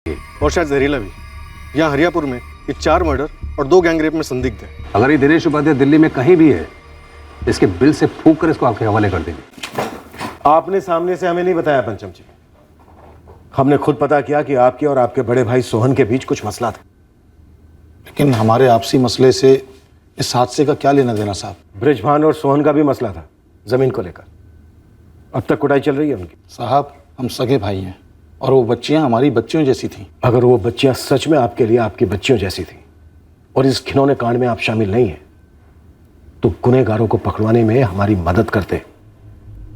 और शायद जहरीला भी। यहाँ हरियापुर में ये 4 मर्डर और 2 गैंग रेप में संदिग्ध है। अगर ये दिनेश उपाध्याय दिल्ली में कहीं भी है, इसके बिल से फूंक कर इसको आपके हवाले कर देंगे। आपने सामने से हमें नहीं बताया पंचम जी। हमने खुद पता किया कि आपके और आपके बड़े भाई सोहन के बीच कुछ मसला था। लेकिन हमारे आपसी मसले से इस हादसे का क्या लेना देना साहब? ब्रिजभान और सोहन का भी मसला था, जमीन को लेकर। अब तक कुटाई चल रही है उनकी। साहब, हम सगे भाई हैं और वो बच्चियां हमारी बच्चियों जैसी थीं। अगर वो बच्चियां सच में आपके लिए आपकी बच्चियों जैसी थी और इस घिनौने कांड में आप शामिल नहीं हैं, तो गुनहगारों को पकड़वाने में हमारी मदद करते,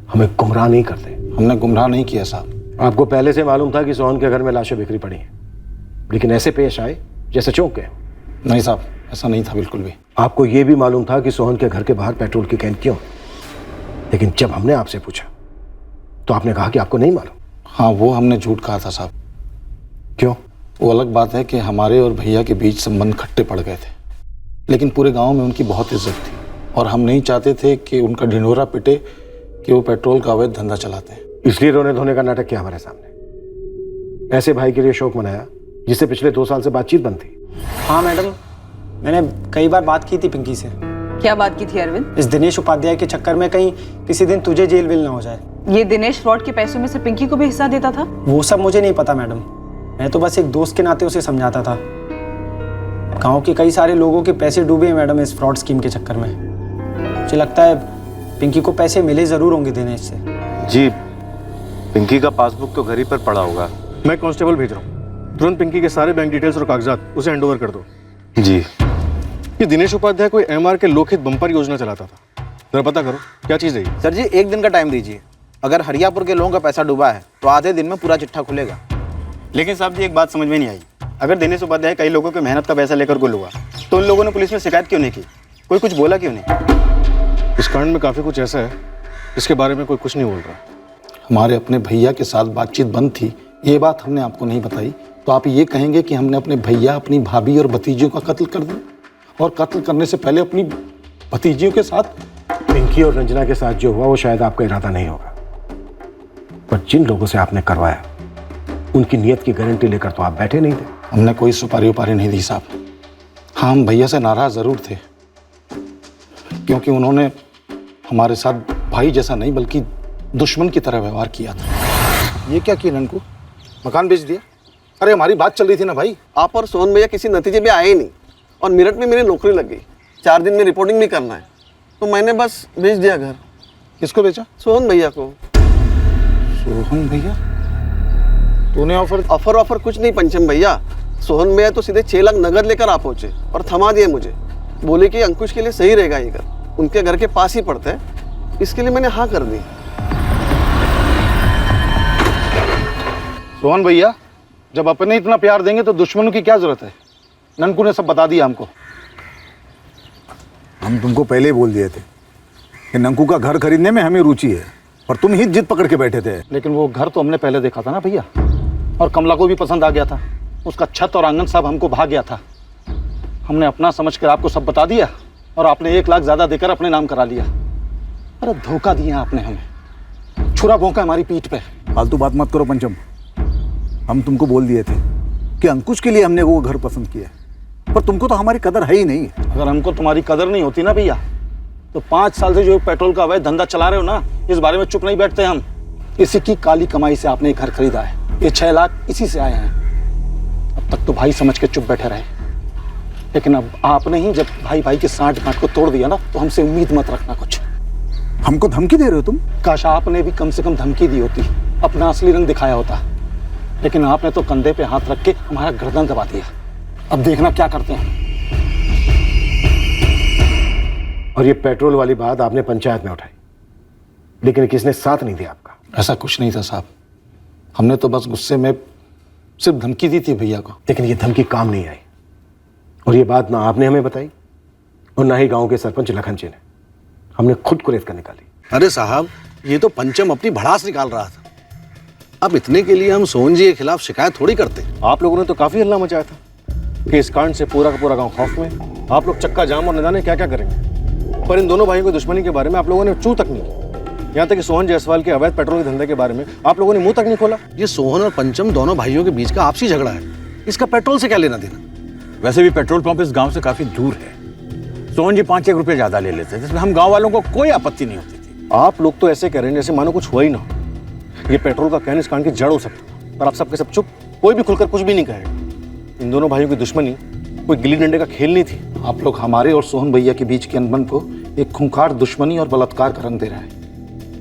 हमें गुमराह नहीं करते। हमने गुमराह नहीं किया साहब। आपको पहले से मालूम था कि सोहन के घर में लाशें बिखरी पड़ी हैं, लेकिन ऐसे पेश आए जैसे चौंक गए। नहीं साहब, ऐसा नहीं था बिल्कुल भी। आपको यह भी मालूम था कि सोहन के घर के बाहर पेट्रोल की कैन क्यों, लेकिन जब हमने आपसे पूछा तो आपने कहा कि आपको नहीं मालूम। हाँ, वो हमने झूठ कहा था साहब। क्यों? वो अलग बात है कि हमारे और भैया के बीच संबंध खट्टे पड़ गए थे, लेकिन पूरे गांव में उनकी बहुत इज्जत थी और हम नहीं चाहते थे कि उनका ढिंढोरा पिटे कि वो पेट्रोल का अवैध धंधा चलाते हैं। इसलिए रोने धोने का नाटक किया हमारे सामने। ऐसे भाई के लिए शोक मनाया जिससे पिछले 2 साल से बातचीत बंद थी। हाँ मैडम, मैंने कई बार बात की थी पिंकी से। क्या बात की थी अरविंद? इस दिनेश उपाध्याय के चक्कर में कहीं किसी दिन तुझे जेल वेल ना हो जाए। ये दिनेश फ्रॉड के पैसों में से पिंकी को भी हिस्सा देता था? वो सब मुझे नहीं पता मैडम, मैं तो बस एक दोस्त के नाते उसे समझाता था। गांव के कई सारे लोगों के पैसे डूबे हैं मैडम इस फ्रॉड स्कीम के चक्कर में। मुझे लगता है पिंकी को पैसे मिले जरूर होंगे दिनेश से। जी, पिंकी का पासबुक तो घर ही पर पड़ा होगा। मैं कांस्टेबल भेज रहा हूँ, तुरंत पिंकी के सारे बैंक डिटेल्स और कागजात उसे हैंडओवर कर दो। जी। ये दिनेश उपाध्याय कोई एमआर के लोकहित बम्पर योजना चलाता था, जरा पता करो क्या चीज़ है ये। सर जी, 1 दिन का टाइम दीजिए। अगर हरियापुर के लोगों का पैसा डूबा है तो आधे दिन में पूरा चिट्ठा खुलेगा। लेकिन साहब जी, एक बात समझ में नहीं आई। अगर दिनेश उपाध्याय कई लोगों की मेहनत का पैसा लेकर गुल हुआ तो उन लोगों ने पुलिस में शिकायत क्यों नहीं की? कोई कुछ बोला क्यों नहीं? इस कांड में काफ़ी कुछ ऐसा है जिसके बारे में कोई कुछ नहीं बोल रहा। हमारे अपने भैया के साथ बातचीत बंद थी, ये बात हमने आपको नहीं बताई, तो आप ये कहेंगे कि हमने अपने भैया, अपनी भाभी और भतीजियों का कत्ल कर दिया, और कत्ल करने से पहले अपनी भतीजियों के साथ। पिंकी और रंजना के साथ जो हुआ वो शायद आपका इरादा नहीं होगा, पर जिन लोगों से आपने करवाया उनकी नीयत की गारंटी लेकर तो आप बैठे नहीं थे। हमने कोई सुपारी उपारी नहीं दी साहब। हाँ, हम भैया से नाराज जरूर थे, क्योंकि उन्होंने हमारे साथ भाई जैसा नहीं बल्कि दुश्मन की तरह व्यवहार किया था। ये क्या किया ननकू? मकान बेच दिया? अरे हमारी बात चल रही थी ना भाई। आप और सोहन भैया किसी नतीजे पे आए ही नहीं, और मेरठ में मेरी नौकरी लग गई। 4 दिन में रिपोर्टिंग भी करना है, तो मैंने बस बेच दिया घर। किसको बेचा? सोहन भैया को। सोहन भैया? तूने ऑफर कुछ नहीं पंचम भैया। सोहन भैया तो सीधे 6 लाख नगद लेकर आ पहुंचे और थमा दिए मुझे। बोले कि अंकुश के लिए सही रहेगा ये घर, उनके घर के पास ही पड़ता है, इसके लिए मैंने हाँ कर दी। सोहन भैया, जब अपने इतना प्यार देंगे तो दुश्मनों की क्या जरूरत है? ननकू ने सब बता दिया हमको। हम तुमको पहले ही बोल दिए थे कि नंकू का घर खरीदने में हमें रुचि है, और तुम ही जिद पकड़ के बैठे थे। लेकिन वो घर तो हमने पहले देखा था ना भैया, और कमला को भी पसंद आ गया था। उसका छत और आंगन सब हमको भा गया था। हमने अपना समझकर आपको सब बता दिया, और आपने 1 लाख ज़्यादा देकर अपने नाम करा लिया। अरे धोखा दिया आपने हमें, छुरा भोंका हमारी पीठ पे। फालतू बात मत करो पंचम। हम तुमको बोल दिए थे कि अंकुश के लिए हमने वो घर पसंद किया, पर तुमको तो हमारी कदर है ही नहीं। अगर हमको तुम्हारी कदर नहीं होती ना भैया, तो 5 साल से जो पेट्रोल का अवैध धंधा चला रहे हो ना, इस बारे में चुप नहीं बैठते हम। इसी की काली कमाई से आपने एक घर खरीदा है, ये 6 लाख इसी से आए हैं। अब तक तो भाई समझ के चुप बैठे रहे, लेकिन अब आपने ही जब भाई भाई के साँठ गांठ को तोड़ दिया ना, तो हमसे उम्मीद मत रखना कुछ। हमको धमकी दे रहे हो तुम? काश आपने भी कम से कम धमकी दी होती, अपना असली रंग दिखाया होता, लेकिन आपने तो कंधे पे हाथ रख के हमारा गर्दन दबा दिया। अब देखना क्या करते हैं। और ये पेट्रोल वाली बात आपने पंचायत में उठाई, लेकिन किसने साथ नहीं दिया आपका? ऐसा कुछ नहीं था साहब, हमने तो बस गुस्से में सिर्फ धमकी दी थी भैया को। लेकिन ये धमकी काम नहीं आई, और ये बात ना आपने हमें बताई और ना ही गांव के सरपंच लखन जी ने। हमने खुद कुरेद कर निकाली। अरे साहब, ये तो पंचम अपनी भड़ास निकाल रहा था। अब इतने के लिए हम सोहन जी के खिलाफ शिकायत थोड़ी करते। आप लोगों ने तो काफ़ी हल्ला मचाया था कि इस कांड से पूरा का पूरा गांव खौफ में, आप लोग चक्का जाम और न जाने क्या क्या करेंगे, पर इन दोनों भाइयों की दुश्मनी के बारे में आप लोगों ने चू तक नहीं की। यहाँ तक कि सोहन जायसवाल के अवैध पेट्रोल के धंधे के बारे में आप लोगों ने मुंह तक नहीं खोला। ये सोहन और पंचम दोनों भाइयों के बीच का आपसी झगड़ा है, इसका पेट्रोल से क्या लेना देना। वैसे भी पेट्रोल पंप इस गांव से काफी दूर है। सोहन जी 5-1 रुपये ज्यादा ले लेते हैं, जिसमें हम गांव वालों को कोई आपत्ति नहीं होती थी। आप लोग तो ऐसे कह रहे हैं जैसे मानो कुछ हुआ ही ना। ये पेट्रोल का कैन इस कांड की जड़ हो सकता था, पर आप सबके सब चुप, कोई भी खुलकर कुछ भी नहीं कहेगा। इन दोनों भाइयों की दुश्मनी कोई गिल्ली डंडे का खेल नहीं थी। आप लोग हमारे और सोहन भैया के बीच के अनबन को एक खूंखार दुश्मनी और बलात्कार का रंग दे रहे हैं।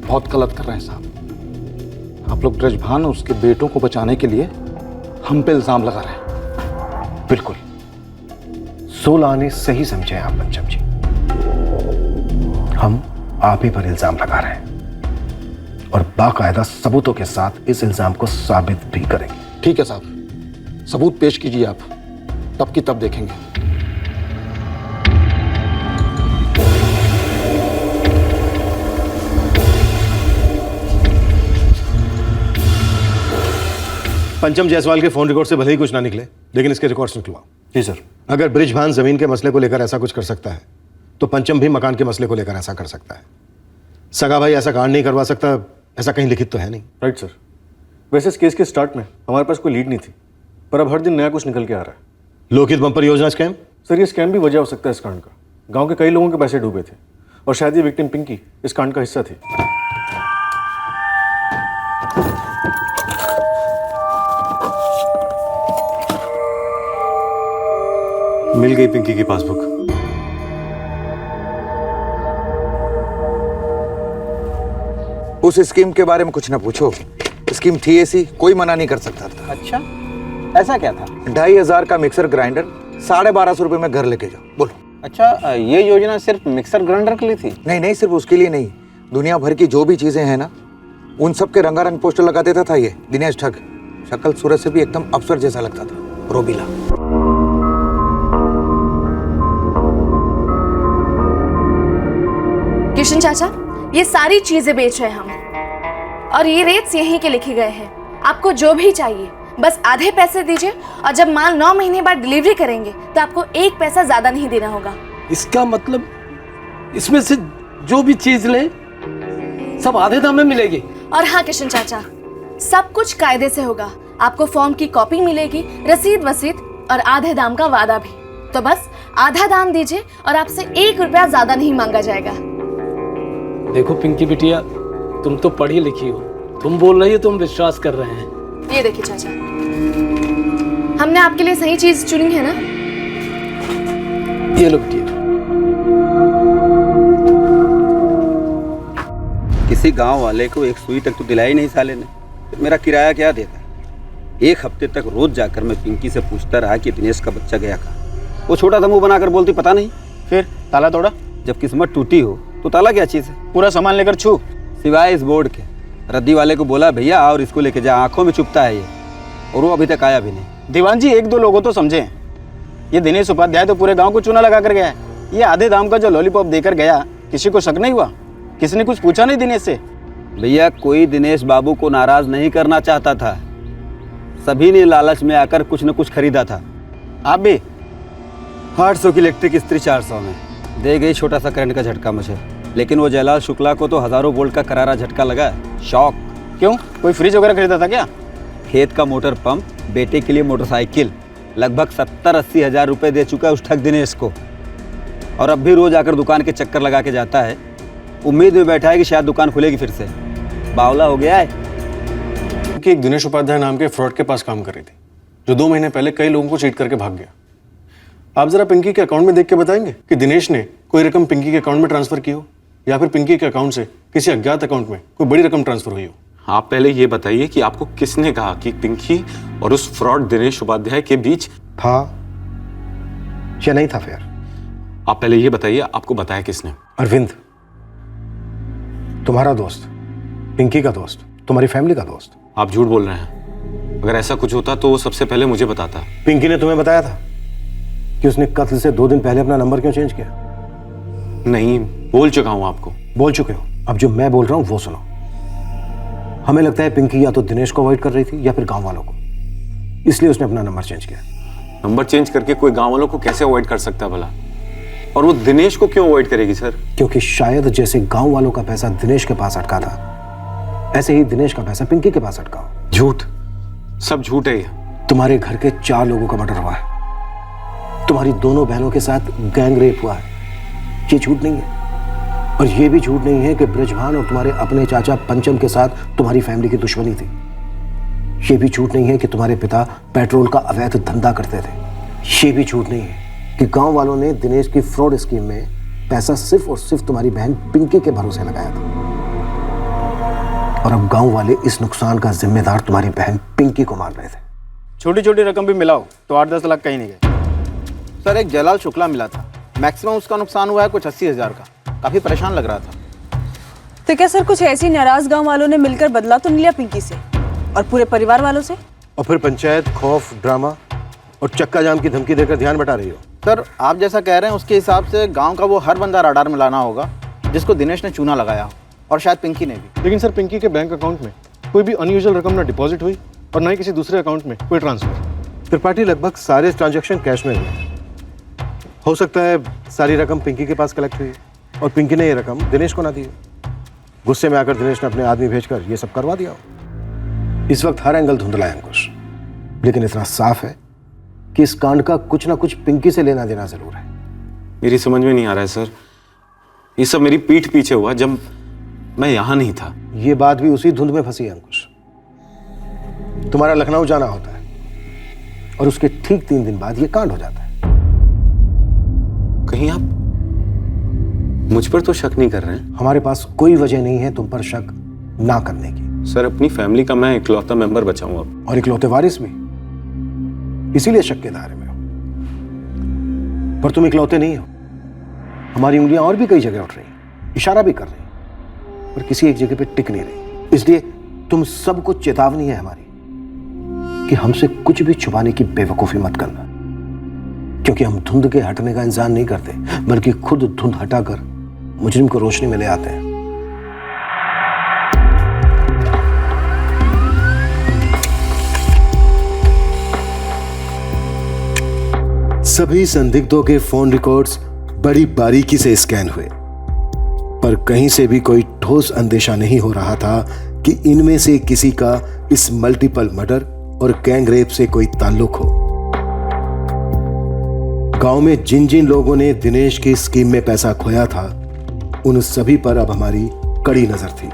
बहुत गलत कर रहे हैं साहब। आप लोग ब्रजभान और उसके बेटों को बचाने के लिए हम पे इल्जाम लगा रहे हैं। बिल्कुल 16 ने सही समझे आप पंचम जी। हम आप ही पर इल्जाम लगा रहे हैं और बाकायदा सबूतों के साथ इस इल्जाम को साबित भी करेंगे। ठीक है साहब, सबूत पेश कीजिए आप, तब की तब देखेंगे। पंचम जायसवाल के फोन रिकॉर्ड से भले ही कुछ ना निकले, लेकिन इसके रिकॉर्ड्स निकलवाओ। जी सर। अगर ब्रिजभान जमीन के मसले को लेकर ऐसा कुछ कर सकता है तो पंचम भी मकान के मसले को लेकर ऐसा कर सकता है। सगा भाई ऐसा कांड नहीं करवा सकता, ऐसा कहीं लिखित तो है नहीं। Right sir. वैसे इस केस के स्टार्ट में हमारे पास कोई लीड नहीं थी, पर अब हर दिन नया कुछ निकल के आ रहा है। लोकहित बम्पर योजना स्कैम? सर ये स्कैम भी वजह हो सकता है इस कांड का। गांव के कई लोगों के पैसे डूबे थे और शायद ये विक्टिम पिंकी इस कांड का हिस्सा थी। मिल गई पिंकी की पासबुक। उस स्कीम के बारे में कुछ ना पूछो, स्कीम थी ऐसी, कोई मना नहीं कर सकता था। अच्छा, ऐसा क्या था? 2500 का मिक्सर ग्राइंडर 1250 रुपए में घर लेके जाओ। बोलो। अच्छा, ये योजना सिर्फ मिक्सर ग्राइंडर के लिए थी? नहीं नहीं, सिर्फ उसके लिए नहीं, दुनिया भर की जो भी चीजें हैं ना, उन सब के रंगारंग पोस्टर लगा देता था ये दिनेश ठग। शक्ल सूरत से भी एकदम अफसर जैसा लगता था, रोबीला। किशन चाचा, ये सारी चीजें बेच रहे हैं हम और ये रेट्स यहीं के लिखे गए हैं। आपको जो भी चाहिए बस आधे पैसे दीजिए और जब माल 9 महीने बाद डिलीवरी करेंगे तो आपको 1 पैसा ज्यादा नहीं देना होगा। इसका मतलब इसमें से जो भी चीज ले सब आधे दाम में मिलेगी? और हाँ किशन चाचा, सब कुछ कायदे से होगा। आपको फॉर्म की कॉपी मिलेगी, रसीद वसीद और आधे दाम का वादा भी। तो बस आधा दाम दीजिए और आपसे 1 रुपया ज्यादा नहीं मांगा जाएगा। देखो पिंकी बिटिया, तुम तो पढ़ी लिखी हो, तुम बोल रही हो तो हम विश्वास कर रहे हैं। ये देखिए चाचा, हमने आपके लिए सही चीज चुनी है ना। ये लो बिटिया। किसी गांव वाले को एक सुई तक तो दिलाई नहीं साले ने, तो मेरा किराया क्या देता? 1 हफ्ते तक रोज जाकर मैं पिंकी से पूछता रहा कि दिनेश का बच्चा गया कहाँ। वो छोटा सा मुंह बनाकर बोलती पता नहीं। फिर ताला तोड़ा? जब किस्मत टूटी हो तो ताला क्या चीज़ है? पूरा सामान लेकर छू। सिवाय इस बोर्ड के। रद्दी वाले को बोला भैया और इसको लेके जा, आंखों में चुभता है ये, और वो अभी तक आया भी नहीं। दीवान जी, 1-2 लोगों तो समझे, ये दिनेश उपाध्याय तो पूरे गांव को चूना लगा कर गया है। ये आधे दाम का जो लॉलीपॉप देकर गया, किसी को शक नहीं हुआ? किसी ने कुछ पूछा नहीं दिनेश से? भैया कोई दिनेश बाबू को नाराज नहीं करना चाहता था, सभी ने लालच में आकर कुछ न कुछ खरीदा था। आप भी? 800 की इलेक्ट्रिक इस्त्री 400 में दे गई, छोटा सा करंट का झटका मुझे। लेकिन वो जयलाल शुक्ला को तो हजारों वोल्ट का करारा झटका लगा। शॉक। क्यों, कोई फ्रिज वगैरह खरीदा था क्या? खेत का मोटर पंप, बेटे के लिए मोटरसाइकिल, लगभग 70-80 हज़ार रुपये दे चुका है उस ठग दिनेश को। और अब भी रोज आकर दुकान के चक्कर लगा के जाता है, उम्मीद में बैठा है कि शायद दुकान खुलेगी फिर से। बावला हो गया है। कि एक दिनेश उपाध्याय नाम के फ्रॉड के पास काम कर रही थी, जो 2 महीने पहले कई लोगों को चीट करके भाग गया। आप जरा पिंकी के अकाउंट में देख के बताएंगे कि दिनेश ने कोई रकम पिंकी के अकाउंट में ट्रांसफर की हो या फिर पिंकी के अकाउंट से किसी अज्ञात अकाउंट में कोई बड़ी रकम ट्रांसफर हुई हो। आप पहले ये बताइए कि आपको किसने कहा कि पिंकी और उस फ्रॉड दिनेश उपाध्याय के बीच था या नहीं था फेयर? आप पहले ये बताइए, आपको बताया किसने? अरविंद, तुम्हारा दोस्त, पिंकी का दोस्त, तुम्हारी फैमिली का दोस्त। आप झूठ बोल रहे हैं। अगर ऐसा कुछ होता तो वो सबसे पहले मुझे बताता। पिंकी ने तुम्हें बताया था कि उसने कत्ल से 2 दिन पहले अपना नंबर क्यों चेंज किया? नहीं, बोल चुका हूं आपको। बोल चुके हो, अब जो मैं बोल रहा हूं वो सुनो। हमें लगता है पिंकी या तो दिनेश को अवॉइड कर रही थी या फिर गांव वालों को, इसलिए उसने अपना नंबर चेंज किया। नंबर चेंज करके कोई गांव वालों को कैसे अवॉइड कर सकता है भला? और वो दिनेश को क्यों अवॉइड करेगी सर? क्योंकि शायद जैसे गांव वालों का पैसा दिनेश के पास अटका था, ऐसे ही दिनेश का पैसा पिंकी के पास अटका हो। झूठ, सब झूठ है ये। तुम्हारे घर के 4 लोगों का मर्डर हुआ है, तुम्हारी दोनों बहनों के साथ गैंग रेप हुआ है, ये झूठ नहीं है। और ये भी झूठ नहीं है कि ब्रजभान और तुम्हारे अपने चाचा पंचम के साथ तुम्हारी फैमिली की दुश्मनी थी। ये भी झूठ नहीं है कि तुम्हारे पिता पेट्रोल का अवैध धंधा करते थे। ये भी झूठ नहीं है कि गांव वालों ने दिनेश की फ्रॉड स्कीम में पैसा सिर्फ और सिर्फ तुम्हारी बहन पिंकी के भरोसे लगाया था। और अब गांव वाले इस नुकसान का जिम्मेदार तुम्हारी बहन पिंकी को मान रहे थे। छोटी छोटी रकम भी मिलाओ तो 8-10 लाख कहीं नहीं गए। सर एक जलाल शुक्ला मिला था, मैक्सिमम उसका नुकसान हुआ है कुछ 80,000 का। काफी परेशान लग रहा था। तो क्या सर कुछ ऐसी नाराज गांव वालों ने मिलकर बदला तो नहीं लिया पिंकी से और पूरे परिवार वालों से? और फिर पंचायत खौफ, ड्रामा और चक्का जाम की धमकी देकर ध्यान बटा रही हो। सर आप जैसा कह रहे हैं उसके हिसाब से गांव का वो हर बंदा राडार में लाना होगा जिसको दिनेश ने चूना लगाया हो, और शायद पिंकी ने भी। लेकिन सर पिंकी के बैंक अकाउंट में कोई भी अनयूजुअल रकम ना डिपॉजिट हुई और ना ही किसी दूसरे अकाउंट में कोई ट्रांसफर। त्रिपाठी लगभग सारे ट्रांजैक्शन कैश में हुए। हो सकता है सारी रकम पिंकी के पास कलेक्ट हुई और पिंकी ने ये रकम दिनेश को ना दी। गुस्से में आकर दिनेश ने अपने आदमी भेजकर ये सब करवा दिया। इस वक्त हर एंगल धुंधला है अंकुश, लेकिन इतना साफ है कि इस कांड का कुछ ना कुछ पिंकी से लेना देना जरूर है। मेरी समझ में नहीं आ रहा है सर, ये सब मेरी पीठ पीछे हुआ जब मैं यहां नहीं था। ये बात भी उसी धुंध में फंसी है अंकुश। तुम्हारा लखनऊ जाना होता है और उसके ठीक 3 दिन बाद ये कांड हो जाता है। कहीं आप मुझ पर तो शक नहीं कर रहे हैं? हमारे पास कोई वजह नहीं है तुम पर शक ना करने की। सर अपनी फैमिली का मैं इकलौता मेंबर बचा हूं अब, और इकलौते वारिस भी, इसीलिए शक के दायरे में हो। पर तुम इकलौते नहीं हो। हमारी उंगलियां और भी कई जगह उठ रही, इशारा भी कर रही, पर किसी एक जगह पे टिक नहीं रही। इसलिए तुम सबको चेतावनी है हमारी कि हमसे कुछ भी छुपाने की बेवकूफी मत करना, क्योंकि हम धुंध के हटने का इंतजार नहीं करते, बल्कि खुद धुंध हटाकर मुजरिम को रोशनी में ले आते हैं। सभी संदिग्धों के फोन रिकॉर्ड्स बड़ी बारीकी से स्कैन हुए, पर कहीं से भी कोई ठोस अंदेशा नहीं हो रहा था कि इनमें से किसी का इस मल्टीपल मर्डर और गैंग रेप से कोई ताल्लुक हो। गांव में जिन जिन लोगों ने दिनेश की स्कीम में पैसा खोया था, उन सभी पर अब हमारी कड़ी नजर थी।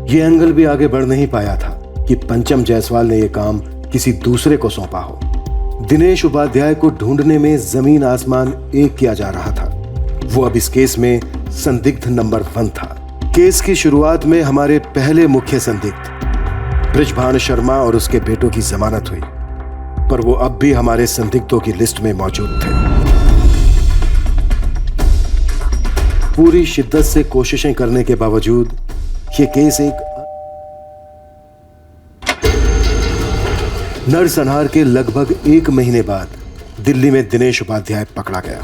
यह एंगल भी आगे बढ़ नहीं पाया था कि पंचम जायसवाल ने यह काम किसी दूसरे को सौंपा हो। दिनेश उपाध्याय को ढूंढने में जमीन आसमान एक किया जा रहा था। वो अब इस केस में संदिग्ध नंबर 1 था। केस की शुरुआत में हमारे पहले मुख्य संदिग्ध ब्रजभान शर्मा और उसके बेटों की जमानत हुई, पर वो अब भी हमारे संदिग्धों की लिस्ट में मौजूद थे। पूरी शिद्दत से कोशिशें करने के बावजूद ये केस एक नरसंहार के लगभग 1 महीने बाद दिल्ली में दिनेश उपाध्याय पकड़ा गया।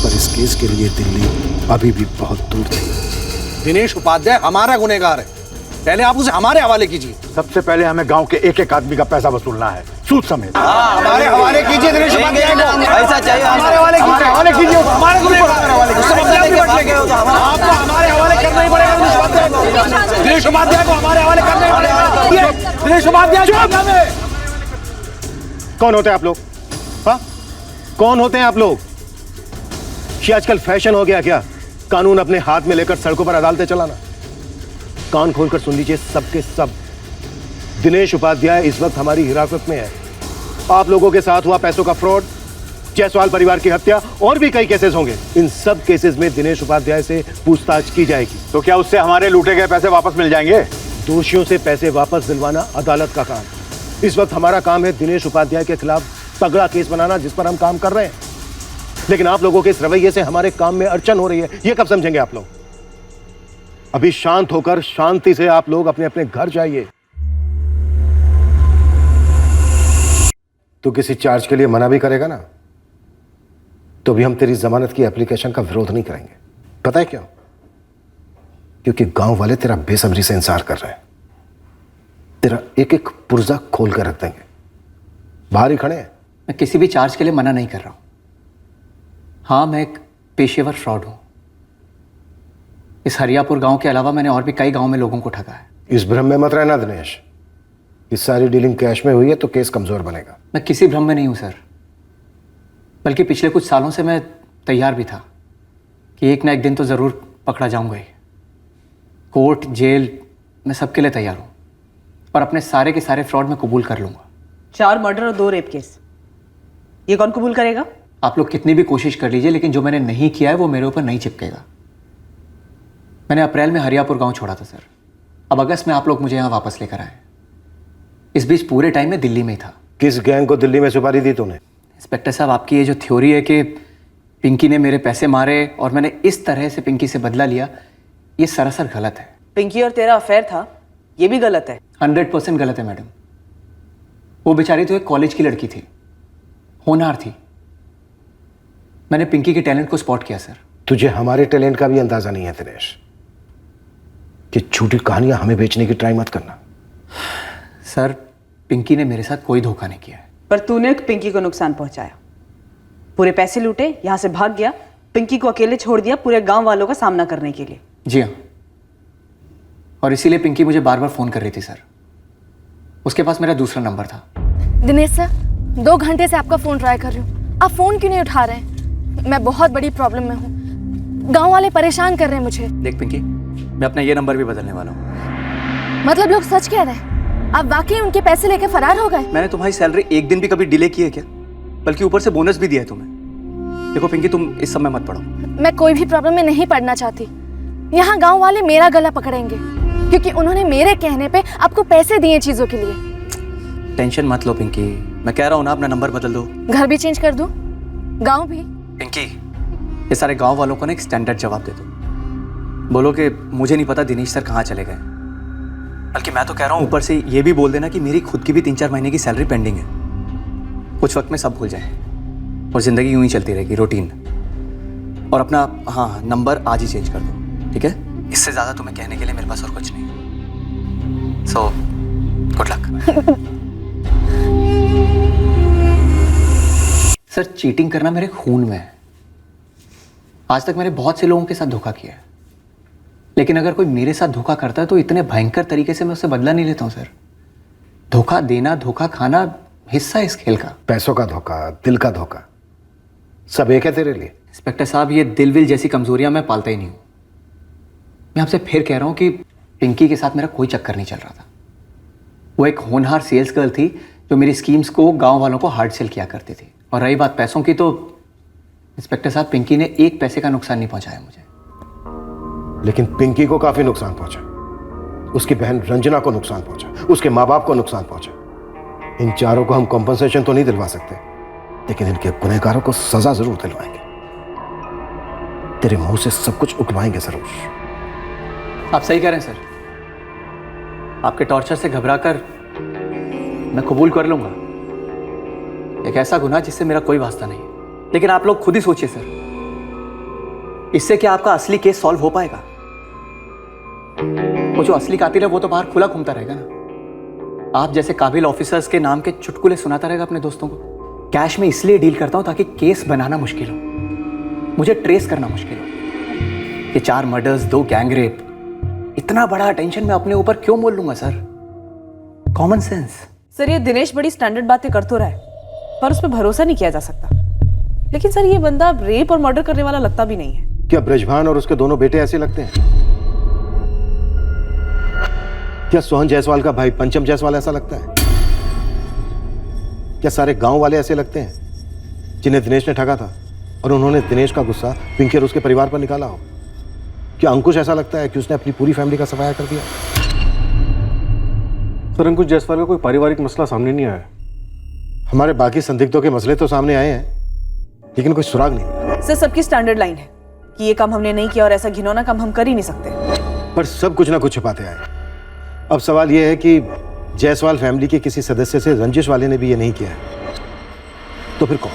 पर इस केस के लिए दिल्ली अभी भी बहुत दूर थी। दिनेश उपाध्याय हमारा गुनहगार है, पहले आप उसे हमारे हवाले कीजिए। सबसे पहले हमें गांव के एक आदमी का पैसा वसूलना है, सूद समेत। हमारे हवाले कीजिए दिनेश उपाध्याय को। ऐसा चाहिए हमारे हवाले कीजिए, हमारे गुनहगार हवाले कीजिए। आपको हमारे हवाले करना ही पड़ेगा दिनेश उपाध्याय को, हमारे हवाले करना ही पड़ेगा दिनेश उपाध्याय। कौन होते हैं आप लोग? हाँ, कौन होते हैं आप लोग? ये आजकल फैशन हो गया क्या कानून अपने हाथ में लेकर सड़कों पर अदालतें चलाना? कान खोलकर सुन लीजिए सबके सब, दिनेश उपाध्याय इस वक्त हमारी हिरासत में है। आप लोगों के साथ हुआ पैसों का फ्रॉड, जायसवाल परिवार की हत्या और भी कई केसेस होंगे। इन सब केसेस में दिनेश उपाध्याय से पूछताछ की जाएगी। तो क्या उससे हमारे लूटे गए पैसे वापस मिल जाएंगे? दोषियों से पैसे वापस दिलवाना अदालत का काम। इस वक्त हमारा काम है दिनेश उपाध्याय के खिलाफ तगड़ा केस बनाना, जिस पर हम काम कर रहे हैं। लेकिन आप लोगों के इस रवैये से हमारे काम में अड़चन हो रही है, ये कब समझेंगे आप लोग? अभी शांत होकर शांति से आप लोग अपने अपने घर जाइए। तो किसी चार्ज के लिए मना भी करेगा ना, तो भी हम तेरी जमानत की एप्लीकेशन का विरोध नहीं करेंगे। पता है क्यों? क्योंकि गांव वाले तेरा बेसब्री से इंतजार कर रहे हैं। तेरा एक एक पुर्जा खोल कर रख देंगे। बाहर ही खड़े हैं, मैं किसी भी चार्ज के लिए मना नहीं कर रहा हूँ। हाँ, मैं एक पेशेवर फ्रॉड हूँ। इस हरियापुर गांव के अलावा मैंने और भी कई गांव में लोगों को ठगा है। इस भ्रम में मत रहना दिनेश। इस सारी डीलिंग कैश में हुई है तो केस कमजोर बनेगा। मैं किसी भ्रम में नहीं हूँ सर, बल्कि पिछले कुछ सालों से मैं तैयार भी था कि एक ना एक दिन तो ज़रूर पकड़ा जाऊंगा ही। कोर्ट, जेल, मैं सबके लिए तैयार हूँ और अपने सारे के सारे फ्रॉड में कबूल कर लूँगा। 4 मर्डर और 2 रेप केस, ये कौन कबूल करेगा? आप लोग कितनी भी कोशिश कर लीजिए, लेकिन जो मैंने नहीं किया है वो मेरे ऊपर नहीं चिपकेगा। मैंने अप्रैल में हरियापुर गांव छोड़ा था सर। अब अगस्त में आप लोग मुझे यहाँ वापस लेकर आए। इस बीच पूरे टाइम में दिल्ली में ही था। किस गैंग को दिल्ली में सुपारी दी तूने? इंस्पेक्टर साहब, आपकी ये जो थ्योरी है कि पिंकी ने मेरे पैसे मारे और मैंने इस तरह से पिंकी से बदला लिया, ये सरासर गलत है। पिंकी और तेरा अफेयर था, ये भी गलत है। 100% गलत है मैडम। वो बेचारी तो एक कॉलेज की लड़की थी, होनहार थी। मैंने पिंकी के टैलेंट को स्पॉट किया सर। तुझे हमारे टैलेंट का भी अंदाजा नहीं है दिनेश, कि झूठी कहानियां हमें बेचने की ट्राई मत करना। सर, पिंकी ने मेरे साथ कोई धोखा नहीं किया है। पर तूने पिंकी को नुकसान पहुंचाया। पूरे पैसे लूटे, यहां से भाग गया, पिंकी को अकेले छोड़ दिया पूरे गांव वालों का सामना करने के लिए। जी हाँ, और इसीलिए पिंकी मुझे बार बार फोन कर रही थी सर। उसके पास मेरा दूसरा नंबर था। दिनेश सर, 2 घंटे से आपका फोन ट्राई कर रही हूँ, आप फोन क्यों नहीं उठा रहे हैं? मैं बहुत बड़ी प्रॉब्लम में हूँ, गांव वाले परेशान कर रहे हैं मुझे। देख पिंकी, मैं अपना ये नंबर भी बदलने वाला हूँ। मतलब लोग सच कह रहे हैं? आप वाकई उनके पैसे लेकर फरार हो गए? मैंने तुम्हारी सैलरी एक दिन भी कभी डिले की है क्या? बल्कि ऊपर से बोनस भी दिया है तुम्हें। देखो पिंकी, तुम इस सब में मत पड़ो। मैं कोई भी प्रॉब्लम में नहीं पड़ना चाहती। यहाँ गांव वाले मेरा गला पकड़ेंगे क्योंकि उन्होंने मेरे कहने पे आपको पैसे दिए चीजों के लिए। टेंशन मत लो पिंकी, मैं कह रहा हूँ ना, अपना नंबर बदल दो। घर भी चेंज कर दूं, गांव भी? पिंकी, ये सारे गांव वालों को ना एक स्टैंडर्ड जवाब दे दो। बोलो कि मुझे नहीं पता दिनेश सर कहाँ चले गए। बल्कि मैं तो कह रहा हूँ ऊपर से ये भी बोल देना कि मेरी खुद की भी 3-4 महीने की सैलरी पेंडिंग है। कुछ वक्त में सब भूल जाए और जिंदगी यूं ही चलती रहेगी, रूटीन। और अपना हाँ नंबर आज ही चेंज कर दो, ठीक है? इससे ज़्यादा तुम्हें कहने के लिए मेरे पास और कुछ नहीं। So good luck. Sir, cheating करना मेरे खून में है। आज तक मैंने बहुत से लोगों के साथ धोखा किया है, लेकिन अगर कोई मेरे साथ धोखा करता है तो इतने भयंकर तरीके से मैं उससे बदला नहीं लेता हूं सर। धोखा देना, धोखा खाना हिस्सा है इस खेल का। पैसों का धोखा, दिल का धोखा, सब एक है तेरे लिए। इंस्पेक्टर साहब, ये दिल विल जैसी कमजोरियां मैं पालता ही नहीं हूं। मैं आपसे फिर कह रहा हूं कि पिंकी के साथ मेरा कोई चक्कर नहीं चल रहा था। वो एक होनहार सेल्स गर्ल थी जो मेरी स्कीम्स को गांव वालों को हार्ड सेल किया करती थी। और रही बात पैसों की, तो इंस्पेक्टर साहब, पिंकी ने एक पैसे का नुकसान नहीं पहुंचाया मुझे। लेकिन पिंकी को काफी नुकसान पहुंचा। उसकी बहन रंजना को नुकसान पहुंचा, उसके माँ बाप को नुकसान पहुंचा। इन चारों को हम कॉम्पनसेशन तो नहीं दिलवा सकते, लेकिन इनके गुनहगारों को सजा जरूर दिलवाएंगे। तेरे मुंह से सब कुछ उगलवाएंगे जरूर। आप सही कह रहे हैं सर। आपके टॉर्चर से घबराकर मैं कबूल कर लूंगा एक ऐसा गुनाह जिससे मेरा कोई वास्ता नहीं है। लेकिन आप लोग खुद ही सोचिए सर, इससे क्या आपका असली केस सॉल्व हो पाएगा? वो जो असली कातिल है वो तो बाहर खुला घूमता रहेगा ना। आप जैसे काबिल ऑफिसर्स के नाम के चुटकुले सुनाता रहेगा अपने दोस्तों को। कैश में इसलिए डील करता हूं ताकि केस बनाना मुश्किल हो, मुझे ट्रेस करना मुश्किल हो। ये 4 मर्डर्स, 2 गैंग रेप, इतना बड़ा अटेंशन मैं अपने ऊपर क्यों मोल लूंगा सर? Common sense. सर, ये दिनेश बड़ी स्टैंडर्ड बातें कर तो रहा है, पर उस पर भरोसा नहीं किया जा सकता। लेकिन सर, ये बंदा रेप और मर्डर करने वाला लगता भी नहीं है। क्या ब्रजभान और उसके दोनों बेटे ऐसे लगते हैं? क्या सोहन जायसवाल का भाई पंचम जायसवाल ऐसा लगता है? क्या सारे गांव वाले ऐसे लगते हैं जिन्हें दिनेश ने ठगा था और उन्होंने दिनेश का गुस्सा पिंकी और उसके परिवार पर निकाला हो? क्या अंकुश ऐसा लगता है कि उसने अपनी पूरी फैमिली का सफाया कर दिया? सर, अंकुश जायसवाल का कोई पारिवारिक मसला सामने नहीं आया। हमारे बाकी संदिग्धों के मसले तो सामने आए हैं, लेकिन कोई सुराग नहीं। सर, सबकी स्टैंडर्ड लाइन है कि ये काम हमने नहीं किया और ऐसा घिनौना काम हम कर ही नहीं सकते। पर सब कुछ ना कुछ छुपाते आए। अब सवाल यह है कि जायसवाल फैमिली के किसी सदस्य से रंजिश वाले ने भी ये नहीं किया है, तो फिर कौन?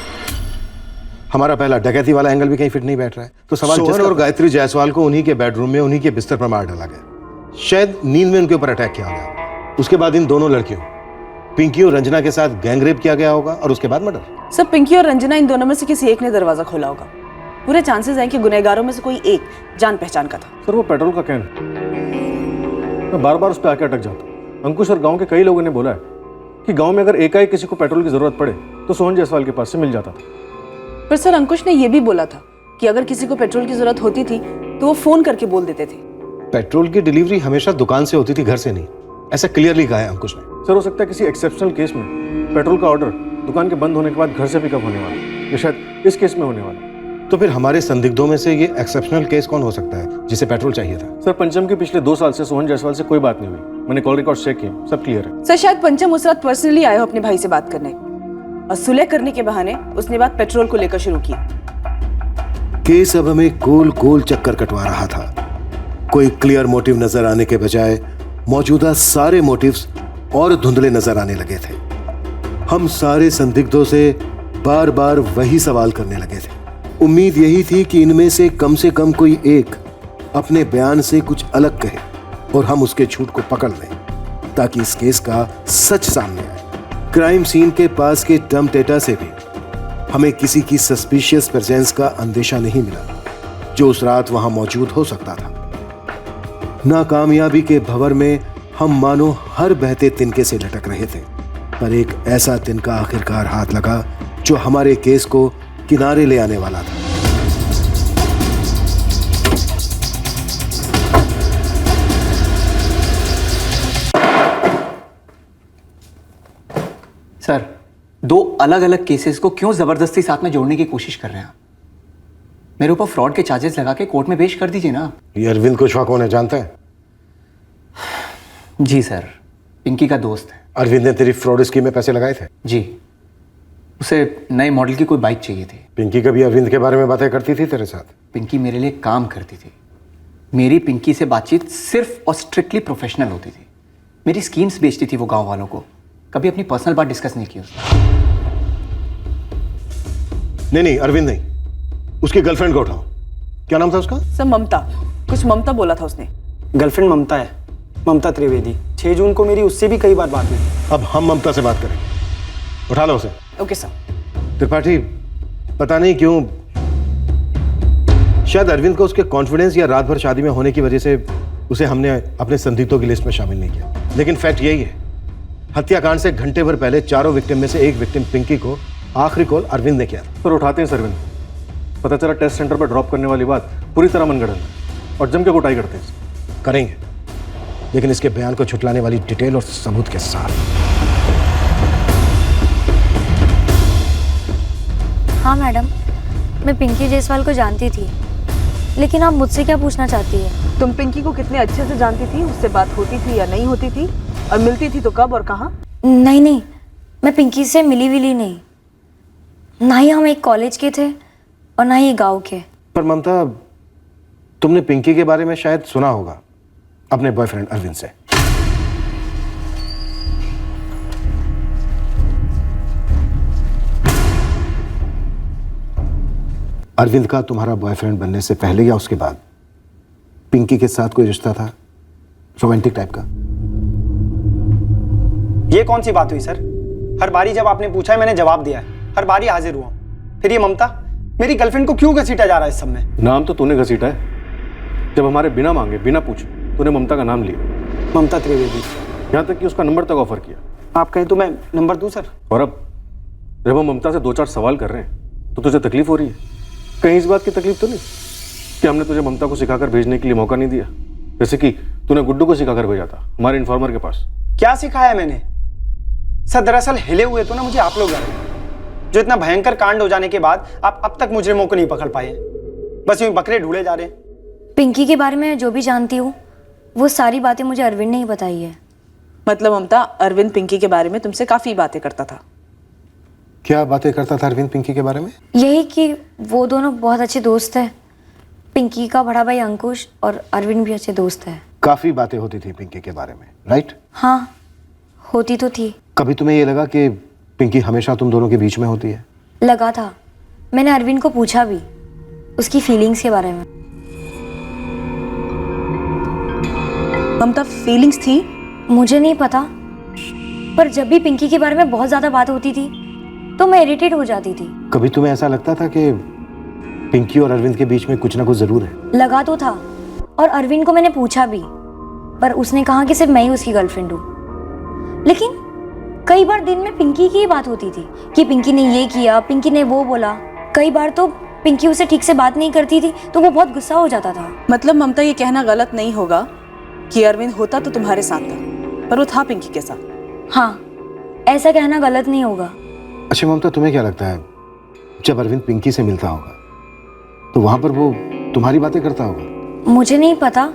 हमारा पहला डकैती वाला एंगल भी कहीं फिट नहीं बैठ रहा है। तो सवाल सोहन और गायत्री जायसवाल को उन्हीं के बेडरूम में उन्हीं के बिस्तर पर मार डाला गया। शायद नींद में उनके ऊपर अटैक किया गया। उसके बाद इन दोनों लड़कियों पिंकी और रंजना के साथ गैंगरेप किया गया होगा और उसके बाद मर्डर। सर पिंकी और रंजना इन दोनों में से किसी एक ने दरवाजा खोला होगा। पूरे चांसेस हैं कि गुनहगारों में से कोई एक जान पहचान का था। सर वो पेट्रोल का कैन, मैं बार बार उस पर आके अटक जाता हूँ। अंकुश और गांव के कई लोगों ने बोला है कि गांव में अगर एकाएक किसी को पेट्रोल की जरूरत पड़े तो सोहन जायसवाल के पास से मिल जाता था। पर सर अंकुश ने यह भी बोला था कि अगर किसी को पेट्रोल की जरूरत होती थी तो वो फोन करके बोल देते थे। पेट्रोल की डिलीवरी हमेशा दुकान से होती थी, घर से नहीं, ऐसा क्लियरली कहा है अंकुश ने। सर हो सकता है किसी एक्सेप्शनल केस में पेट्रोल का ऑर्डर दुकान के बंद होने के बाद घर से पिकअप होने वाला, या शायद इस केस में होने वाला। तो फिर हमारे संदिग्धों में से ये एक्सेप्शनल केस कौन हो सकता है जिसे पेट्रोल चाहिए था? सर पंचम की पिछले 2 साल से सोहन जायसवाल से कोई बात नहीं हुई। मैंने कॉल रिकॉर्ड चेक किए, सब क्लियर है। सर शायद पंचम उस रात पर्सनली आया हो अपने भाई से बात करने और सुलह करने के बहाने उसने बात पेट्रोल को लेकर शुरू की। केस अब हमें गोल गोल चक्कर कटवा रहा था। कोई क्लियर मोटिव नजर आने के बजाय मौजूदा सारे मोटिव्स और धुंधले नजर आने लगे थे। हम सारे संदिग्धों से बार बार वही सवाल करने लगे थे। उम्मीद यही थी कि इनमें से कम कोई एक अपने बयान से कुछ अलग कहे और हम उसके झूठ को पकड़ लें ताकि इस केस का सच सामने आए। क्राइम सीन के पास के डंप डेटा से भी हमें किसी की सस्पिशियस प्रेजेंस का अंदेशा नहीं मिला जो उस रात वहां मौजूद हो सकता था। नाकामयाबी के भंवर में हम मानो हर बहते तिनके से लटक रहे थे, पर एक ऐसा तिनका आखिरकार हाथ लगा जो हमारे केस को किनारे ले आने वाला था। सर 2 अलग अलग केसेस को क्यों जबरदस्ती साथ में जोड़ने की कोशिश कर रहे हैं? मेरे ऊपर फ्रॉड के चार्जेस लगा के कोर्ट में पेश कर दीजिए ना। ये अरविंद कुशवाहा कौन है जानता है? जी सर, पिंकी का दोस्त है। अरविंद ने तेरी फ्रॉड स्कीम में पैसे लगाए थे? जी, उसे नए मॉडल की कोई बाइक चाहिए थी। पिंकी कभी अरविंद के बारे में बातें करती थी तेरे साथ? पिंकी मेरे लिए काम करती थी। मेरी पिंकी से बातचीत सिर्फ और स्ट्रिक्टली प्रोफेशनल होती थी। मेरी स्कीम्स बेचती थी वो गांव वालों को, कभी अपनी पर्सनल बात डिस्कस नहीं की उसने। नहीं अरविंद नहीं, उसकी गर्लफ्रेंड को उठाओ। क्या नाम था उसका? सर ममता, कुछ ममता बोला था उसने। गर्लफ्रेंड ममता है, ममता त्रिवेदी। 6 जून को मेरी उससे भी कई बार बात हुई। अब हम ममता से बात करें, उठा लो उसे। Okay sir. त्रिपाठी, पता नहीं क्यों शायद अरविंद को उसके कॉन्फिडेंस या रात भर शादी में होने की वजह से उसे हमने अपने संदिग्धों की लिस्ट में शामिल नहीं किया। लेकिन फैक्ट यही है, हत्याकांड से घंटे भर पहले चारों विक्टिम में से एक विक्टिम पिंकी को आखिरी कॉल अरविंद ने किया था। पर उठाते हैं अरविंद। पता चला टेस्ट सेंटर पर ड्रॉप करने वाली बात पूरी तरह मनगढ़ंत है और जम के कुटाई करते हैं। करेंगे, लेकिन इसके बयान को छुटलाने वाली डिटेल और सबूत के साथ। हाँ मैडम, मैं पिंकी जायसवाल को जानती थी, लेकिन आप मुझसे क्या पूछना चाहती है? तुम पिंकी को कितने अच्छे से जानती थी? उससे बात होती थी या नहीं होती थी? और मिलती थी तो कब और कहाँ? नहीं, मैं पिंकी से मिली विली नहीं। ना ही हम एक कॉलेज के थे और ना ही गांव के। पर ममता, तुमने पिंकी के बारे में शायद सुना होगा अपने बॉयफ्रेंड अरविंद से। अरविंद का तुम्हारा बॉयफ्रेंड बनने से पहले या उसके बाद पिंकी के साथ कोई रिश्ता था, रोमांटिक टाइप का? ये कौन सी बात हुई सर? हर बारी जब आपने पूछा है मैंने जवाब दिया है, हर बारी हाजिर हुआ। फिर ये ममता, मेरी गर्लफ्रेंड को क्यों घसीटा जा रहा है इस सब में? नाम तो तूने घसीटा है, जब हमारे बिना मांगे बिना पूछे तूने ममता का नाम लिया, ममता त्रिवेदी। यहाँ तक कि उसका नंबर तक ऑफर किया। आप कहें तो मैं नंबर दूं सर? और अब जब हम ममता से 2-4 सवाल कर रहे हैं तो तुझे तकलीफ हो रही है? कहीं इस बात की तकलीफ तो नहीं कि हमने तुझे ममता को सिखाकर भेजने के लिए मौका नहीं दिया, जैसे कि तूने गुड्डू को सिखाकर भेजा था हमारे इन्फॉर्मर के पास? क्या सिखाया मैंने सर? दरअसल हिले हुए तो ना मुझे आप लोग लग रहे हैं, जो इतना भयंकर कांड हो जाने के बाद आप अब तक मुजरिमों को नहीं पकड़ पाए, बस यूं बकरे ढूंढे जा रहे हैं। पिंकी के बारे में जो भी जानती हूँ वो सारी बातें मुझे अरविंद ने ही बताई है। मतलब ममता, अरविंद पिंकी के बारे में तुमसे काफी बातें करता था? क्या बातें करता था अरविंद पिंकी के बारे में? यही कि वो दोनों बहुत अच्छे दोस्त हैं। पिंकी का बड़ा भाई अंकुश और अरविंद भी अच्छे दोस्त हैं। काफी बातें होती थी पिंकी के बारे में, राइट? हाँ, होती तो थी। कभी तुम्हें ये लगा कि पिंकी हमेशा तुम दोनों के बीच में होती है? लगा था। मैंने अरविंद को पूछा भी उसकी फीलिंग्स के बारे में। ममता, फीलिंग्स थी? मुझे नहीं पता, पर जब भी पिंकी के बारे में बहुत ज़्यादा बात होती थी तो मैं इरिटेट हो जाती थी। कभी तुम्हें ऐसा लगता था कि पिंकी और अरविंद के बीच में कुछ ना कुछ जरूर है? लगा तो था, और अरविंद को मैंने पूछा भी, पर उसने कहा कि सिर्फ मैं ही उसकी गर्लफ्रेंड हूँ। लेकिन कई बार दिन में पिंकी की ही बात होती थी कि पिंकी ने ये किया, पिंकी ने वो बोला। कई बार तो पिंकी उसे ठीक से बात नहीं करती थी तो वो बहुत गुस्सा हो जाता था। मतलब ममता, ये कहना गलत नहीं होगा कि अरविंद होता तो तुम्हारे साथ था, पर वो था पिंकी के साथ। हाँ, ऐसा कहना गलत नहीं होगा। अच्छा ममता, तुम्हें क्या लगता है जब अरविंद पिंकी से मिलता होगा तो वहां पर वो तुम्हारी बातें करता होगा? मुझे नहीं पता,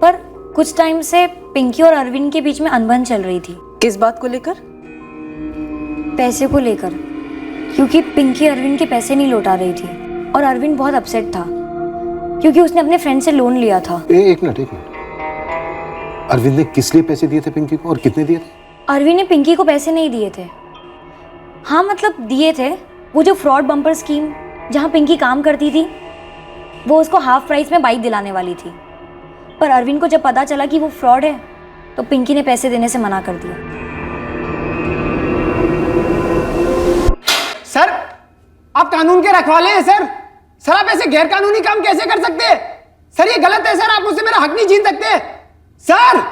पर कुछ टाइम से पिंकी और अरविंद के बीच में अनबन चल रही थी। किस बात को लेकर? पैसे को लेकर, क्योंकि पिंकी अरविंद के पैसे नहीं लौटा रही थी और अरविंद बहुत अपसेट था क्योंकि उसने अपने फ्रेंड से लोन लिया था। एक मिनट। अरविंद ने किस लिए पैसे दिए थे पिंकी को और कितने दिए थे? अरविंद ने पिंकी को पैसे नहीं दिए थे। हाँ मतलब दिए थे, वो जो फ्रॉड बम्पर स्कीम जहाँ पिंकी काम करती थी वो उसको हाफ प्राइस में बाइक दिलाने वाली थी, पर अरविंद को जब पता चला कि वो फ्रॉड है तो पिंकी ने पैसे देने से मना कर दिया। सर, आप कानून के रखवाले हैं सर। सर, आप ऐसे गैर कानूनी काम कैसे कर सकते हैं? सर, ये गलत है सर, आप मुझसे मेरा हक नहीं छीन सकते। सर,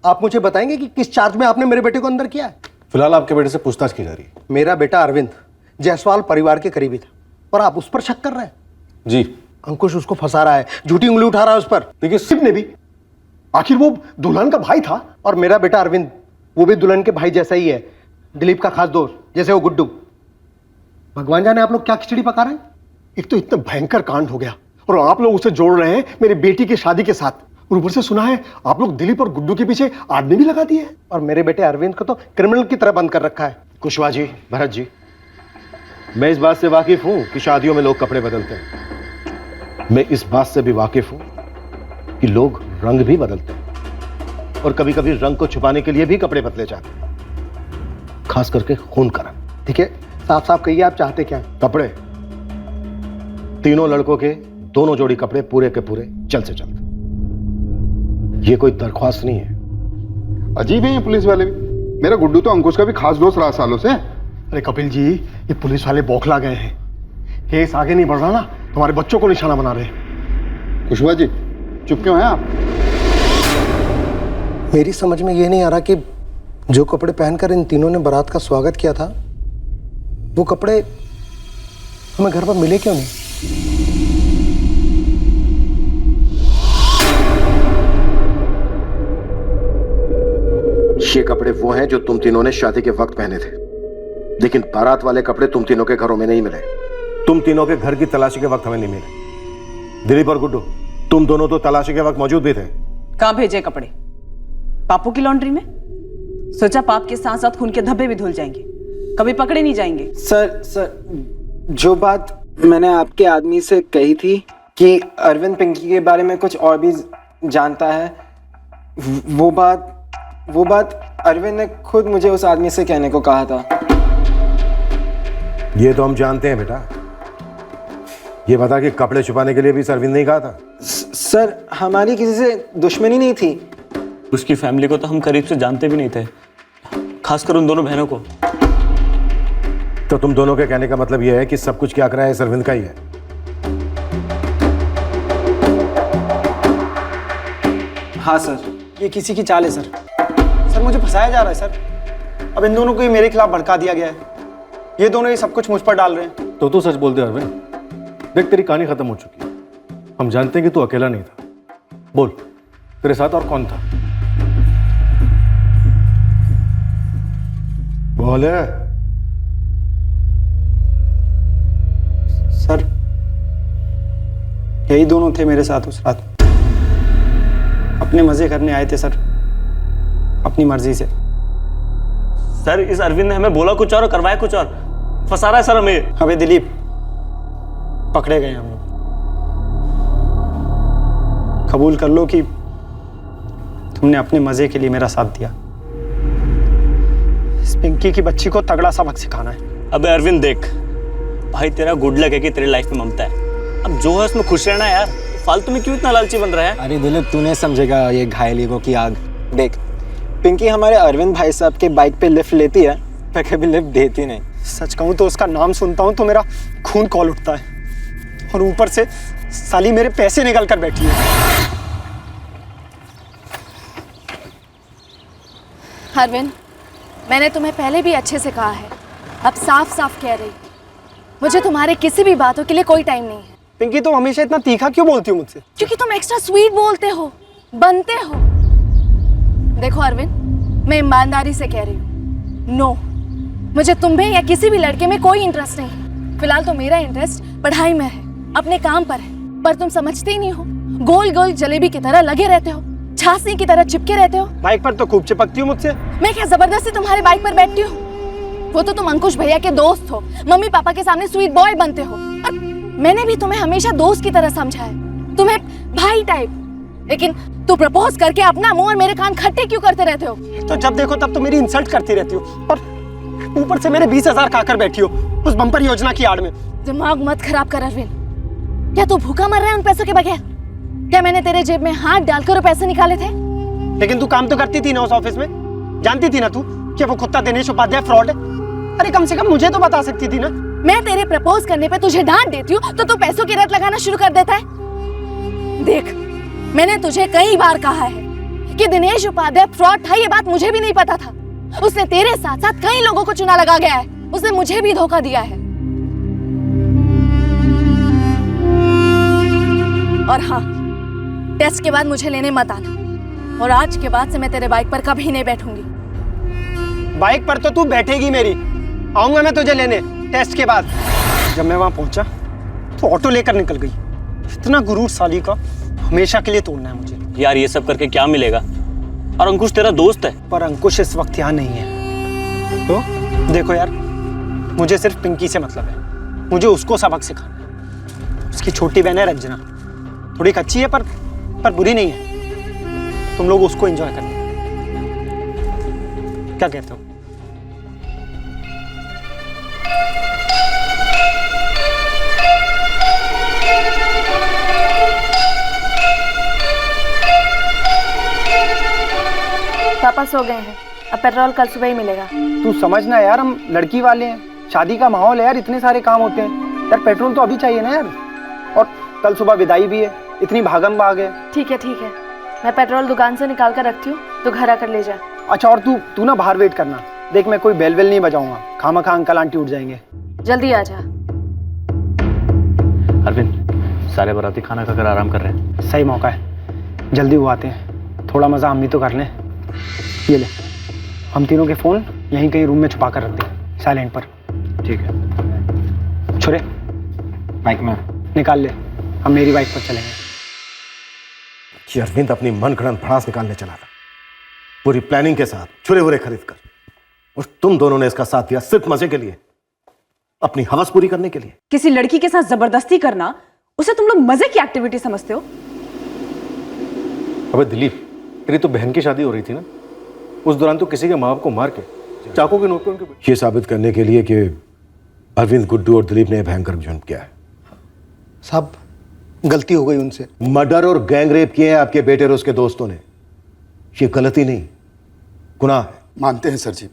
आप मुझे बताएंगे कि किस चार्ज में आपने मेरे बेटे को अंदर किया है? फिलहाल आपके बेटे से पूछताछ की जा रही है। मेरा बेटा अरविंद जायसवाल परिवार के करीबी था और आप उस पर शक कर रहे हैं? जी। अंकुश उसको फंसा रहा है, झूठी उंगली उठा रहा है उस पर। देखिए, सिर्फ ने भी, आखिर वो दुल्हन का भाई था। और मेरा बेटा अरविंद वो भी दुल्हन के भाई जैसा ही है, दिलीप का खास दोस्त, जैसे वो गुड्डू। भगवान जाने आप लोग क्या खिचड़ी पका रहे हैं। एक तो इतना भयंकर कांड हो गया और आप लोग उसे जोड़ रहे हैं मेरी बेटी की शादी के साथ। और ऊपर से सुना है आप लोग दिलीप और गुड्डू के पीछे आदमी भी लगा दिए। और मेरे बेटे अरविंद को तो क्रिमिनल की तरह बंद कर रखा है। कुशवाहा जी, भरत जी, मैं इस बात से वाकिफ हूं कि शादियों में लोग कपड़े बदलते हैं। मैं इस बात से भी वाकिफ हूं कि लोग रंग भी बदलते हैं और कभी कभी रंग को छुपाने के लिए भी कपड़े बदले जाते हैं, खास करके खून का रंग। ठीक है, साफ साफ कहिए आप चाहते क्या हैं? कपड़े, तीनों लड़कों के दोनों जोड़ी कपड़े पूरे के पूरे जल्द से जल्द। ये कोई दरख्वास्त नहीं है। अजीब है ये पुलिस वाले भी। मेरा गुड्डू तो अंकुश का भी खास दोस्त रहा सालों से। अरे कपिल जी, ये पुलिस वाले बौखला गए हैं। केस आगे नहीं बढ़ रहा ना, तुम्हारे बच्चों को निशाना बना रहे हैं। कुशवाहा जी, चुप क्यों हैं आप? मेरी समझ में ये नहीं आ रहा कि जो कपड़े पहनकर इन तीनों ने बारात का स्वागत किया था वो कपड़े हमें घर पर मिले क्यों नहीं? ये कपड़े वो हैं जो तुम तीनों ने शादी के वक्त पहने थे, लेकिन बारात वाले कपड़े तुम तीनों के घरों में नहीं मिले। तुम तीनों के घर की तलाशी के वक्त हमें नहीं मिले। दिलीप और गुड्डू, तुम दोनों तो तलाशी के वक्त मौजूद भी थे। कहाँ भेजे कपड़े? पापू की लॉन्ड्री में। सोचा पाप के साथ साथ खून के धब्बे भी धुल जाएंगे, कभी पकड़े नहीं जाएंगे। सर, जो बात मैंने आपके आदमी से कही थी कि अरविंद पिंकी के बारे में कुछ और भी जानता है, वो बात अरविंद ने खुद मुझे उस आदमी से कहने को कहा था। ये तो हम जानते हैं बेटा। ये बता कि कपड़े छुपाने के लिए भी अरविंद ने कहा था? सर, हमारी किसी से दुश्मनी नहीं थी। उसकी फैमिली को तो हम करीब से जानते भी नहीं थे, खासकर उन दोनों बहनों को। तो तुम दोनों के कहने का मतलब यह है कि सब कुछ क्या करा है अरविंद का ही है? हाँ सर, ये किसी की चाल है सर। सर, मुझे फंसाया जा रहा है सर। अब इन दोनों को ही मेरे खिलाफ भड़का दिया गया है। ये दोनों ही सब कुछ मुझ पर डाल रहे हैं। तो तू सच बोल दे अरविंद। देख, तेरी कहानी खत्म हो चुकी है। हम जानते हैं कि तू अकेला नहीं था। बोल, तेरे साथ और कौन था? बोले। सर, यही दोनों थे मेरे साथ उस रात। अपने मजे करने आए थे सर, अपनी मर्जी से। सर, इस अरविंद ने हमें बोला कुछ और करवाया कुछ और। फंसा रहा है सर हमें। अबे दिलीप, पकड़े गए हम लोग। कबूल कर लो कि तुमने अपने मजे के लिए मेरा साथ दिया। इस पिंकी की बच्ची को तगड़ा सबक सिखाना है। अबे अरविंद देख, भाई तेरा गुड लक है कि तेरी लाइफ में ममता है। अब जो है उसमें खुश रहना है यार। फालतू में क्यों इतना लालची बन रहा है? अरे दिलीप, तू नहीं समझेगा ये घायल ईगो की आग। देख, पिंकी हमारे अरविंद भाई साहब के बाइक पे लिफ्ट लेती है, मैं कभी लिफ्ट देती नहीं। सच कहूँ तो उसका नाम सुनता हूँ तो मेरा खून खौल उठता है, और ऊपर से साली मेरे पैसे निकल कर बैठी है। अरविंद, मैंने तुम्हें पहले भी अच्छे से कहा है, अब साफ साफ कह रही, मुझे तुम्हारे किसी भी बातों के लिए कोई टाइम नहीं है। पिंकी तुम हमेशा इतना तीखा क्यों बोलती हो मुझसे? क्योंकि तुम एक्स्ट्रा स्वीट बोलते हो, बनते हो। देखो अरविंद, मैं ईमानदारी से कह रही हूँ, नो, मुझे तुम्हें या किसी भी लड़के में कोई इंटरेस्ट नहीं। फिलहाल तो मेरा इंटरेस्ट पढ़ाई में है, अपने काम पर है, पर तुम समझते ही नहीं हो। गोल गोल जलेबी की तरह लगे रहते हो, छासनी की तरह चिपके रहते हो। बाइक पर तो खूब चिपकती हो मुझसे। मैं क्या जबरदस्ती तुम्हारे बाइक पर बैठती हूँ? वो तो तुम अंकुश भैया के दोस्त हो, मम्मी पापा के सामने स्वीट बॉय बनते हो, और मैंने भी तुम्हें हमेशा दोस्त की तरह समझा है, तुम्हें भाई टाइप। लेकिन तू प्रपोज करके अपना मुंह और मेरे कान खट्टे क्यों करते रहते हो? तो जब देखो तब तो मेरी इंसल्ट करती रहती हो, और ऊपर से मेरे 20,000 खाकर बैठी हो उस बम्पर योजना की आड़ में। दिमाग मत खराब कर अरविंद। क्या तू भूखा मर रहा है उन पैसों के बगैर? क्या मैंने तेरे जेब में हाथ डालकर पैसे निकाले थे? लेकिन तू काम तो करती थी ना उस ऑफिस में, जानती थी ना तू कि वो कुत्ता दिनेश उपाध्याय फ्रॉड है। अरे कम से कम मुझे तो बता सकती थी ना। मैं तेरे प्रपोज करने पे तुझे डांट देती हूँ तो तू पैसों की रट लगाना शुरू कर देता है। देख, मैंने तुझे कई बार कहा है कि दिनेश उपाध्याय फ्रॉड था, ये बात मुझे भी नहीं पता था। उसने तेरे साथ साथ कई लोगों को चुना लगा गया है, उसने मुझे भी धोखा दिया है। और हाँ, टेस्ट के बाद मुझे लेने मत आना, और आज के बाद से मैं तेरे बाइक पर कभी नहीं बैठूंगी। बाइक पर तो तू बैठेगी मेरी, आऊंगा मैं तुझे लेने टेस्ट के बाद। जब मैं वहां पहुंचा तो ऑटो लेकर निकल गई। इतना गुरूर साली का हमेशा के लिए तोड़ना है मुझे। यार ये सब करके क्या मिलेगा? और अंकुश तेरा दोस्त है। पर अंकुश इस वक्त यहाँ नहीं है। तो देखो यार, मुझे सिर्फ पिंकी से मतलब है, मुझे उसको सबक सिखाना है। उसकी छोटी बहन है रंजना, थोड़ी कच्ची है पर बुरी नहीं है। तुम लोग उसको एंजॉय करना, क्या कहते हो? पापा सो गए हैं, अब पेट्रोल कल सुबह ही मिलेगा। तू समझना यार, हम लड़की वाले हैं, शादी का माहौल है यार, इतने सारे काम होते हैं यार, पेट्रोल तो अभी चाहिए ना यार। और कल सुबह विदाई भी है, इतनी भागम भाग है। ठीक है, मैं पेट्रोल दुकान से निकाल कर रखती हूँ, तो घर आकर ले जा। अच्छा, और तू ना बाहर वेट करना, देख मैं कोई बेल वेल नहीं बजाऊंगा, खामखा अंकल आंटी उठ जाएंगे। जल्दी आ जा। अरविंद, सारे बाराती खाना खाकर आराम कर रहे हैं। सही मौका है, जल्दी वो आते हैं, थोड़ा मजा हम भी तो कर लें। ये ले, हम तीनों के फोन यहीं कहीं रूम में छुपा कर रख दे, साइलेंट पर। ठीक है। छुरे बाइक में निकाल ले, हम मेरी बाइक पर चलेंगे। अरविंद अपनी मनगढ़ंत भड़ास निकालने चला था, पूरी प्लानिंग के साथ, छुरे वुरे खरीद कर, और तुम दोनों ने इसका साथ दिया सिर्फ मजे के लिए, अपनी हवस पूरी करने के लिए। किसी लड़की के साथ जबरदस्ती करना, उसे तुम लोग मजे की एक्टिविटी समझते हो? अबे दिलीप, तेरी तो बहन की शादी हो रही थी ना, उस दौरान तो किसी के माँ बाप को मार के चाकू के नोक पे उनके ये साबित करने के लिए कि अरविंद, गुड्डू और दिलीप ने भयंकर जुर्म किया है। साहब, गलती हो गई उनसे। मर्डर और गैंग रेप किए हैं आपके बेटे और उसके दोस्तों ने, ये गलती नहीं, गुनाह है। मानते हैं सर जी,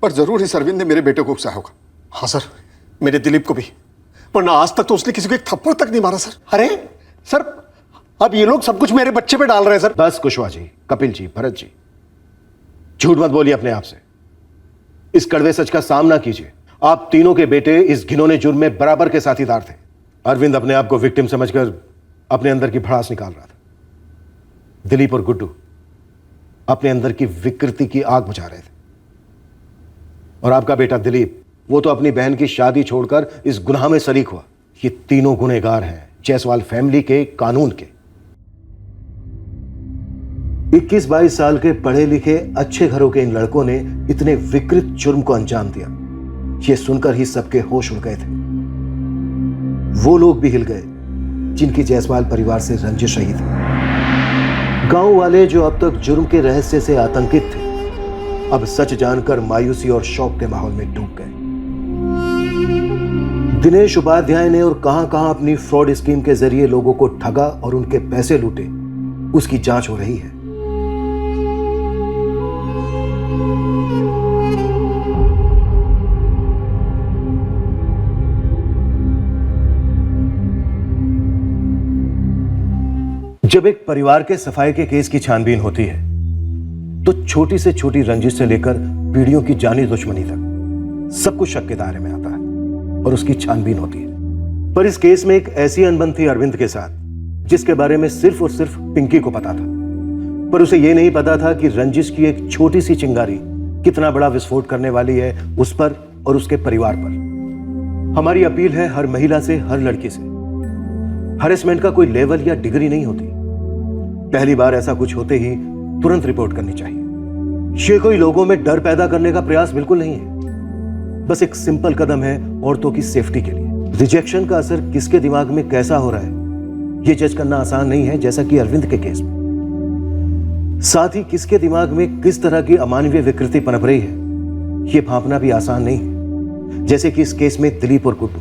पर जरूर इस अरविंद ने मेरे बेटे को उकसाया होगा। हाँ सर, मेरे दिलीप को भी, वरना आज तक तो उसने किसी को एक थप्पड़ तक नहीं मारा सर। अरे सर, अब ये लोग सब कुछ मेरे बच्चे पे डाल रहे हैं सर। बस कुशवाहा जी, कपिल जी, भरत जी, झूठ मत बोलिए अपने आप से, इस कड़वे सच का सामना कीजिए। आप तीनों के बेटे इस घिनौने जुर्म में बराबर के साथीदार थे। अरविंद अपने आप को विक्टिम समझकर अपने अंदर की भड़ास निकाल रहा था। दिलीप और गुड्डू अपने अंदर की विकृति की आग बुझा रहे थे। और आपका बेटा दिलीप, वो तो अपनी बहन की शादी छोड़कर इस गुनाह में शरीक हुआ। ये तीनों गुनहगार हैं जायसवाल फैमिली के, कानून के। 21-22 साल के पढ़े लिखे अच्छे घरों के इन लड़कों ने इतने विकृत जुर्म को अंजाम दिया, ये सुनकर ही सबके होश उड़ गए थे। वो लोग भी हिल गए जिनकी जायसवाल परिवार से रंजिश रही थी। गांव वाले जो अब तक जुर्म के रहस्य से आतंकित थे, अब सच जानकर मायूसी और शौक के माहौल में डूब गए। दिनेश उपाध्याय ने और कहां अपनी फ्रॉड स्कीम के जरिए लोगों को ठगा और उनके पैसे लूटे, उसकी जांच हो रही है। जब एक परिवार के सफाई के केस की छानबीन होती है तो छोटी से छोटी रंजिश से लेकर पीढ़ियों की जानी दुश्मनी तक सब कुछ शक के दायरे में आता है और उसकी छानबीन होती है। पर इस केस में एक ऐसी अनबन थी अरविंद के साथ जिसके बारे में सिर्फ और सिर्फ पिंकी को पता था, पर उसे यह नहीं पता था कि रंजिश की एक छोटी सी चिंगारी कितना बड़ा विस्फोट करने वाली है उस पर और उसके परिवार पर। हमारी अपील है हर महिला से, हर लड़की से, हरेसमेंट का कोई लेवल या डिग्री नहीं होती। पहली बार ऐसा कुछ होते ही तुरंत रिपोर्ट करनी चाहिए। ये कोई लोगों में डर पैदा करने का प्रयास बिल्कुल नहीं है, बस एक सिंपल कदम है औरतों की सेफ्टी के लिए। रिजेक्शन का असर किसके दिमाग में कैसा हो रहा है ये जज करना आसान नहीं है, जैसा कि अरविंद के केस में। साथ ही किसके दिमाग में किस तरह की अमानवीय विकृति पनप रही है ये भांपना भी आसान नहीं है, जैसे कि इस केस में दिलीप और गुड्डू,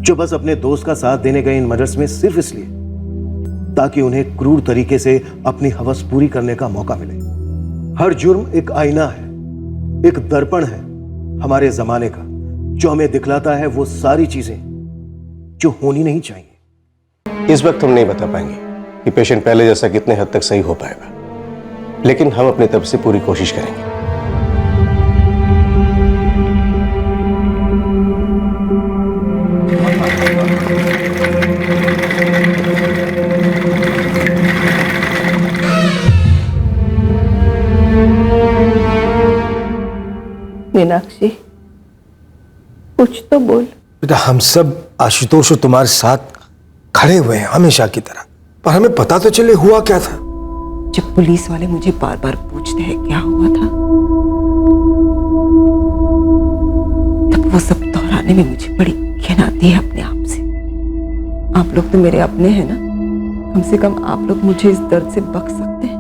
जो बस अपने दोस्त का साथ देने गए इन मर्डर्स में सिर्फ इसलिए ताकि उन्हें क्रूर तरीके से अपनी हवस पूरी करने का मौका मिले। हर जुर्म एक आईना है, एक दर्पण है हमारे जमाने का, जो हमें दिखलाता है वो सारी चीजें जो होनी नहीं चाहिए। इस वक्त हम नहीं बता पाएंगे कि पेशेंट पहले जैसा कितने हद तक सही हो पाएगा, लेकिन हम अपनी तरफ से पूरी कोशिश करेंगे। मीनाक्षी, कुछ तो बोल। बेटा, हम सब आशुतोष और तुम्हारे साथ खड़े हुए हैं हमेशा की तरह, पर हमें पता तो चले हुआ क्या था। जब पुलिस वाले मुझे बार बार पूछते हैं क्या हुआ था, तब वो सब दोहराने में मुझे बड़ी घिन आती है अपने आप से। आप लोग तो मेरे अपने हैं ना, कम से कम आप लोग मुझे इस दर्द से बख्श सकते हैं।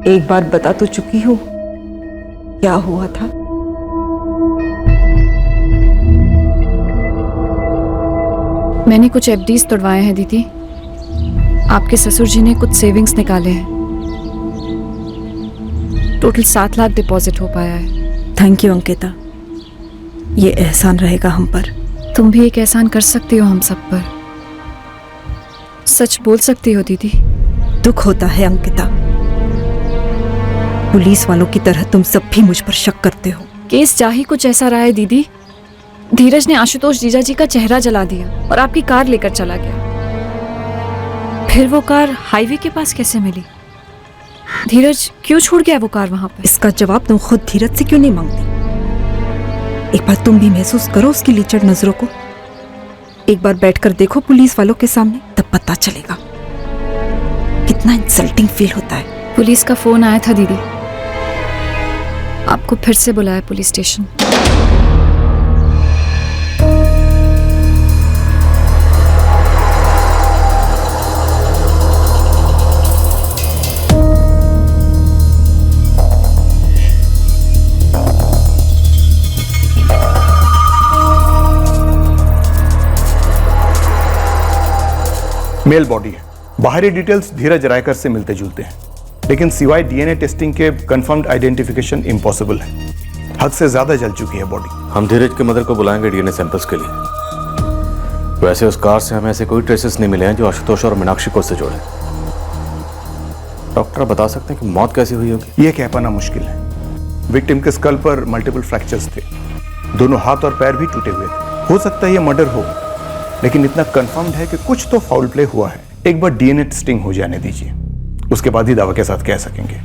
एक बार बता तो चुकी हूँ क्या हुआ था। मैंने कुछ एफडीज तोड़वाए हैं दीदी। आपके ससुर जी ने कुछ सेविंग्स निकाले हैं। टोटल 7 लाख डिपॉजिट हो पाया है। थैंक यू अंकिता, ये एहसान रहेगा हम पर। तुम भी एक एहसान कर सकती हो हम सब पर। सच बोल सकती हो दीदी। दुख होता है अंकिता, पुलिस वालों की तरह तुम सब भी मुझ पर शक करते हो। केस जा ही कुछ ऐसा रहा है दीदी। धीरज ने आशुतोष जीजा जी का चेहरा जला दिया और आपकी कार लेकर चला गया। फिर वो कार हाईवे के पास कैसे मिली? धीरज क्यों छोड़ गया वो कार वहां पर? इसका जवाब तुम खुद धीरज से क्यों नहीं मांगती? एक बार तुम भी महसूस करो उसकी लीचड़ नजरों को। एक बार बैठकर देखो पुलिस वालों के सामने, तब पता चलेगा कितना इंसल्टिंग फील होता है। पुलिस का फोन आया था दीदी, आपको फिर से बुलाया पुलिस स्टेशन। मेल बॉडी है। बाहरी डिटेल्स धीरज रायकर से मिलते जुलते हैं, लेकिन सिवाय डीएनए टेस्टिंग के कंफर्म्ड आइडेंटिफिकेशन इम्पॉसिबल है। हद से ज्यादा जल चुकी है बॉडी। हम धीरज के मदर को बुलाएंगे डीएनए सैंपल्स के लिए। वैसे उस कार से हमें ऐसे कोई ट्रेसेस नहीं मिले हैं जो आशुतोष और मीनाक्षी को उससे जोड़े। डॉक्टर बता सकते हैं कि मौत कैसे हुई होगी? यह कह पाना मुश्किल है। विक्टिम के स्कल पर मल्टीपल फ्रैक्चर्स थे, दोनों हाथ और पैर भी टूटे हुए थे। हो सकता है यह मर्डर हो, लेकिन इतना कंफर्म्ड है कि कुछ तो फाउल प्ले हुआ है। एक बार डीएनए टेस्टिंग हो जाने दीजिए, उसके बाद ही दावा के साथ कह सकेंगे।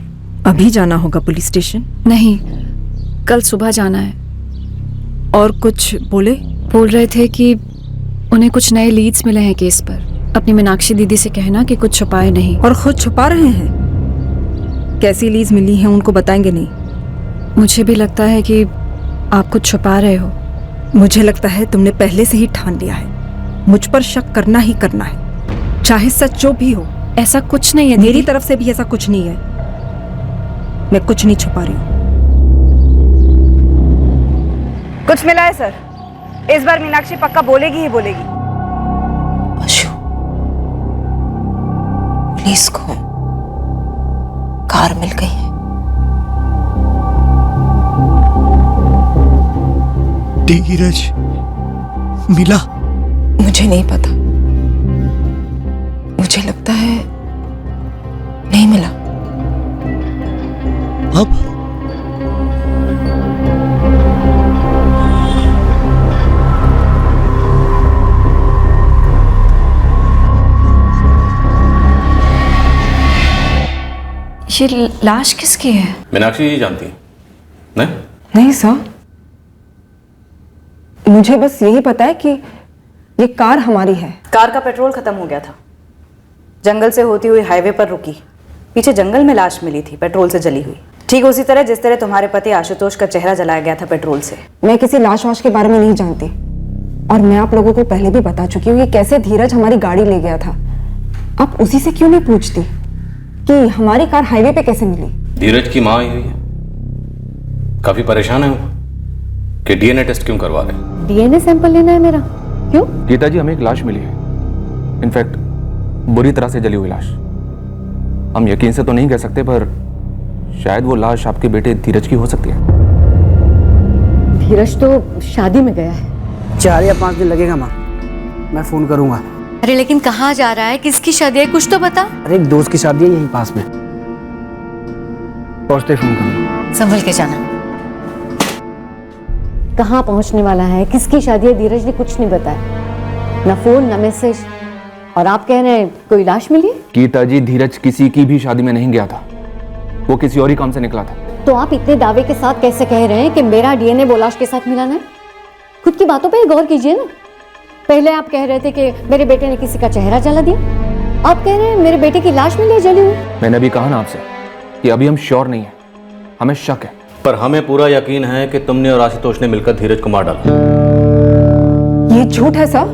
अभी जाना होगा पुलिस स्टेशन? नहीं, कल सुबह जाना है। और कुछ बोले? बोल रहे थे कि उन्हें कुछ नए लीड्स मिले हैं केस पर। अपनी मीनाक्षी दीदी से कहना कि कुछ छुपाए नहीं। और खुद छुपा रहे हैं? कैसी लीड्स मिली हैं उनको बताएंगे नहीं? मुझे भी लगता है कि आप कुछ छुपा रहे हो। मुझे लगता है तुमने पहले से ही ठान लिया है, मुझ पर शक करना ही करना है, चाहे सच जो भी हो। ऐसा कुछ नहीं है। मेरी तरफ से भी ऐसा कुछ नहीं है। मैं कुछ नहीं छुपा रही हूँ। कुछ मिला है सर? इस बार मीनाक्षी पक्का बोलेगी ही बोलेगी। अशु, पुलिस को कार मिल गई है। धीरज मिला? मुझे नहीं पता, मुझे लगता है नहीं मिला। अब ये लाश किसकी है? मीनाक्षी जी जानती है? नहीं? नहीं सर, मुझे बस यही पता है कि ये कार हमारी है। कार का पेट्रोल खत्म हो गया था, जंगल से होती हुई हाईवे पर रुकी, पीछे जंगल में लाश मिली थी पेट्रोल से जली हुई, ठीक उसी तरह जिस तरह तुम्हारे पति आशुतोष का चेहरा जलाया गया था पेट्रोल से। मैं किसी लाश वाश के बारे में नहीं जानती, और मैं आप लोगों को पहले भी बता चुकी हूँ कि कैसे धीरज हमारी गाड़ी ले गया था। आप उसी से क्यों नहीं पूछती कि हमारी कार हाईवे पे कैसे मिली? धीरज की माँ आई हुई है, काफी परेशान है वो कि डीएनए टेस्ट क्यों करवा रहे? डीएनए सैंपल लेना है मेरा? क्यों? गीता जी, हमें एक लाश मिली है, इनफैक्ट बुरी तरह से जली हुई लाश। हम यकीन से तो नहीं कह सकते, पर शायद वो लाश आपके बेटे धीरज की हो सकती है। धीरज तो शादी में गया है। 4 या 5 दिन लगेगा माँ, मैं फोन करूंगा। अरे लेकिन कहाँ जा रहा है, किसकी शादी है, कुछ तो बता। अरे एक दोस्त की शादी है यहीं पास में, पहुंचते फोन करूंगा। संभल के जाना। कहाँ पहुंचने वाला है, किसकी शादी है, धीरज ने कुछ नहीं बताया, ना फोन ना मैसेज। और आप कह रहे हैं कोई लाश मिली? गीता जी, धीरज किसी की भी शादी में नहीं गया था, वो किसी और ही काम से निकला था। तो आप इतने दावे के साथ कैसे कह रहे हैं कि मेरा डीएनए वो लाश के साथ मिला ना? खुद की बातों पे गौर कीजिए ना। पहले आप कह रहे थे कि मेरे बेटे ने किसी का चेहरा जला दिया, आप कह रहे हैं मेरे बेटे की लाश मिली जली हुई। मैंने अभी कहा ना आपसे कि अभी हम श्योर नहीं है, हमें शक है। पर हमें पूरा यकीन है कि तुमने और आशुतोष ने मिलकर धीरज को मार डाला। ये झूठ है सर,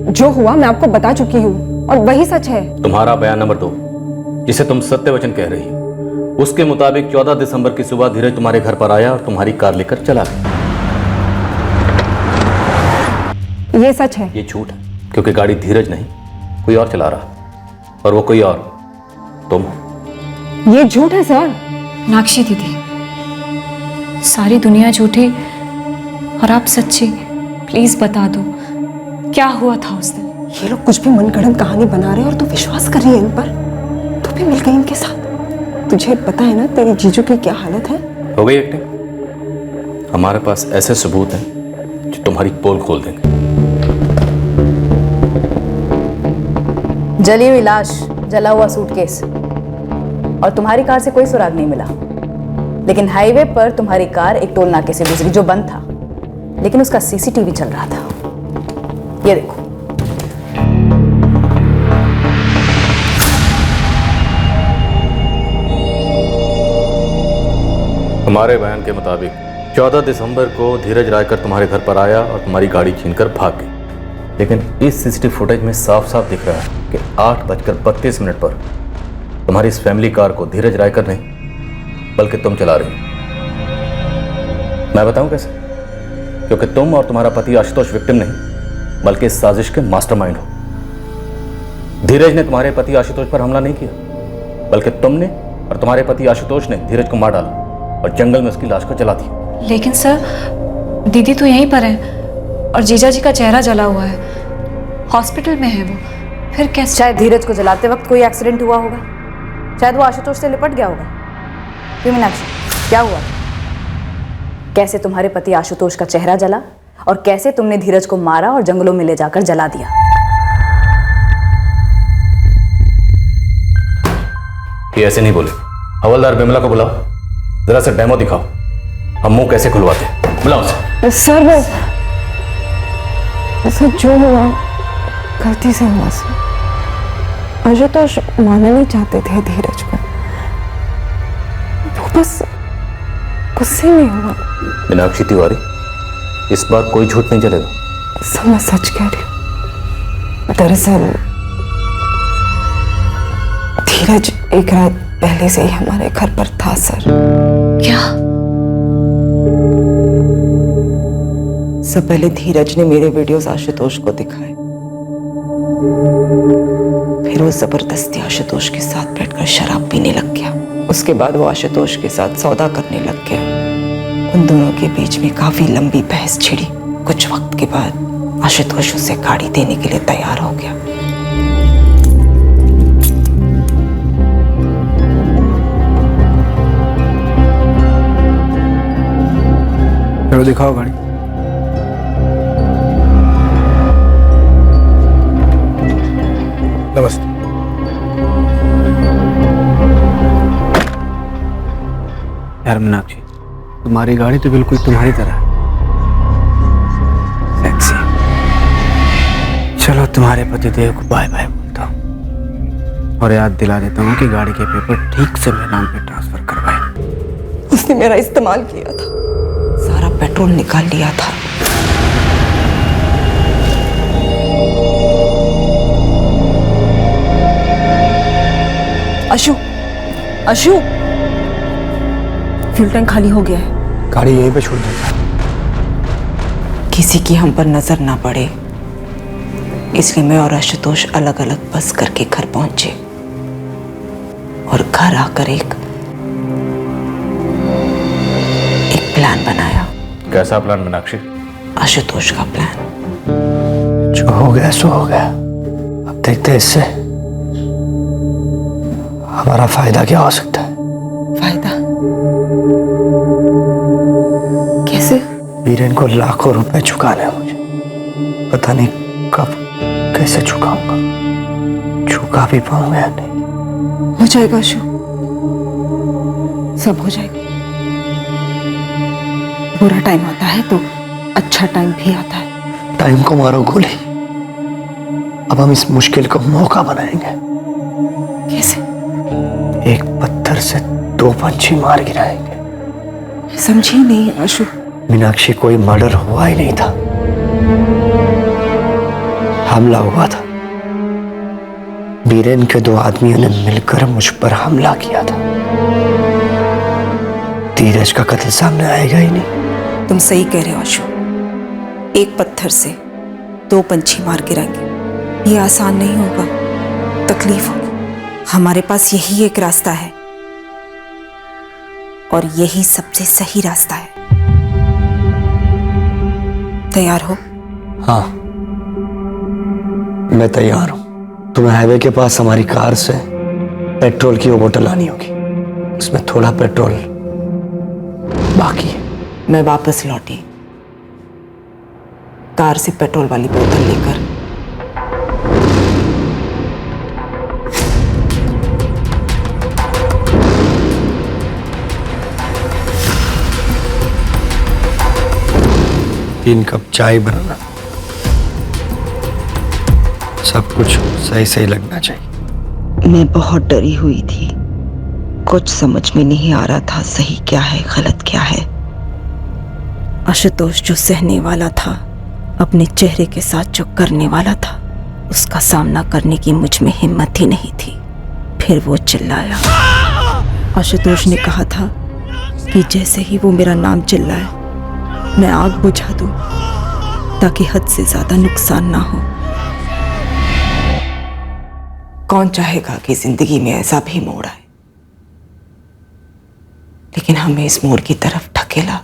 जो हुआ मैं आपको बता चुकी हूँ और वही सच है। तुम्हारा बयान नंबर 2, जिसे तुम सत्य वचन कह रही हो, उसके मुताबिक 14 दिसंबर की सुबह धीरज तुम्हारे घर पर आया और तुम्हारी कार लेकर चला गया। ये सच है। ये झूठ है, क्योंकि गाड़ी धीरज नहीं कोई और चला रहा, और वो कोई और तुम हो। ये झूठ है सर। मीनाक्षी दीदी, सारी दुनिया झूठी और आप सच्ची, प्लीज बता दो क्या हुआ था उस दिन। ये लोग कुछ भी मनगढ़ंत कहानी बना रहे हैं और तू विश्वास कर रही है इन पर। तू भी मिल गई इनके साथ। तुझे पता है ना तेरी जीजू की क्या हालत है। हो गई एक्टिंग। हमारे पास ऐसे सबूत हैं जो तुम्हारी पोल खोल देंगे। जली हुई लाश, जला हुआ सूटकेस, और तुम्हारी कार से कोई सुराग नहीं मिला, लेकिन हाईवे पर तुम्हारी कार एक टोल नाके से गुजरी जो बंद था, लेकिन उसका सीसीटीवी चल रहा था। ये देखो। हमारे बयान के मुताबिक 14 दिसंबर को धीरज रायकर तुम्हारे घर पर आया और तुम्हारी गाड़ी छीनकर भाग गई, लेकिन इस सीसीटीवी फुटेज में साफ साफ दिख रहा है कि 8:32 पर तुम्हारी इस फैमिली कार को धीरज रायकर नहीं बल्कि तुम चला रही हो। मैं बताऊं कैसे? क्योंकि तुम और तुम्हारा पति आशुतोष विक्टिम नहीं बल्कि इस साजिश के मास्टरमाइंड हो। धीरज ने तुम्हारे पति आशुतोष पर हमला नहीं किया, बल्कि तुमने और तुम्हारे पति आशुतोष ने धीरज को मार डाला और जंगल में उसकी लाश को जला दिया। लेकिन सर, दीदी तो यहीं पर है और जीजा जी का चेहरा जला हुआ है, हॉस्पिटल में है वो, फिर कैसे? शायद धीरज को जलाते वक्त कोई एक्सीडेंट हुआ होगा, शायद वो आशुतोष से लिपट गया होगा। क्यों मीनाक्षी, क्या हुआ? कैसे तुम्हारे पति आशुतोष का चेहरा जला और कैसे तुमने धीरज को मारा और जंगलों में ले जाकर जला दिया? ये ऐसे नहीं बोले। हवलदार बिमला को बुलाओ, जरा सा डेमो दिखाओ, हम मुंह कैसे खुलवाते हैं। बुलाओ उसे। सर ऐसा जो हुआ गलती से हुआ सर। आशुतोष मानना नहीं चाहते थे धीरज को, वो बस गुस्से में हुआ। मीनाक्षी तिवारी, इस बार कोई झूठ नहीं चलेगा। सर मैं सच कह रही हूँ। दरअसल धीरज एक रात पहले से ही हमारे घर पर था सर। क्या? सब पहले धीरज ने मेरे वीडियोस आशुतोष को दिखाए, फिर वो जबरदस्ती आशुतोष के साथ बैठकर शराब पीने लग गया। उसके बाद वो आशुतोष के साथ सौदा करने लग गया उन दोनों के बीच में काफी लंबी बहस छिड़ी। कुछ वक्त के बाद आशुतोष उसे गाड़ी देने के लिए तैयार हो गया। चलो दिखाओ गाड़ी। नमस्ते। यार मीनाक्षी, तुम्हारी गाड़ी तो बिल्कुल तुम्हारी तरह है, सेक्सी। चलो तुम्हारे पतिदेव को बाय बाय बोलता हूँ और याद दिला देता हूँ कि गाड़ी के पेपर ठीक से मेरे नाम पे ट्रांसफर करवाए। उसने मेरा इस्तेमाल किया था, सारा पेट्रोल निकाल लिया था। अशु, अशु, फ्यूल टैंक खाली हो गया है। गाड़ी यहीं पे छोड़ देता। किसी की हम पर नजर ना पड़े, इसलिए मैं और आशुतोष अलग अलग बस करके घर पहुंचे और घर आकर एक प्लान बनाया। कैसा प्लान मीनाक्षी? आशुतोष का प्लान। जो हो गया सो हो गया। अब देखते हैं इससे हमारा फायदा क्या हो सकता है। फायदा कैसे? वीरेन को लाखों रुपए चुकाने हैं मुझे। पता नहीं कब कैसे चुकाऊंगा, चुका भी पाऊंगा या नहीं। हो जाएगा अशु, सब हो जाएगा। बुरा टाइम आता है तो अच्छा टाइम भी आता है। टाइम को मारो गोली, अब हम इस मुश्किल को मौका बनाएंगे। कैसे? एक पत्थर से 2 पंछी मार गिराएंगे। समझी नहीं आशु। मीनाक्षी, कोई मर्डर हुआ ही नहीं था, हमला हुआ था। बीरेन के 2 आदमियों ने मिलकर मुझ पर हमला किया था। धीरज का कत्ल सामने आएगा ही नहीं। तुम सही कह रहे हो आशु, एक पत्थर से 2 पंछी मार गिराएंगे, ये आसान नहीं होगा, तकलीफ होगी। हमारे पास यही एक रास्ता है और यही सबसे सही रास्ता है। तैयार हो? हाँ, मैं तैयार हूं। तुम्हें हाईवे के पास हमारी कार से पेट्रोल की वो बोतल आनी होगी, उसमें थोड़ा पेट्रोल बाकी है। मैं वापस लौटी कार से पेट्रोल वाली बोतल लेकर। 3 कप चाय बनाना, सब कुछ सही सही लगना चाहिए। मैं बहुत डरी हुई थी, कुछ समझ में नहीं आ रहा था सही क्या है गलत क्या है। आशुतोष जो सहने वाला था, अपने चेहरे के साथ जो करने वाला था, उसका सामना करने की मुझ में हिम्मत ही नहीं थी। फिर वो चिल्लाया। आशुतोष ने कहा था कि जैसे ही वो मेरा नाम चिल्लाए मैं आग बुझा दूं ताकि हद से ज्यादा नुकसान ना हो। कौन चाहेगा कि जिंदगी में ऐसा भी मोड़ आए, लेकिन हमें इस मोड़ की तरफ ढकेला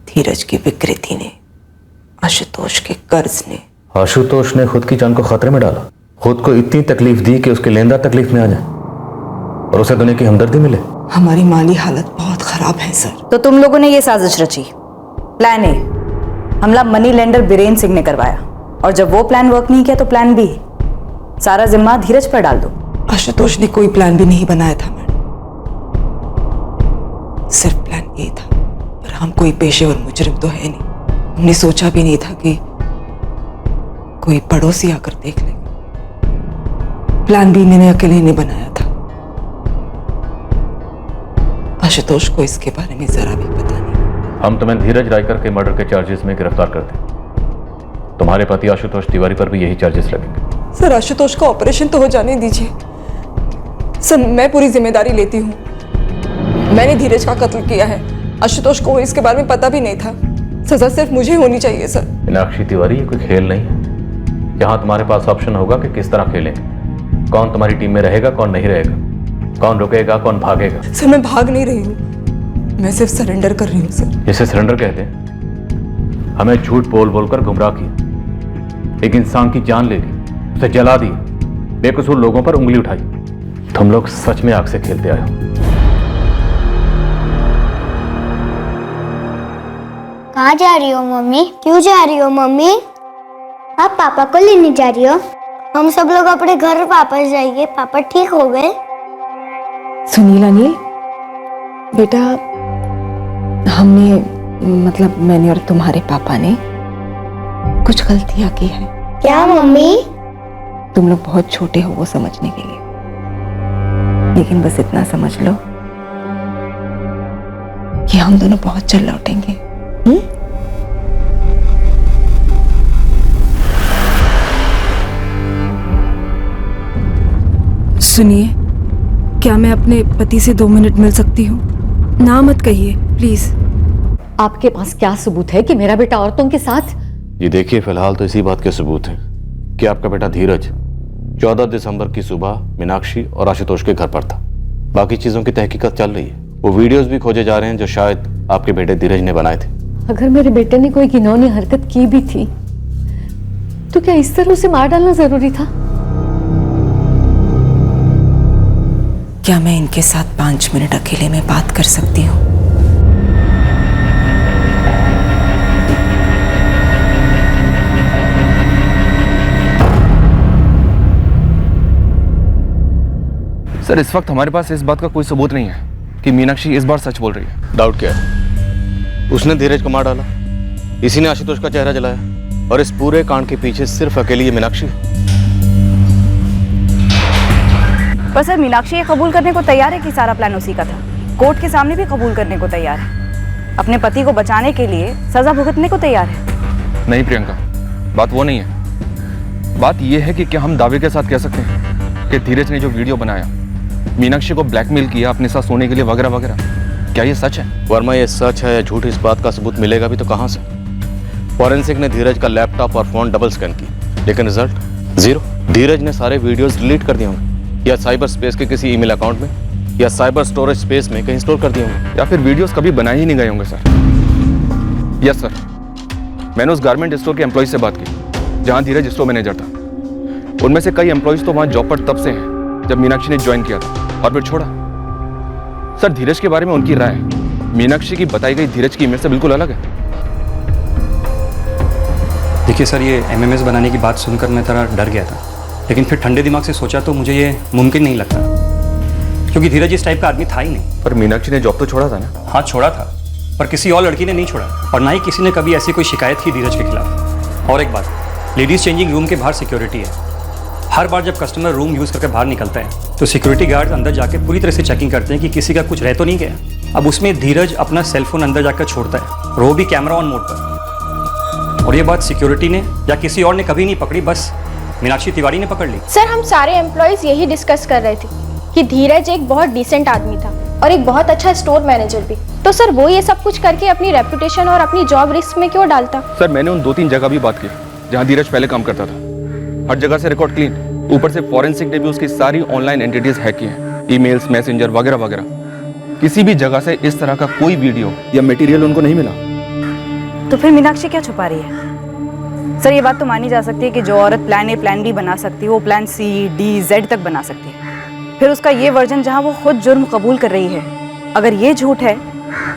धीरज की विकृति ने, आशुतोष के कर्ज ने। आशुतोष ने खुद की जान को खतरे में डाला, खुद को इतनी तकलीफ दी कि उसके लेंदा तकलीफ में आ जाए और उसे दुनिया की हमदर्दी मिले। हमारी माली हालत बहुत खराब है सर। तो तुम लोगों ने ये साजिश रची। प्लान ए, हमला मनी लेंडर बीरेन सिंह ने करवाया, और जब वो प्लान वर्क नहीं किया तो प्लान बी, सारा जिम्मा धीरज पर डाल दो। आशुतोष ने कोई प्लान भी नहीं बनाया था मैडम, सिर्फ प्लान ए था। पर हम कोई पेशेवर मुजरिम तो है नहीं, हमने सोचा भी नहीं था कि कोई पड़ोसी आकर देख लेगा। प्लान बी मैंने अकेले नहीं बनाया था। आशुतोष को इसके बारे में जरा भी पता नहीं। हम तुम्हें धीरज रायकर के मर्डर के चार्जेस में गिरफ्तार करते हैं। तुम्हारे पति आशुतोष तिवारी पर भी यही चार्जेस लगेंगे। सर, आशुतोष का ऑपरेशन तो हो जाने दीजिए सर, मैं पूरी जिम्मेदारी लेती हूँ। मैंने धीरज का कत्ल किया है, आशुतोष को इसके बारे में पता भी नहीं था। सजा सिर्फ मुझे होनी चाहिए सर। मीनाक्षी तिवारी, ये कोई खेल नहीं है। यहाँ तुम्हारे पास ऑप्शन होगा कि किस तरह खेलेंगे, कौन तुम्हारी टीम में रहेगा कौन नहीं रहेगा, कौन रुकेगा कौन भागेगा। सर, मैं भाग नहीं रही हूँ, मैं सिर्फ सरेंडर कर रही हूँ सर। इसे सरेंडर कहते हैं। हमें झूठ बोल बोलकर गुमराह किया, एक इंसान की जान ले ली, उसे जला दिया, बेकसूर लोगों पर उंगली उठाई। तुम लोग सच में आग से खेलते आए हो। कहाँ जा रही हो मम्मी? क्यों जा रही हो मम्मी? आप पापा को लेने जा रही हो? हम सब लोग अपने घर वापस जाएंगे। पापा ठीक हो गए? सुनील अनिल बेटा, हमने मतलब मैंने और तुम्हारे पापा ने कुछ गलतियां की है। क्या मम्मी? तुम लोग बहुत छोटे हो वो समझने के लिए, लेकिन बस इतना समझ लो कि हम दोनों बहुत जल्द लौटेंगे। सुनिए, क्या मैं अपने पति से 2 मिनट मिल सकती हूँ? ना मत कहिए प्लीज। आपके पास क्या सबूत है कि मेरा बेटा औरतों के साथ? ये देखिए, फिलहाल तो इसी बात के सबूत हैं कि आपका बेटा धीरज 14 दिसंबर की सुबह मीनाक्षी और आशुतोष के घर पर था। बाकी चीजों की तहकीकात चल रही है। वो वीडियोस भी खोजे जा रहे हैं जो शायद आपके बेटे धीरज ने बनाए थे। अगर मेरे बेटे ने कोई घिनौनी हरकत की भी थी तो क्या इस तरह उसे मार डालना जरूरी था? क्या मैं इनके साथ 5 मिनट अकेले में बात कर सकती हूँ? सर, इस वक्त हमारे पास इस बात का कोई सबूत नहीं है कि मीनाक्षी इस बार सच बोल रही है। डाउट क्या है? उसने धीरज को मार डाला, इसी ने आशुतोष का चेहरा जलाया, और इस पूरे कांड के पीछे सिर्फ अकेली ये मीनाक्षी है। पर सर, मीनाक्षी ये कबूल करने को तैयार है कि सारा प्लान उसी का था। कोर्ट के सामने भी कबूल करने को तैयार है। अपने पति को बचाने के लिए सजा भुगतने को तैयार है। नहीं प्रियंका, बात वो नहीं है। बात यह है कि क्या हम दावे के साथ कह सकते हैं कि धीरज ने जो वीडियो बनाया, मीनाक्षी को ब्लैकमेल किया अपने साथ सोने के लिए वगैरह वगैरह, क्या ये सच है? वर्मा, ये सच है या झूठ, इस बात का सबूत मिलेगा भी तो कहां से? फॉरेंसिक ने धीरज का लैपटॉप और फोन डबल स्कैन की, लेकिन रिजल्ट 0। धीरज ने सारे वीडियोस डिलीट कर दिए होंगे, या साइबर स्पेस के किसी ईमेल अकाउंट में, या साइबर स्टोरेज स्पेस में कहीं स्टोर कर दिए होंगे, या फिर वीडियोस कभी बनाए ही नहीं गए होंगे सर। यस सर, मैंने उस गारमेंट स्टोर के एम्प्लॉय से बात की जहां धीरज स्टोर मैनेजर था। उनमें से कई एम्प्लॉयज तो वहां जॉब पर तब से हैं जब मीनाक्षी ने ज्वाइन किया था और फिर छोड़ा। सर, धीरज के बारे में उनकी राय मीनाक्षी की बताई गई धीरज की इमेज से बिल्कुल अलग है। देखिए सर, ये एमएमएस बनाने की बात सुनकर मैं थोड़ा डर गया था, लेकिन फिर ठंडे दिमाग से सोचा तो मुझे ये मुमकिन नहीं लगता, क्योंकि धीरज इस टाइप का आदमी था ही नहीं। पर मीनाक्षी ने जॉब तो छोड़ा था ना? हाँ, छोड़ा था, पर किसी और लड़की ने नहीं छोड़ा, और ना ही किसी ने कभी ऐसी कोई शिकायत की धीरज के खिलाफ। और एक बात, लेडीज चेंजिंग रूम के बाहर सिक्योरिटी है। हर बार जब कस्टमर रूम यूज़ करके बाहर निकलता है तो सिक्योरिटी गार्ड अंदर जाके पूरी तरह से चेकिंग करते हैं कि किसी का कुछ रह तो नहीं गया। अब उसमें धीरज अपना सेलफोन अंदर जाकर छोड़ता है, और वो भी कैमरा ऑन मोड पर। और ये बात सिक्योरिटी ने या किसी और ने कभी नहीं पकड़ी, बस मीनाक्षी तिवारी ने पकड़ ली। सर, हम सारे एम्प्लॉयज यही डिस्कस कर रहे थे कि धीरज एक बहुत डिसेंट आदमी था और एक बहुत अच्छा स्टोर मैनेजर भी। तो सर, वो ये सब कुछ करके अपनी रेपुटेशन और अपनी जॉब रिस्क में क्यों डालता? सर, मैंने उन 2-3 जगह भी बात की जहां धीरज पहले काम करता था। हर जगह से रिकॉर्ड क्लीन, ऊपर से फॉरेंसिक ने भी उसकी सारी ऑनलाइन एंटिटीज हैक की हैं, ईमेल्स, मैसेंजर वगैरह वगैरह। किसी भी जगह से इस तरह का कोई वीडियो या मटेरियल उनको नहीं मिला। तो फिर मीनाक्षी क्या छुपा रही है? सर, ये बात तो मानी जा सकती है कि जो औरत प्लान ए प्लान बी बना सकती है वो प्लान C, D, Z तक बना सकती है। फिर उसका ये वर्जन जहां वो खुद जुर्म कबूल कर रही है, अगर ये झूठ है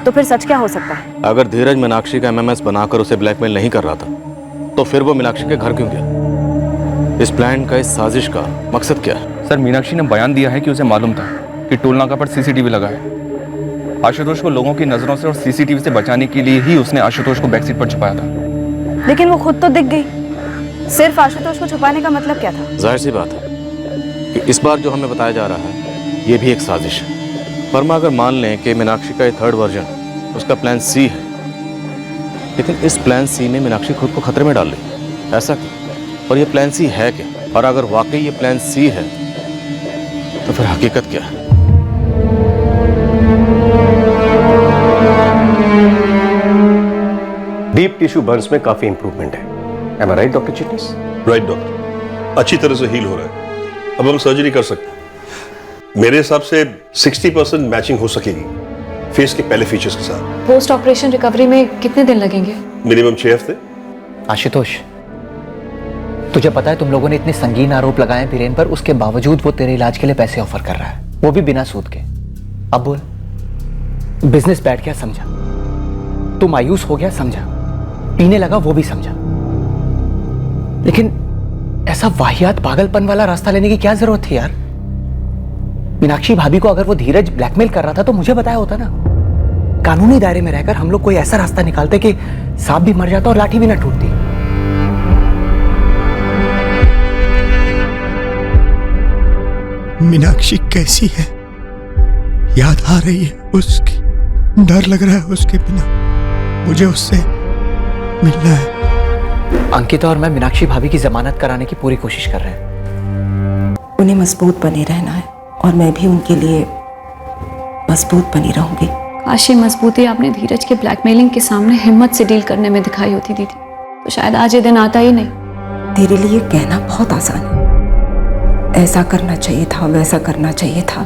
तो फिर सच क्या हो सकता है? अगर धीरज मीनाक्षी का MMS बनाकर उसे ब्लैकमेल नहीं कर रहा था तो फिर वो मीनाक्षी के घर क्यों गया? इस प्लान का, इस साजिश का मकसद क्या है? सर, मीनाक्षी ने बयान दिया है कि उसे मालूम था कि टोल नाका पर CCTV लगा है। आशुतोष को लोगों की नजरों से और CCTV से बचाने के लिए ही उसने आशुतोष को बैकसीट पर छुपाया था। लेकिन वो खुद तो दिख गई। सिर्फ आशुतोष को छुपाने का मतलब क्या था? जाहिर सी बात है कि इस बार जो हमें बताया जा रहा है ये भी एक साजिश है। वर्मा, अगर मान लें कि मीनाक्षी का ये 3rd वर्जन उसका प्लान C है, लेकिन इस प्लान C में मीनाक्षी खुद को खतरे में डाल रही, ऐसा क्यों? और ये प्लान C है क्या? और अगर वाकई ये प्लान C है तो फिर हकीकत क्या है? डीप टिश्यू बर्न्स में काफी इंप्रूवमेंट है। Am I right, doctor Chitnis? Right doctor, अच्छी तरह से हील हो रहा है। अब हम सर्जरी कर सकते हैं। मेरे हिसाब से 60% मैचिंग हो सकेगी, फेस के पहले फीचर्स के साथ। पोस्ट ऑपरेशन रिकवरी में कितने दिन लगेंगे? मिनिमम 6 हफ्ते। आशुतोष, तुझे पता है तुम लोगों ने इतने संगीन आरोप लगाए बीरेन पर, उसके बावजूद वो तेरे इलाज के लिए पैसे ऑफर कर रहा है, वो भी बिना सूद के। अब बोल, बिजनेस बैठ गया समझा, तू मायूस हो गया समझा, पीने लगा वो भी समझा, लेकिन ऐसा वाहियात पागलपन वाला रास्ता लेने की क्या जरूरत थी यार? मीनाक्षी भाभी को अगर वो धीरज ब्लैकमेल कर रहा था तो मुझे बताया होता ना। कानूनी दायरे में रहकर हम लोग कोई ऐसा रास्ता निकालते कि सांप भी मर जाता और लाठी भी ना टूटती। मीनाक्षी कैसी है? याद आ रही है उसकी, डर लग रहा है उसके बिना। मुझे उससे मिलना है। अंकिता और मैं मीनाक्षी भाभी की जमानत कराने की पूरी कोशिश कर रहे हैं। उन्हें मजबूत बने रहना है और मैं भी उनके लिए मजबूत बनी रहूंगी। काश ये मजबूती आपने धीरज के ब्लैकमेलिंग के सामने हिम्मत से डील करने में दिखाई होती दीदी, तो शायद आज ये दिन आता ही नहीं। तेरे लिए कहना बहुत आसान है, ऐसा करना चाहिए था, वैसा करना चाहिए था।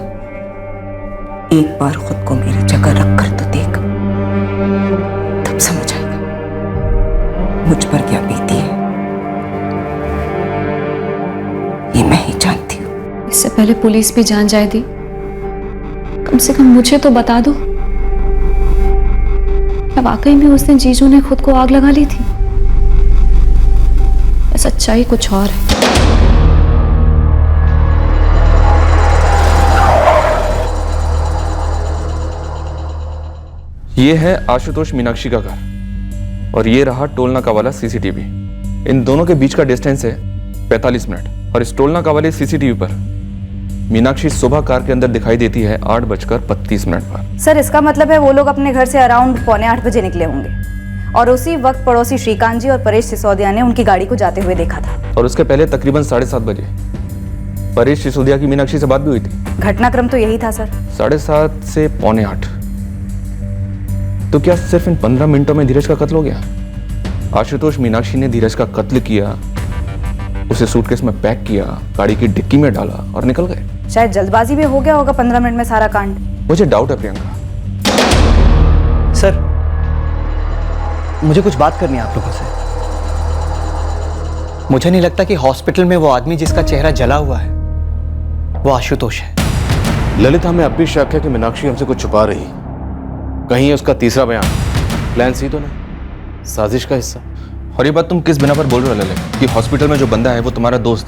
एक बार खुद को मेरे जगह रख कर तो देख, तब समझ आएगा मुझ पर क्या बीती है। ये मैं ही जानती हूँ। इससे पहले पुलिस भी जान जाए दी, कम से कम मुझे तो बता दो, क्या वाकई में उस दिन जीजू ने खुद को आग लगा ली थी? या सच्चाई कुछ और है? ये है आशुतोष मीनाक्षी का घर और ये रहा टोल नाका वाला सीसीटीवी। इन दोनों के बीच का डिस्टेंस है 45 मिनट और इस टोल नाका वाले सीसीटीवी पर मीनाक्षी सुबह कार के अंदर दिखाई देती है 8:32 पर। सर इसका मतलब है वो लोग अपने घर से अराउंड 7:45 बजे निकले होंगे और उसी वक्त पड़ोसी श्रीकांत जी और परेश सिसोदिया ने उनकी गाड़ी को जाते हुए देखा था। और उसके पहले तकरीबन 7:30 बजे परेश सिसोदिया की मीनाक्षी से बात भी हुई थी। घटनाक्रम तो यही था सर। 7:30 से 7:45। तो क्या सिर्फ इन 15 मिनटों में धीरज का कत्ल हो गया? आशुतोष मीनाक्षी ने धीरज का कत्ल किया, उसे सूटकेस में पैक किया, गाड़ी की डिक्की में डाला और निकल गए। शायद जल्दबाजी में हो गया होगा 15 मिनट में सारा कांड। मुझे डाउट है प्रियंका। सर मुझे कुछ बात करनी है आप लोगों से। मुझे नहीं लगता कि हॉस्पिटल में वो आदमी जिसका चेहरा जला हुआ है वो आशुतोष है। ललित, हमें अब भी शक है कि मीनाक्षी हमसे कुछ छुपा रही। कहीं उसका तीसरा बयान प्लान सी तो नहीं, साजिश का हिस्सा? और ये बात तुम किस बिना पर बोल रहे हो ललित कि हॉस्पिटल में जो बंदा है वो तुम्हारा दोस्त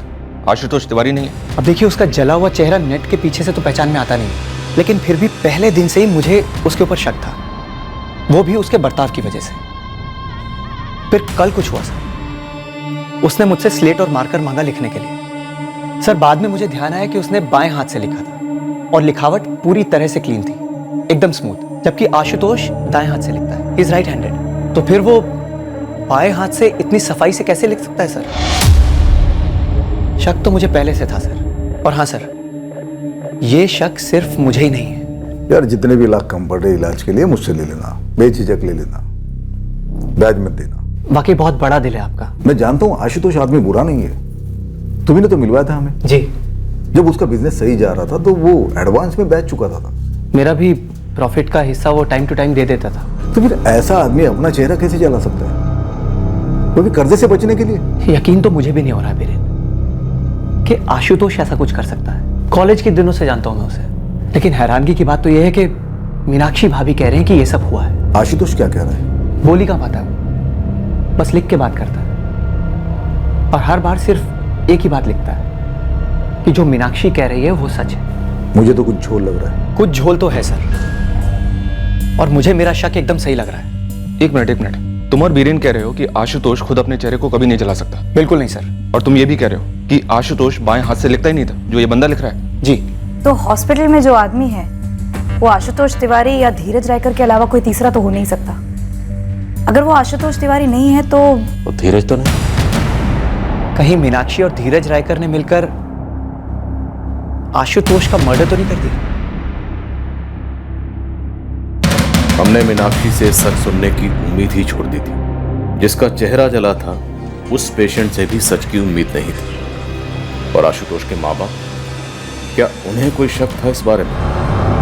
आशुतोष तिवारी नहीं है? अब देखिए, उसका जला हुआ चेहरा नेट के पीछे से तो पहचान में आता नहीं, लेकिन फिर भी पहले दिन से ही मुझे उसके ऊपर शक था, वो भी उसके बर्ताव की वजह से। फिर कल कुछ हुआ सर, उसने मुझसे स्लेट और मार्कर मांगा लिखने के लिए। सर बाद में मुझे ध्यान आया कि उसने बाएं हाथ से लिखा था और लिखावट पूरी तरह से क्लीन थी, एकदम स्मूथ, जबकि आशुतोष दाएं हाथ से लिखता है, इज राइट हैंडेड। तो फिर वो बाएं हाथ से इतनी सफाई से कैसे लिख सकता है सर? शक तो मुझे पहले से था सर। और हाँ सर, ये शक सिर्फ मुझे ही नहीं है। यार जितने भी लाख कम पड़ रहे इलाज के लिए मुझसे ले लेना, बेझिझक ले लेना, ब्याज मत देना। वाकई बहुत बड़ा दिल है आपका। मैं जानता हूँ आशुतोष आदमी बुरा नहीं है, तुम्ही ने तो मिलवाया था हमें। जी। जब उसका बिजनेस सही जा रहा था तो वो एडवांस में बैच चुका था। मेरा भी प्रॉफिट का हिस्सा वो टाइम टू टाइम दे देता था। तो फिर ऐसा आदमी अपना चेहरा कैसे जला सकता है? वो भी कर्जे से बचने के लिए? यकीन तो मुझे भी नहीं हो रहा बीरेन कि आशुतोष ऐसा कुछ कर सकता है। कॉलेज के दिनों से जानता हूं मैं उसे, लेकिन हैरानगी की बात तो यह है कि मीनाक्षी भाभी कह रहे हैं कि ये सब हुआ है। आशुतोष क्या कह रहा है? बोली का पाता है, बस लिख के बात करता है और हर बार सिर्फ एक ही बात लिखता है कि जो मीनाक्षी कह रही है वो सच है। मुझे तो कुछ झोल लग रहा है। कुछ झोल तो है सर, और मुझे मेरा शक एकदम सही लग रहा है। एक मिनट, तुम और बीरेन कह रहे हो कि आशुतोष खुद अपने चेहरे को कभी नहीं जला सकता? बिल्कुल नहीं सर। और तुम ये भी कह रहे हो कि आशुतोष बाएं हाथ से लिखता ही नहीं था जो ये बंदा लिख रहा है? जी। तो हॉस्पिटल में जो आदमी है वो आशुतोष तिवारी या धीरज रायकर के अलावा कोई तीसरा तो हो नहीं सकता। अगर वो आशुतोष तिवारी नहीं है तो धीरज तो नहीं? कहीं मीनाक्षी और धीरज रायकर ने मिलकर आशुतोष का मर्डर तो नहीं कर दिया? हमने मीनाक्षी से सच सुनने की उम्मीद ही छोड़ दी थी। जिसका चेहरा जला था उस पेशेंट से भी सच की उम्मीद नहीं थी। और आशुतोष के माँ बाप, क्या उन्हें कोई शक था इस बारे में?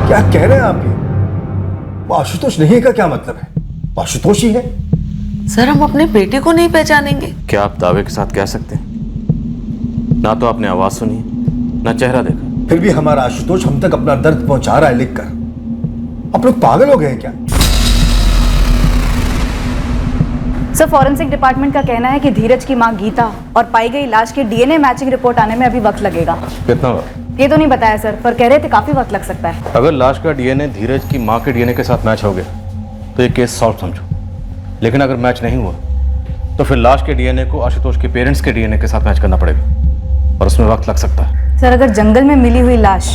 क्या कह रहे हैं आप? वो आशुतोष नहीं का क्या मतलब है? वो आशुतोष ही है। सर हम अपने बेटे को नहीं पहचानेंगे? क्या आप दावे के साथ कह सकते हैं? ना तो आपने आवाज सुनी, ना चेहरा देखा। फिर भी हमारा आशुतोष हम तक अपना दर्द पहुंचा रहा है लिखकर। आप लोग पागल हो गए हैं क्या? सर, फॉरेंसिक डिपार्टमेंट का कहना है कि धीरज की मां गीता और पाई गई लाश की डीएनए मैचिंग रिपोर्ट आने में अभी वक्त लगेगा। कितना वक्त? ये तो नहीं बताया सर, पर कह रहे थे काफी वक्त लग सकता है। अगर लाश का डीएनए धीरज की मां के डीएनए के साथ मैच हो गया तो ये केस सॉल्व समझो, लेकिन अगर मैच नहीं हुआ तो फिर लाश के डीएनए को आशुतोष के पेरेंट्स के डीएनए के साथ मैच करना पड़ेगा और उसमें वक्त लग सकता है। सर, अगर जंगल में मिली हुई लाश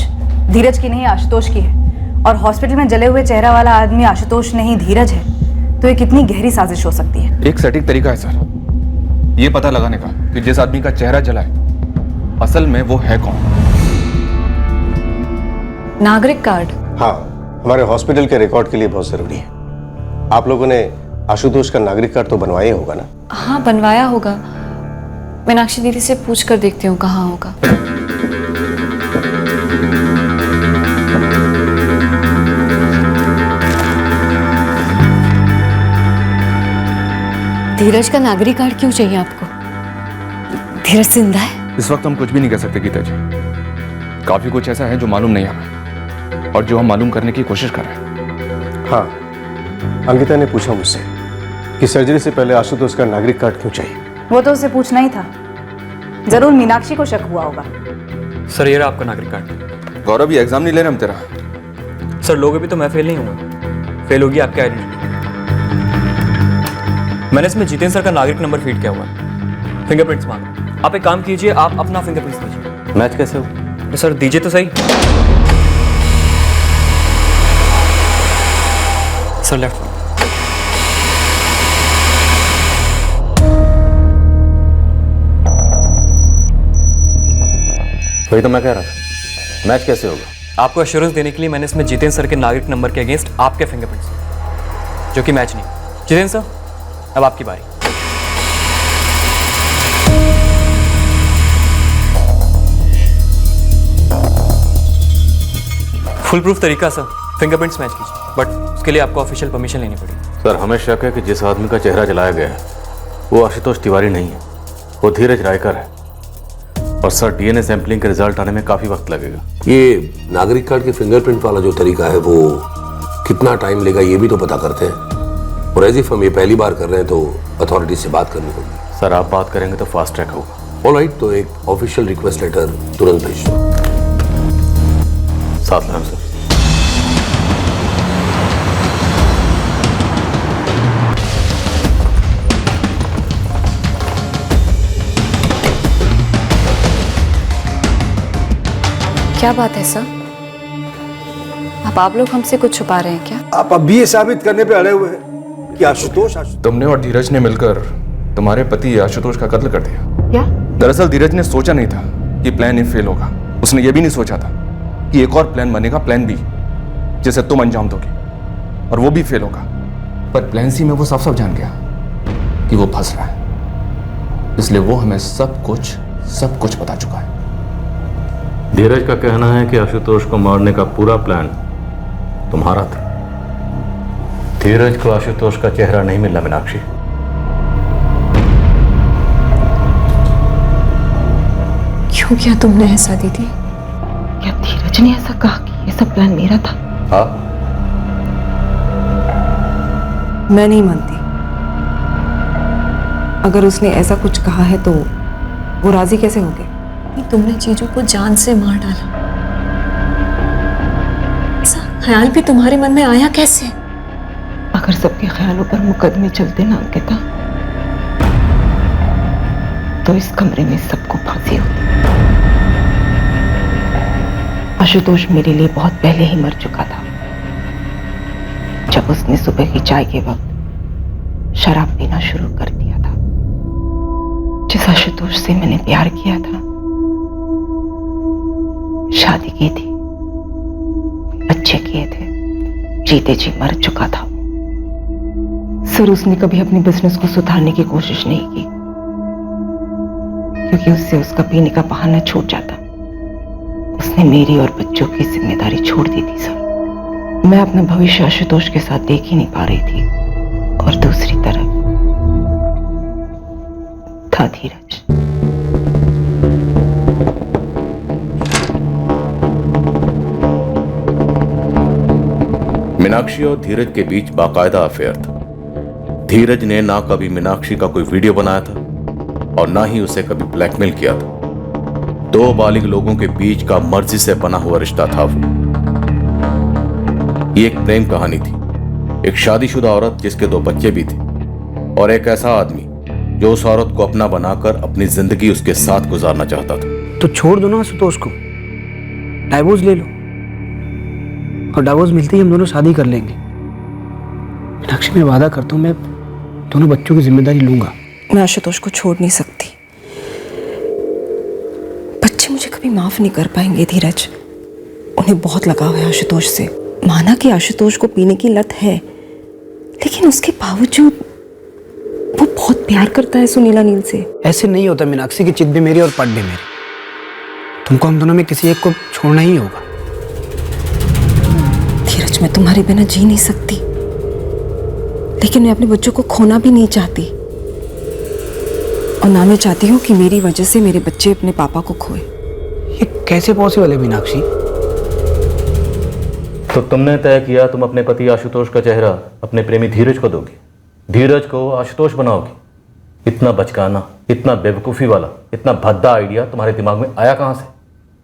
धीरज की नहीं आशुतोष की है और हॉस्पिटल में जले हुए चेहरा वाला आदमी आशुतोष नहीं धीरज है, तो ये कितनी गहरी साजिश हो सकती है। एक सटीक तरीका है सर ये पता लगाने का कि जिस आदमी का चेहरा जला है असल में वो है कौन। नागरिक कार्ड? हाँ, हमारे हॉस्पिटल के रिकॉर्ड के लिए बहुत जरूरी है। आप लोगों ने आशुतोष का नागरिक कार्ड तो बनवाया होगा ना? हाँ बनवाया होगा। मीनाक्षी दीदी से पूछ कर देखती हूँ कहाँ होगा। धीरज का नागरिक कार्ड क्यों चाहिए आपको? धीरज जिंदा है? इस वक्त हम कुछ भी नहीं कह सकते गीता जी। काफी कुछ ऐसा है जो मालूम नहीं हमें और जो हम मालूम करने की कोशिश कर रहे हैं। हाँ, अंकिता ने पूछा मुझसे कि सर्जरी से पहले आशुतोष का नागरिक कार्ड क्यों चाहिए। वो तो उसे पूछना ही था। जरूर मीनाक्षी को शक हुआ होगा। सर ये रहा आपका नागरिक कार्ड। गौरव ये एग्जाम नहीं ले रहे हम तेरा। सर लोगे भी तो मैं फेल नहीं हूँ, फेल होगी आपकी आइडेंटिटी। मैंने इसमें जितेंद्र सर का नागरिक नंबर फीड किया हुआ है। फिंगरप्रिंट्स मांगा। आप एक काम कीजिए, आप अपना फिंगरप्रिंट्स दीजिए। मैच कैसे हो? सर दीजिए तो सही। Sir left. वही तो मैं कह रहा था, मैच कैसे होगा? आपको एश्योरेंस देने के लिए मैंने इसमें जितेंद्र सर के नागरिक नंबर के अगेंस्ट आपके फिंगरप्रिंट्स जो कि मैच नहीं। जितेंद्र सर अब आपकी बारी। फुल प्रूफ तरीका सर, फिंगरप्रिंट्स मैच कीजिए, बट उसके लिए आपको ऑफिशियल परमिशन लेनी पड़ेगी। सर हमें शक है कि जिस आदमी का चेहरा जलाया गया है वो आशुतोष तिवारी नहीं है, वो धीरज रायकर है। और सर डीएनए सैंपलिंग के रिजल्ट आने में काफी वक्त लगेगा। ये नागरिक कार्ड के फिंगरप्रिंट वाला जो तरीका है वो कितना टाइम लेगा ये भी तो पता करते हैं। और एज इफ हम ये पहली बार कर रहे हैं तो अथॉरिटी से बात करनी होगी। सर आप बात करेंगे तो फास्ट ट्रैक होगा। ऑलराइट, तो एक ऑफिशियल रिक्वेस्ट लेटर तुरंत भेज दो। साथ में सर। क्या बात है सर? आप लोग हमसे कुछ छुपा रहे हैं क्या? आप अब भी ये साबित करने पे अड़े हुए हैं कि आशुतोष तुमने और धीरज ने मिलकर तुम्हारे पति आशुतोष का कत्ल कर दिया। क्या? दरअसल धीरज ने सोचा नहीं था कि प्लान ए फेल होगा। उसने ये भी नहीं सोचा था कि एक और प्लान बनेगा, प्लान बी, जिसे तुम अंजाम दोगे और वो भी फेल होगा। पर प्लान सी में वो साफ साफ जान गया कि वो फंस रहा है, इसलिए वो हमें सब कुछ बता चुका है। धीरज का कहना है कि आशुतोष को मारने का पूरा प्लान तुम्हारा था। धीरज को आशुतोष का चेहरा नहीं मिला मीनाक्षी। क्यों किया तुमने ऐसा दीदी? क्या धीरज ने ऐसा कहा कि ये सब प्लान मेरा था? हाँ। मैं नहीं मानती। अगर उसने ऐसा कुछ कहा है तो वो राजी कैसे हो गए? तुमने चीजों को जान से मार डाला, ऐसा ख्याल भी तुम्हारे मन में आया कैसे? अगर सबके ख्यालों पर मुकदमे चलते ना अंकिता, तो इस कमरे में सबको फांसी होती। आशुतोष मेरे लिए बहुत पहले ही मर चुका था, जब उसने सुबह की चाय के वक्त शराब पीना शुरू कर दिया था। जिस आशुतोष से मैंने प्यार किया था, शादी की थी, बच्चे किए थे, जीते जी मर चुका था। सर उसने कभी अपने बिजनेस को सुधारने की कोशिश नहीं की, क्योंकि उससे उसका पीने का बहाना छूट जाता। उसने मेरी और बच्चों की जिम्मेदारी छोड़ दी थी सर। मैं अपना भविष्य आशुतोष के साथ देख ही नहीं पा रही थी, और दूसरी तरफ था धीरज। मीनाक्षी और धीरज के बीच बाकायदा अफेयर था। धीरज ने ना कभी मीनाक्षी का कोई वीडियो बनाया था और ना ही उसे कभी ब्लैकमेल किया था। दो बालिग लोगों के बीच का मर्जी से बना हुआ रिश्ता था वो। ये एक प्रेम कहानी थी, एक शादीशुदा औरत जिसके 2 बच्चे भी थे, और एक ऐसा आदमी जो उस औरत को अपना बनाकर अपनी जिंदगी उसके साथ गुजारना चाहता था। तो छोड़ दो ना आशुतोष को, डाइवोर्स ले लो, और डाइवोर्स मिलते ही हम दोनों शादी कर लेंगे। मीनाक्षी, मैं वादा करता हूँ मैं दोनों बच्चों की जिम्मेदारी लूंगा। मैं आशुतोष को छोड़ नहीं सकती। बच्चे मुझे कभी माफ नहीं कर पाएंगे धीरज। उन्हें बहुत लगाव है आशुतोष से। माना कि आशुतोष को पीने की लत है, लेकिन उसके बावजूद वो बहुत प्यार करता है सुनीला नील से। ऐसे नहीं होता मीनाक्षी, की चित भी मेरी और पट भी मेरी। तुमको हम दोनों में किसी एक को छोड़ना ही होगा। धीरज, मैं तुम्हारे बिना जी नहीं सकती, लेकिन मैं अपने बच्चों को खोना भी नहीं चाहती, और ना मैं चाहती हूँ कि मेरी वजह से मेरे बच्चे अपने पापा को खोए। ये कैसे पॉसिबल है मीनाक्षी? तो तुमने तय किया तुम अपने पति आशुतोष का चेहरा अपने प्रेमी धीरज को दोगी, धीरज को आशुतोष बनाओगी। इतना बचकाना, इतना बेवकूफ़ी वाला, इतना भद्दा आइडिया तुम्हारे दिमाग में आया कहाँ से?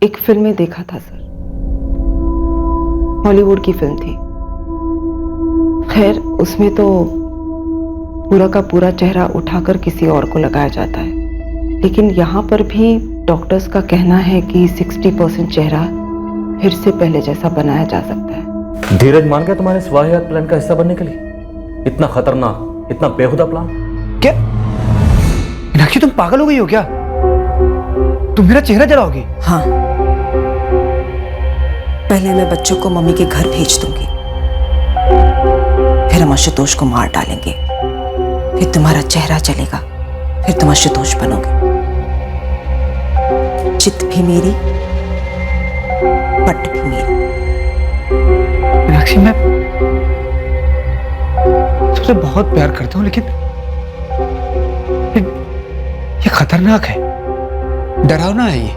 एक फिल्म में देखा था सर, हॉलीवुड की फिल्म थी। खैर, उसमें तो पूरा का पूरा चेहरा उठाकर किसी और को लगाया जाता है, लेकिन यहाँ पर भी डॉक्टर्स का कहना है कि 60% चेहरा फिर से पहले जैसा बनाया जा सकता है। धीरज मान गया तुम्हारे इस वाहियात प्लान का हिस्सा बनने के लिए? इतना खतरनाक, इतना बेहुदा प्लान? क्या मीनाक्षी, तुम पागल हो गई हो क्या? तुम मेरा चेहरा जलाओगी? हाँ, पहले मैं बच्चों को मम्मी के घर भेज दूंगी, फिर हम आशुतोष को मार डालेंगे, फिर तुम्हारा चेहरा जलेगा, फिर तुम आशुतोष बनोगे। चित भी मेरी, पट भी मेरी। मीनाक्षी, मैं तुमसे बहुत प्यार करता हूँ, लेकिन ये खतरनाक है, डरावना है ये।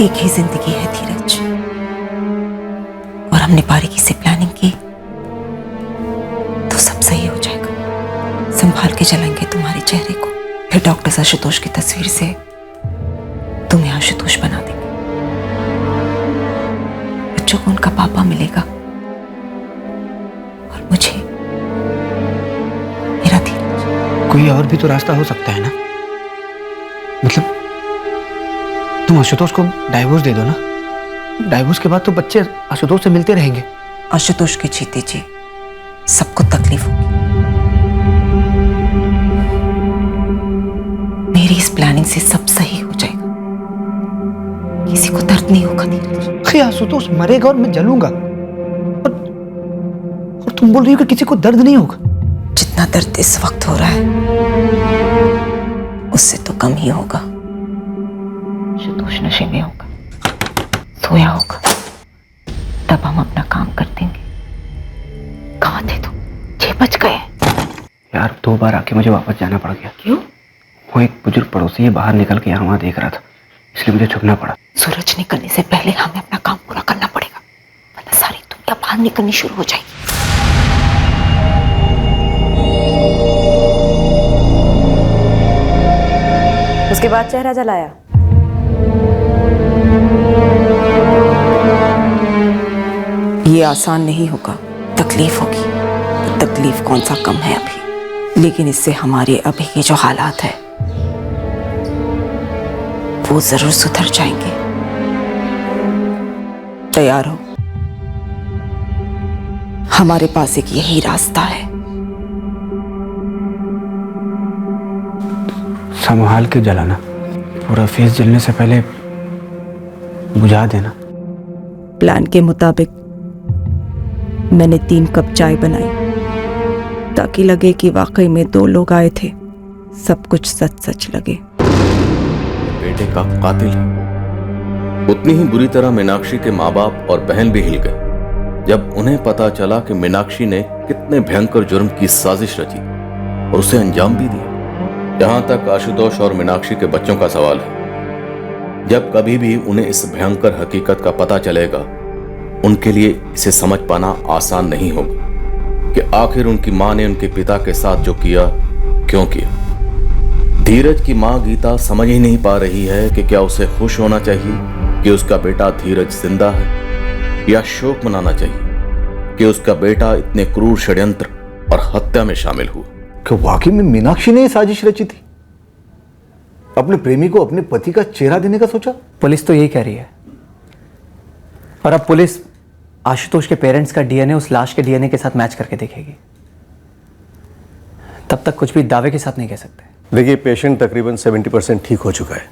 एक ही जिंदगी है धीरज, और हमने बारीकी से प्लानिंग की तो सब सही हो जाएगा। संभाल के जलाएंगे तुम्हारे चेहरे को, फिर डॉक्टर आशुतोष की तस्वीर से तुम्हें आशुतोष बना देंगे। बच्चों को उनका पापा मिलेगा, और मुझे मेरा धीरज। कोई और भी तो रास्ता हो सकता है ना? मतलब तुम आशुतोष को डाइवोर्स दे दो ना, डाइवोर्स के बाद तो बच्चे आशुतोष से मिलते रहेंगे। आशुतोष के जीते जी सबको तकलीफ होगी। मेरी इस प्लानिंग से सब सही हो जाएगा, किसी को दर्द नहीं होगा धीरज। आशुतोष मरेगा और मैं जलूंगा, और तुम बोल रही हो कि किसी को दर्द नहीं होगा? जितना दर्द इस वक्त हो रहा है उससे तो कम ही होगा। आशुतोष नशे में होगा, सोया होगा, तब हम अपना काम कर देंगे। कहाँ थे तुम? 6 बज गए। यार 2 बार आके मुझे वापस जाना पड़ गया। क्यों? वो एक बुजुर्ग पड़ोसी है, बाहर निकल के यहाँ वहाँ देख रहा था, इसलिए मुझे छुपना पड़ा। सूरज निकलने से पहले हमें अपना काम पूरा करना पड़ेगा, वरना सारी दुनिया बाहर निकलनी शुरू हो जाएगी। उसके बाद चेहरा जलाया। ये आसान नहीं होगा, तकलीफ होगी। तकलीफ कौन सा कम है अभी, लेकिन इससे हमारे अभी के जो हालात है वो जरूर सुधर जाएंगे। तैयार हो, हमारे पास एक यही रास्ता है। संभाल के जलाना, पूरा फेस जलने से पहले बुझा देना। प्लान के मुताबिक मैंने 3 कप चाय बनाई, ताकि लगे कि वाकई में 2 लोग आए थे, सब कुछ सच सच लगे। बेटे का कातिल है, उतनी ही बुरी तरह मीनाक्षी के माँ बाप और बहन भी हिल गए जब उन्हें पता चला कि मीनाक्षी ने कितने भयंकर जुर्म की साजिश रची और उसे अंजाम भी दिया। जहां तक आशुतोष और मीनाक्षी के बच्चों का सवाल है, जब कभी भी उन्हें इस भयंकर हकीकत का पता चलेगा, उनके लिए इसे समझ पाना आसान नहीं होगा कि आखिर उनकी मां ने उनके पिता के साथ जो किया क्यों किया। धीरज की मां गीता समझ ही नहीं पा रही है कि क्या उसे खुश होना चाहिए कि उसका बेटा धीरज जिंदा है, या शोक मनाना चाहिए कि उसका बेटा इतने क्रूर षड्यंत्र और हत्या में शामिल हुआ। क्या वाकई में मीनाक्षी ने ये साजिश रची थी? अपने प्रेमी को अपने पति का चेहरा देने का सोचा? पुलिस तो यही कह रही है, और अब पुलिस आशुतोष के पेरेंट्स का डीएनए उस लाश के डीएनए के साथ मैच करके देखेगी। तब तक कुछ भी दावे के साथ नहीं कह सकते। देखिए, पेशेंट तकरीबन 70% ठीक हो चुका है,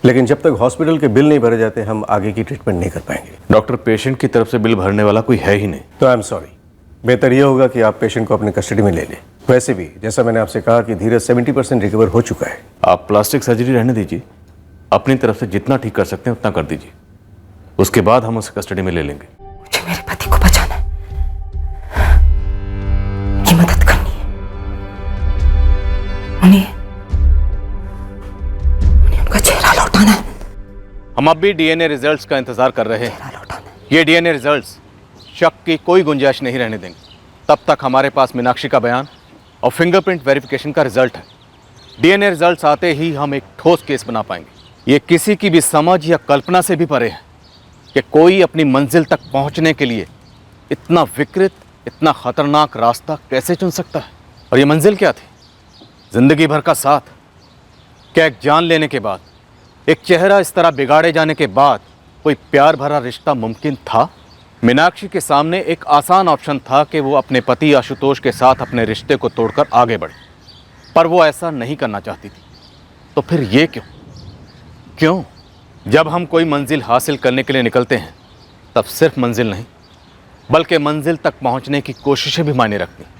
लेकिन जब तक हॉस्पिटल के बिल नहीं भरे जाते हम आगे की ट्रीटमेंट नहीं कर पाएंगे। डॉक्टर, पेशेंट की तरफ से बिल भरने वाला कोई है ही नहीं। तो आई एम सॉरी, बेहतर यह होगा कि आप पेशेंट को अपने कस्टडी में ले लें। वैसे भी जैसा मैंने आपसे कहा कि धीरज 70% रिकवर हो चुका है। आप प्लास्टिक सर्जरी रहने दीजिए, अपनी तरफ से जितना ठीक कर सकते हैं उतना कर दीजिए, उसके बाद हम उसे कस्टडी में ले लेंगे। मुझे मेरे पति को बचाना है, की मदद करनी है, उन्हें उनका चेहरा लौटाना है। हम अब भी डीएनए रिजल्ट्स का इंतजार कर रहे हैं। ये डीएनए रिजल्ट्स शक की कोई गुंजाइश नहीं रहने देंगे। तब तक हमारे पास मीनाक्षी का बयान और फिंगरप्रिंट वेरिफिकेशन का रिजल्ट है। डीएनए रिजल्ट्स आते ही हम एक ठोस केस बना पाएंगे। ये किसी की भी समझ या कल्पना से भी परे है कि कोई अपनी मंजिल तक पहुंचने के लिए इतना विकृत, इतना खतरनाक रास्ता कैसे चुन सकता है। और ये मंजिल क्या थी? जिंदगी भर का साथ। क्या एक जान लेने के बाद, एक चेहरा इस तरह बिगाड़े जाने के बाद कोई प्यार भरा रिश्ता मुमकिन था? मीनाक्षी के सामने एक आसान ऑप्शन था कि वो अपने पति आशुतोष के साथ अपने रिश्ते को तोड़कर आगे बढ़े, पर वो ऐसा नहीं करना चाहती थी। तो फिर ये क्यों? जब हम कोई मंजिल हासिल करने के लिए निकलते हैं, तब सिर्फ मंजिल नहीं बल्कि मंजिल तक पहुंचने की कोशिशें भी मायने रखती हैं।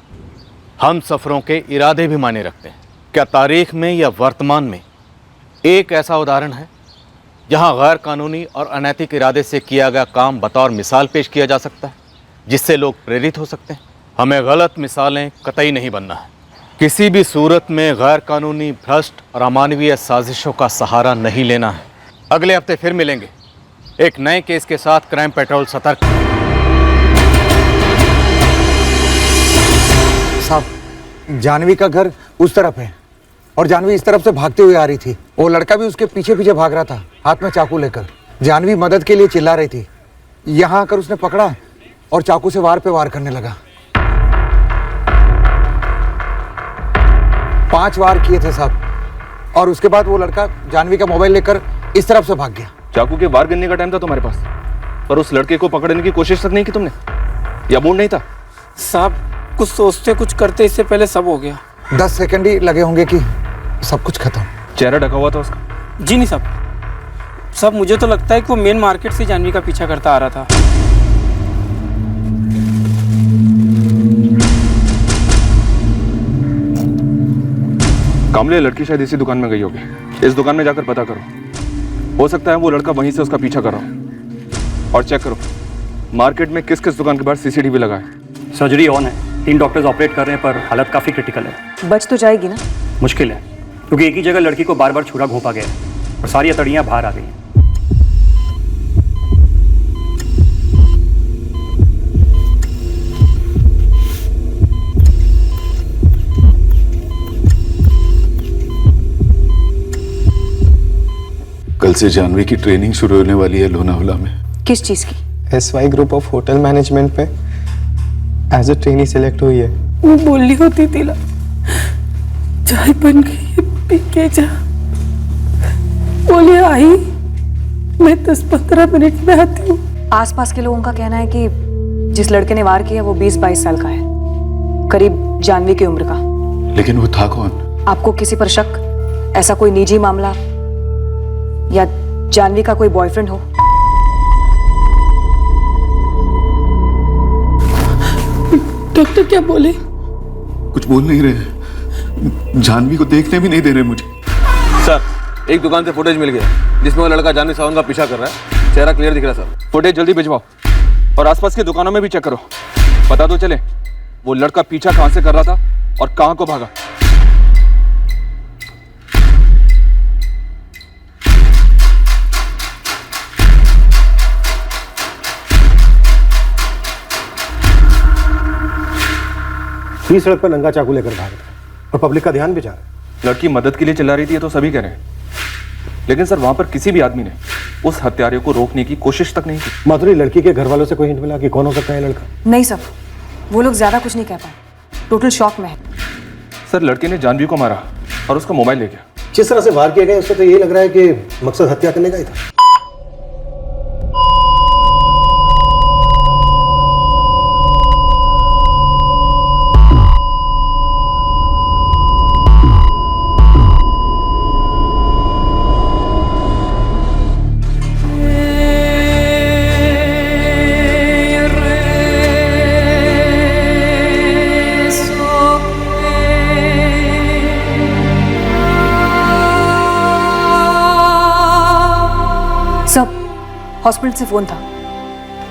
हम सफ़रों के इरादे भी मायने रखते हैं। क्या तारीख में या वर्तमान में एक ऐसा उदाहरण है जहां गैर कानूनी और अनैतिक इरादे से किया गया काम बतौर मिसाल पेश किया जा सकता है, जिससे लोग प्रेरित हो सकते हैं? हमें गलत मिसालें कतई नहीं बनना है। किसी भी सूरत में गैर कानूनी, भ्रष्ट और अमानवीय साजिशों का सहारा नहीं लेना है। अगले हफ्ते फिर मिलेंगे एक नए केस के साथ। क्राइम पेट्रोल सतर्क। साहब, जानवी का घर उस तरफ है और जानवी इस तरफ से भागते हुए आ रही थी। वो लड़का भी उसके पीछे पीछे भाग रहा था, हाथ में चाकू लेकर। जानवी मदद के लिए चिल्ला रही थी। यहाँ आकर उसने पकड़ा और चाकू से वार पे वार करने लगा। 5 वार किए थे साहब, और उसके बाद वो लड़का जानवी का मोबाइल लेकर इस तरफ से भाग गया। चाकू के वार करने का टाइम था तुम्हारे पास, पर उस लड़के को पकड़ने की कोशिश तक नहीं की तुमने, या मूड नहीं था? साहब, कुछ सोचते कुछ करते इससे पहले सब हो गया। 10 सेकंड ही लगे होंगे कि सब कुछ खत्म। चेहरा ढका हुआ था उसका? जी नहीं साहब, मुझे तो लगता है कि वो मेन मार्केट से जानवी का पीछा करता आ रहा था। कामले, लड़की शायद इसी दुकान में गई होगी। इस दुकान में जाकर पता करो, हो सकता है वो लड़का वहीं से उसका पीछा कर रहा हो। और चेक करो मार्केट में किस किस दुकान के बाहर सीसीटीवी लगा है। सर्जरी ऑन है, 3 डॉक्टर्स ऑपरेट कर रहे हैं, पर हालत काफ़ी क्रिटिकल है। बच तो जाएगी ना? मुश्किल है, क्योंकि एक ही जगह लड़की को बार बार छुरा घोंपा गया है और सारी हथौड़ियाँ बाहर आ गई हैं। कल से जानवी की ट्रेनिंग शुरू होने वाली है लोनावाला में। किस चीज की? SY group of hotel management पे एज ए ट्रेनी सिलेक्ट हुई है। वो बोली होती थी ना, चाय बन गई है, पी के जा। बोले आई, मैं 10-15 मिनट में आती हूँ। आसपास के लोगों का कहना है कि जिस लड़के ने वार किया वो 20-22 साल का है, करीब जानवी की उम्र का। लेकिन वो था कौन? आपको किसी पर शक? ऐसा कोई निजी मामला या जानवी का कोई बॉयफ्रेंड हो? डॉक्टर क्या बोले? कुछ बोल नहीं रहे, जानवी को देखने भी नहीं दे रहे मुझे। सर, एक दुकान से फुटेज मिल गया जिसमें वो लड़का जानवी सावंत का पीछा कर रहा है चेहरा क्लियर दिख रहा है सर। फुटेज जल्दी भिजवाओ और आसपास की दुकानों में भी चेक करो, पता तो चले वो लड़का पीछा कहां से कर रहा था और कहां को भागा। ही सड़क पर नंगा चाकू लेकर भाग रहा है और पब्लिक का ध्यान भी जा रहा है। लड़की मदद के लिए चिल्ला रही थी, ये तो सभी कह रहे हैं, लेकिन सर वहां पर किसी भी आदमी ने उस हत्यारे को रोकने की कोशिश तक नहीं की। माधुरी, लड़की के घर वालों से कोई हिंट मिला कि कौन हो सकता है लड़का? नहीं सर, वो लोग ज्यादा कुछ नहीं कह पाए, टोटल शॉक में है। सर लड़के ने जानवी को मारा और उसका मोबाइल ले गया। जिस तरह से वार किया गया उससे तो ये लग रहा है कि मकसद हत्या करने का ही था। सब हॉस्पिटल से फोन था,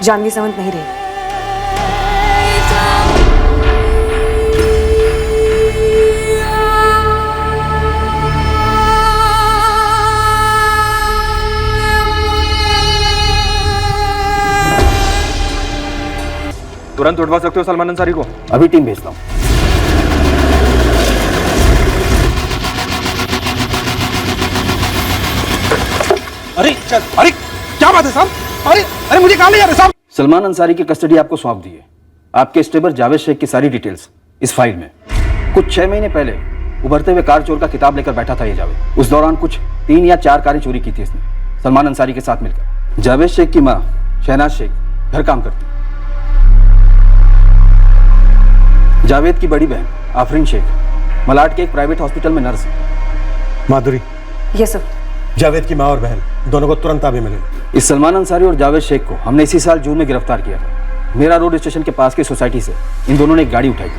जानवी समझ नहीं रही। तुरंत उठवा सकते हो सलमान अंसारी को? अभी टीम भेजता हूं। अरे क्या बात है साहब? अरे मुझे कहां ले जा रहे साहब? सलमान अंसारी की कस्टडी आपको सौंप दी है। आपके स्टेबर जावेद शेख की सारी डिटेल्स इस फाइल में। कुछ 6 महीने पहले उभरते हुए कार चोर का किताब लेकर बैठा था ये जावेद। उस दौरान कुछ 3 या 4 कारें चोरी की थी इसने सलमान अंसारी के साथ मिलकर। जावेद शेख की मां शहनाज शेख घर काम करती। जावेद की बड़ी बहन आफरीन शेख मलाड के एक प्राइवेट हॉस्पिटल में नर्स है। माधुरी, ये सब जावेद की मां और बहन दोनों को तुरंत ताबे में ले लो। इस सलमान अंसारी और जावेद शेख को हमने इसी साल जून में गिरफ्तार किया था। मेरा रोड स्टेशन के पास की सोसाइटी से इन दोनों ने एक गाड़ी उठाई थी।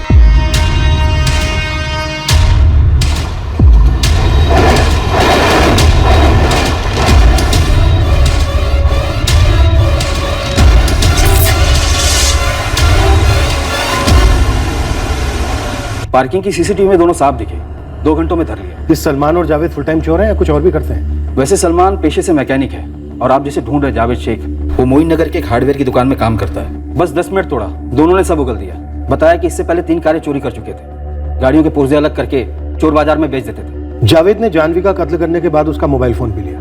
पार्किंग की सीसीटीवी में दोनों साफ दिखे। 2 घंटों में धर लिया। ये सलमान और जावेद फुल टाइम चोर हैं या कुछ और भी करते हैं? वैसे सलमान पेशे से मैकेनिक है और आप जिसे ढूंढ रहे जावेद शेख, वो मोइन नगर के एक हार्डवेयर की दुकान में काम करता है। बस 10 मिनट तोड़ा, दोनों ने सब उगल दिया। बताया कि इससे पहले 3 कारें चोरी कर चुके थे। गाड़ियों के पुर्जे अलग करके चोर बाजार में बेच देते थे। जावेद ने जानवी का कत्ल करने के बाद उसका मोबाइल फोन भी लिया।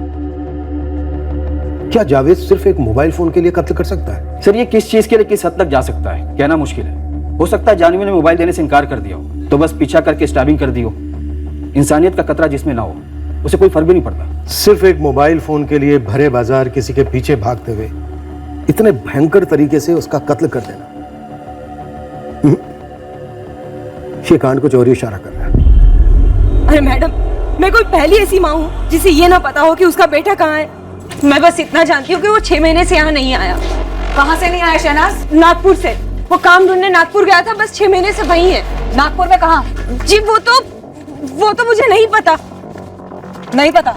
क्या जावेद सिर्फ एक मोबाइल फोन के लिए कत्ल कर सकता है? सर ये किस चीज के लिए किस हद तक जा सकता है कहना मुश्किल है। हो सकता है जानवी ने मोबाइल देने से इनकार कर दिया हो तो बस पीछा करके स्टैबिंग कर दी हो। इंसानियत का खतरा जिसमें ना हो उसे कोई फर्क भी नहीं पड़ता। सिर्फ एक मोबाइल फोन के लिए भरे बाजार किसी के पीछे भागते हुए इतने भयंकर तरीके से उसका कत्ल कर देना, ये कांड कुछ और ही इशारा कर रहा है। अरे मैडम, मैं कोई पहली ऐसी माँ हूँ जिसे ये ना पता हो कि उसका बेटा कहाँ है। मैं बस इतना जानती हूँ कि वो 6 महीने से यहाँ नहीं आया। कहाँ से नहीं आया शहनाज? नागपुर से। वो काम ढूंढने नागपुर गया था, बस 6 महीने से वहीं है। नागपुर में कहाँ? जी वो तो मुझे नहीं पता। नहीं पता?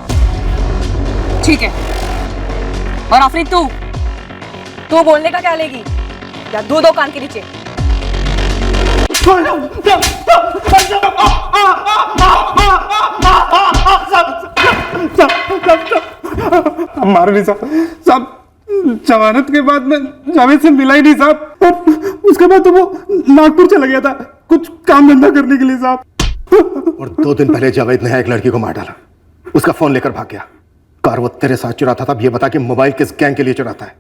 ठीक है। और आफरीन तू बोलने का क्या लेगी? या दो कान के नीचे? मारो नहीं साहब, जमानत के बाद मैं जावेद से मिला ही नहीं साहब। उसके बाद तो वो नागपुर चला गया था कुछ काम धंधा करने के लिए साहब। और 2 दिन पहले जावेद ने एक लड़की को मार डाला, उसका फोन लेकर भाग गया। कार वो तेरे साथ चुराता था, अब ये बता कि मोबाइल किस गैंग के लिए चुराता है?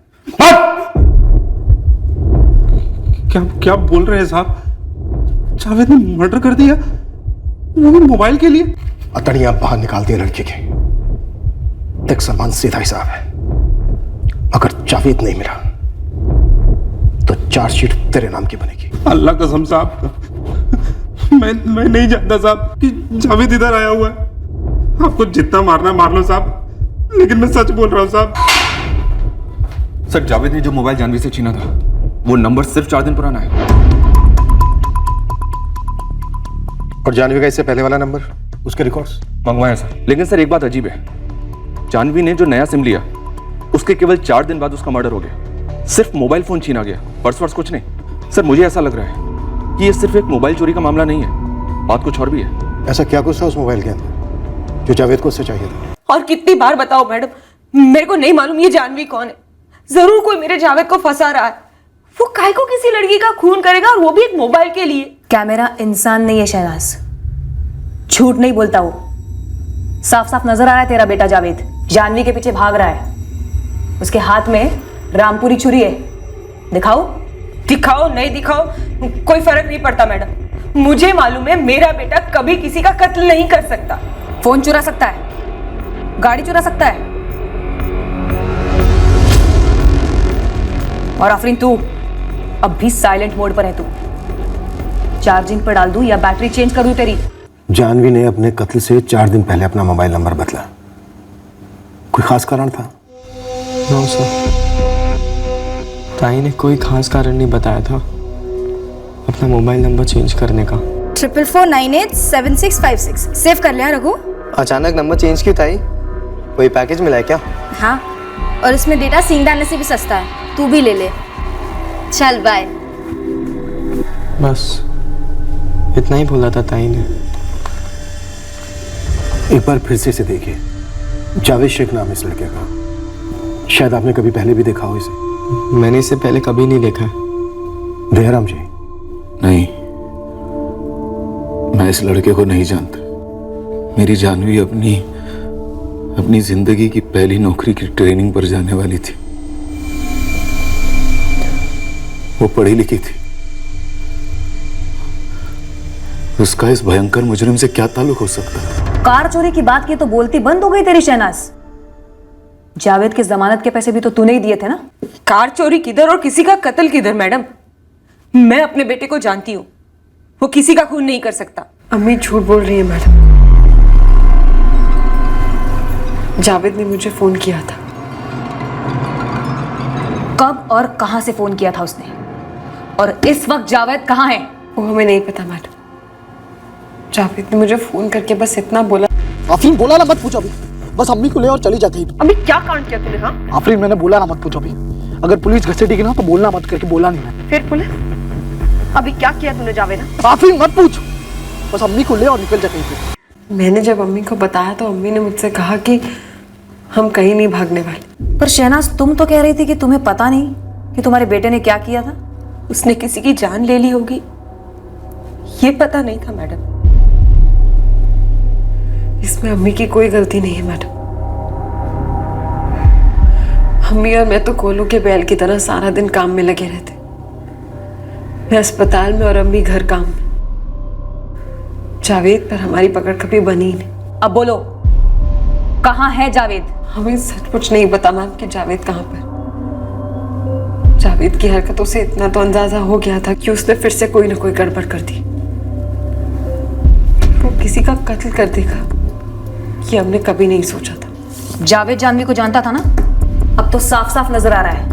क्या बोल रहे हैं साहब? जावेद ने मर्डर कर दिया, वो भी मोबाइल के लिए? अतड़ियां बाहर निकाल दी लड़की की। देख सलमान सीधा हिसाब है, अगर जावेद नहीं मिला तो चार्जशीट तेरे नाम की बनेगी। अल्लाह कसम साहब, मैं नहीं जानता साहब कि जावेद इधर आया हुआ है। आपको जितना मारना मार लो साहब, लेकिन मैं सच बोल रहा हूँ साहब। सर जावेद ने जो मोबाइल जानवी से छीना था वो नंबर सिर्फ 4 दिन पुराना है। और जानवी का इससे पहले वाला नंबर, उसके रिकॉर्ड्स मंगवाए सर। लेकिन सर एक बात अजीब है, जानवी ने जो नया सिम लिया उसके केवल 4 दिन बाद उसका मर्डर हो गया। सिर्फ मोबाइल फोन छीना गया, पर्स वर्स कुछ नहीं। सर मुझे ऐसा लग रहा है कि ये सिर्फ एक मोबाइल चोरी का मामला नहीं है, बात कुछ और भी है। ऐसा क्या कुछ था उस मोबाइल के अंदर जो जावेद को उससे चाहिए था? और कितनी बार बताओ मैडम, मेरे को नहीं मालूम ये जानवी कौन है। जरूर कोई मेरे जावेद को फंसा रहा है। वो काहे को किसी लड़की का खून करेगा, और वो भी एक मोबाइल के लिए। कैमरा इंसान नहीं है शहनाज, झूठ नहीं बोलता वो। साफ साफ नजर आ रहा है तेरा बेटा जावेद जानवी के पीछे भाग रहा है। उसके हाथ में रामपुरी छुरी है। दिखाओ दिखाओ नहीं दिखाओ कोई फर्क नहीं पड़ता मैडम। मुझे मालूम है मेरा बेटा कभी किसी का कत्ल नहीं कर सकता। फोन चुरा सकता है, गाड़ी चुरा सकता है। और आफरीन तू अब भी साइलेंट मोड पर है। तू चार्जिंग पर डाल दूं या बैटरी चेंज कर दूं तेरी? जानवी ने अपने कत्ल से 4 दिन पहले अपना मोबाइल नंबर बदला। कोई खास कारण था? नो सर, ताई ने कोई खास कारण नहीं बताया था अपना मोबाइल नंबर चेंज करने का। 4449876656 सेव कर लिया रघु? अचानक नंबर चेंज क्यों ताई? कोई पैकेज मिला है क्या? हाँ, और इसमें डेटा सिंग डालने से भी सस्ता है, तू भी ले ले। चल बाय। बस इतना ही बोला था ताई ने। एक बार फिर से इसे देखिए, जावेद शेख नाम है इस लड़के का। शायद आपने कभी पहले भी देखा हो इसे। मैंने इसे पहले कभी नहीं देखा। दयाराम जी? नहीं, मैं इस लड़के को नहीं जानता। मेरी जानवी अपनी जिंदगी की पहली नौकरी की ट्रेनिंग पर जाने वाली थी। वो पढ़ी लिखी थी। उसका इस भयंकर मुजरिम से क्या ताल्लुक हो सकता है? कार चोरी की बात की तो बोलती बंद हो गई तेरी शहनाज। जावेद के जमानत के पैसे भी तो तूने ही दिए थे ना। कार चोरी किधर और किसी का कत्ल किधर मैडम? मैं अपने बेटे को जानती हूँ, वो किसी का खून नहीं कर सकता। अम्मी झूठ बोल रही है मैडम। जावेद ने मुझे फोन किया था। कब और कहां से फोन किया था उसने? और इस वक्त जावेद कहां है? वो हमें नहीं पता मैडम। जावेद ने मुझे फोन करके बस इतना बोला। आफरीन बोला ना मत पूछो अभी, बस अम्मी को ले और चली जाती। अभी क्या कांड किया तूने? हाँ आफरीन मैंने बोला ना मत पूछो अभी। अगर पुलिस घसीटेगी ना तो बोलना मत, करके बोला नहीं मैं। फिर पुलिस? अभी क्या किया तूने जावेद? आफरीन मत पूछ, बस अम्मी को ले और निकल जा कहीं पे। मैंने जब अम्मी को बताया तो अम्मी ने मुझसे कहा कि हम कहीं नहीं भागने वाले। पर शहनाज तुम तो कह रही थी कि तुम्हें पता नहीं कि तुम्हारे बेटे ने क्या किया था। उसने किसी की जान ले ली होगी, ये पता नहीं था मैडम। इसमें अम्मी की कोई गलती नहीं है मैडम। अम्मी और मैं तो कोलू के बैल की तरह सारा दिन काम में लगे रहते। मैं अस्पताल में और अम्मी घर काम में। जावेद पर हमारी पकड़ कभी बनी ही नहीं। अब बोलो, कहाँ है जावेद? हमें सचमुच नहीं पता मैम कि जावेद कहाँ पर। जावेद की हरकतों से इतना तो अंदाजा हो गया था कि उसने फिर से कोई ना कोई गड़बड़ कर दी। वो किसी का कत्ल कर देगा ये हमने कभी नहीं सोचा था। जावेद जानवी को जानता था ना। अब तो साफ साफ नजर आ रहा है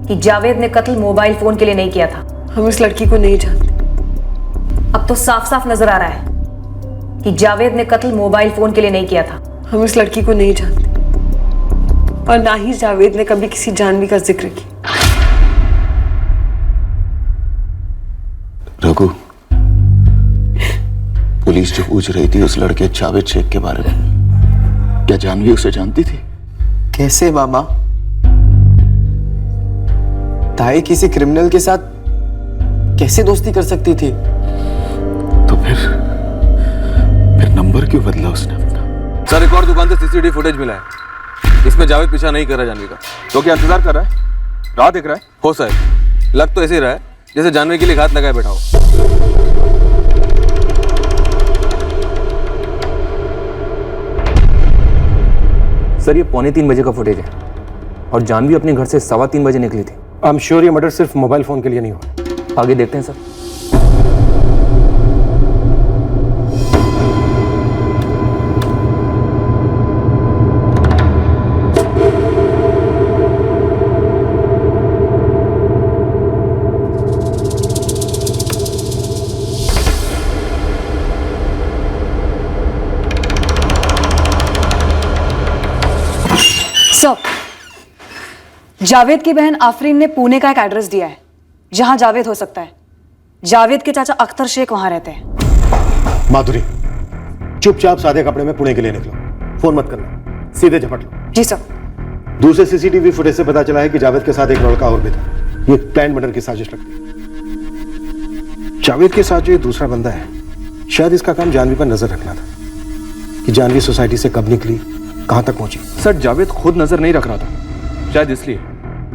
कि जावेद ने कत्ल मोबाइल फोन के लिए नहीं किया था। हम इस लड़की को नहीं जानते। अब तो साफ साफ नजर आ रहा है कि जावेद ने कत्ल मोबाइल फोन के लिए नहीं किया था। हम इस लड़की को नहीं जानते, और ना ही जावेद ने कभी किसी जानवी का जिक्र किया। रघु, पुलिस जो पूछ रही थी उस लड़के जावेद शेख के बारे में, क्या जानवी उसे जानती थी? कैसे बाबा? ताई किसी क्रिमिनल के साथ कैसे दोस्ती कर सकती थी? तो फिर नंबर क्यों बदला उसने अपना? सर एक और दुकान से सीसीटीवी फुटेज मिला है, इसमें जावेद पीछा नहीं कर रहा जानवी का। तो क्या इंतजार कर रहा है? राह देख रहा है? हो शायद, लग तो ऐसे ही रहा है जैसे जानवी के लिए हाथ लगाए बैठा हो। सर ये 2:45 बजे का फुटेज है और जानवी अपने घर से 3:15 बजे निकली थी। आई एम श्योर ये मर्डर सिर्फ मोबाइल फोन के लिए नहीं हुआ। आगे देखते हैं सर। स्टॉप। जावेद की बहन आफरीन ने पुणे का एक एड्रेस दिया है जहां जावेद हो सकता है। जावेद के चाचा अख्तर शेख वहां रहते हैं। माधुरी, चुपचाप सादे कपड़े में पुणे के लिए निकलो। फोन मत करना, सीधे झपट लो। जी सर। दूसरे सीसीटीवी फुटेज से पता चला है कि जावेद के साथ एक लड़का और भी था। ये प्लान मर्डर की साजिश लगती है। जावेद के साथ जो ये दूसरा बंदा है, शायद इसका काम जानवी पर नजर रखना था कि जानवी सोसाइटी से कब निकली, कहां तक पहुंची। सर जावेद खुद नजर नहीं रख रहा था, शायद इसलिए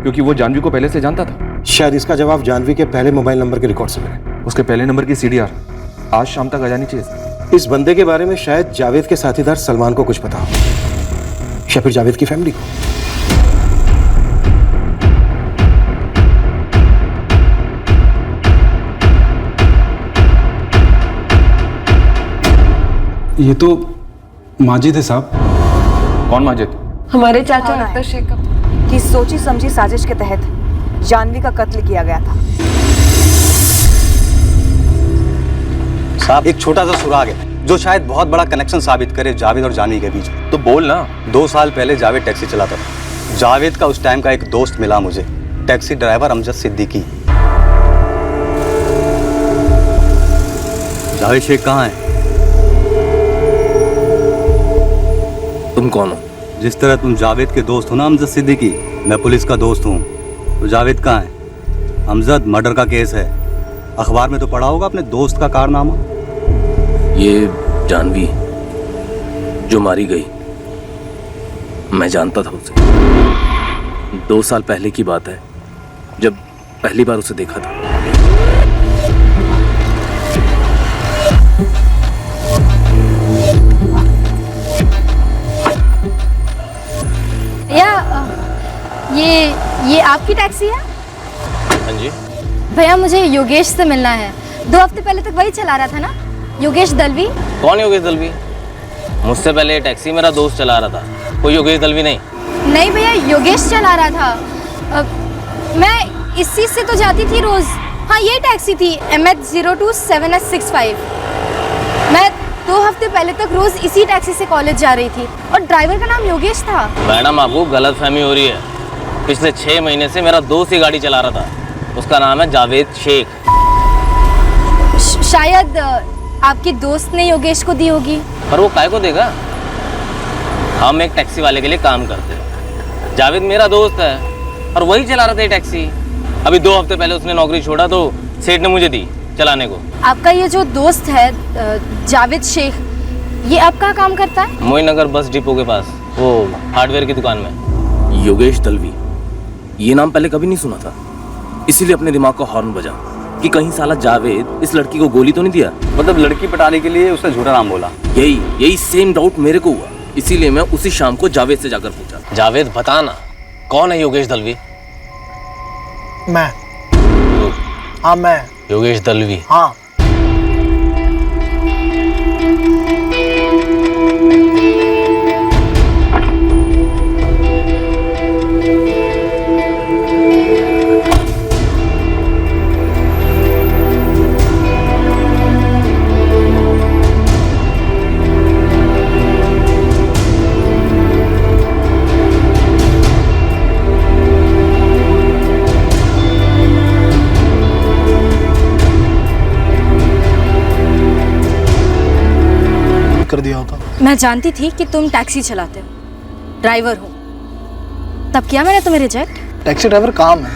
क्योंकि वो जानवी को पहले से जानता था। शायद इसका जवाब जानवी के पहले मोबाइल नंबर के रिकॉर्ड से मिले। उसके पहले नंबर की सीडीआर आज शाम तक आ जानी चाहिए। इस बंदे के बारे में शायद जावेद के साथीदार सलमान को कुछ पता हो, या फिर जावेद की फैमिली को। ये तो माजिद है साहब। कौन माजिद? हमारे चाचा अख्तर शेख की सोची समझी साजिश के तहत जानवी का कत्ल किया गया था। साहब एक छोटा सा सुराग है जो शायद बहुत बड़ा कनेक्शन साबित करे जावेद और जानवी के बीच। तो बोल ना। 2 साल पहले जावेद टैक्सी चलाता था। जावेद का उस टाइम का एक दोस्त मिला मुझे, टैक्सी ड्राइवर अमजद सिद्दीकी। जावेद शेख कहाँ है? तुम कौन हो? जिस तरह तुम जावेद के दोस्त हो ना अमजद सिद्दीकी, मैं पुलिस का दोस्त हूँ। तो जावेद कहाँ है? अमजद मर्डर का केस है, अखबार में तो पढ़ा होगा अपने दोस्त का कारनामा। ये जानवी जो मारी गई, मैं जानता था उसे। 2 साल पहले की बात है जब पहली बार उसे देखा था। ये आपकी टैक्सी है? हाँ जी। भैया मुझे योगेश से मिलना है। 2 हफ्ते पहले तक वही चला रहा था ना, योगेश दलवी। कौन योगेश दलवी? मुझसे पहले ये टैक्सी मेरा दोस्त चला रहा था, कोई योगेश दलवी नहीं। नहीं भैया, योगेश चला रहा था। मैं इस चीज से तो जाती थी रोज। हाँ ये टैक्सी थी MH02 मैं 2 हफ्ते पहले तक रोज इसी टैक्सी से कॉलेज जा रही थी और ड्राइवर का नाम योगेश था। मैडम आपको गलतफहमी हो रही है। पिछले 6 महीने से मेरा दोस्त ही गाड़ी चला रहा था, उसका नाम है जावेद शेख। शायद आपके दोस्त ने योगेश को दी होगी। पर वो काय को देगा? हम एक टैक्सी वाले के लिए काम करते हैं। जावेद मेरा दोस्त है और वही चला रहा था ये टैक्सी। अभी 2 हफ्ते पहले उसने नौकरी छोड़ा तो सेठ ने मुझे दी चलाने को। आपका ये जो दोस्त है जावेद शेख, ये अब कहाँ काम करता है? मोईनगर बस डिपो के पास, वो हार्डवेयर की दुकान में। योगेश दलवी, ये नाम पहले कभी नहीं सुना था, इसीलिए अपने दिमाग को हॉर्न बजा कि कहीं साला जावेद इस लड़की को गोली तो नहीं दिया। मतलब लड़की पटाने के लिए उसने झूठा नाम बोला। यही सेम डाउट मेरे को हुआ, इसीलिए मैं उसी शाम को जावेद से जाकर पूछा। जावेद बताना कौन है योगेश दलवी? मैं। हाँ मैं। योगेश दलवी? हाँ। कर दिया होता। मैं जानती थी कि तुम टैक्सी चलाते हो, ड्राइवर हो, तब किया मैंने तुम्हें रिजेक्ट। टैक्सी ड्राइवर काम है,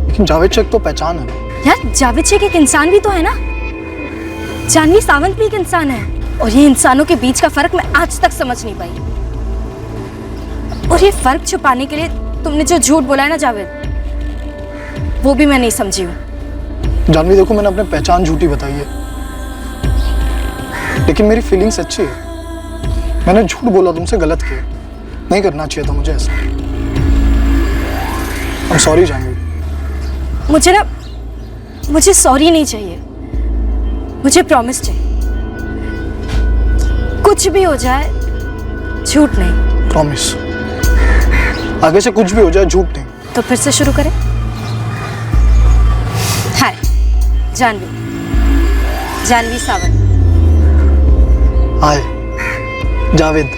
लेकिन जावेद शेख तो पहचान है। यार जावेद शेख एक इंसान भी तो है ना, जानवी सावंत भी एक इंसान है, और ये इंसानों के बीच का फर्क मैं आज तक समझ नहीं पाई। और ये फर्क छुपाने के लिए तुमने जो झूठ बोला है ना जावेद, वो भी मैं नहीं समझी हूँ। जानवी देखो, मैंने अपनी पहचान झूठी बताई है, लेकिन मेरी फीलिंग्स अच्छी है। मैंने झूठ बोला, तुमसे गलत किया, नहीं करना चाहिए था मुझे ऐसा। I'm sorry Janvi. मुझे सॉरी नहीं चाहिए, मुझे प्रॉमिस चाहिए। कुछ भी हो जाए झूठ नहीं। प्रॉमिस। आगे से कुछ भी हो जाए झूठ नहीं। तो फिर से शुरू करें। हाय जानवी सावंत। हाय जावेद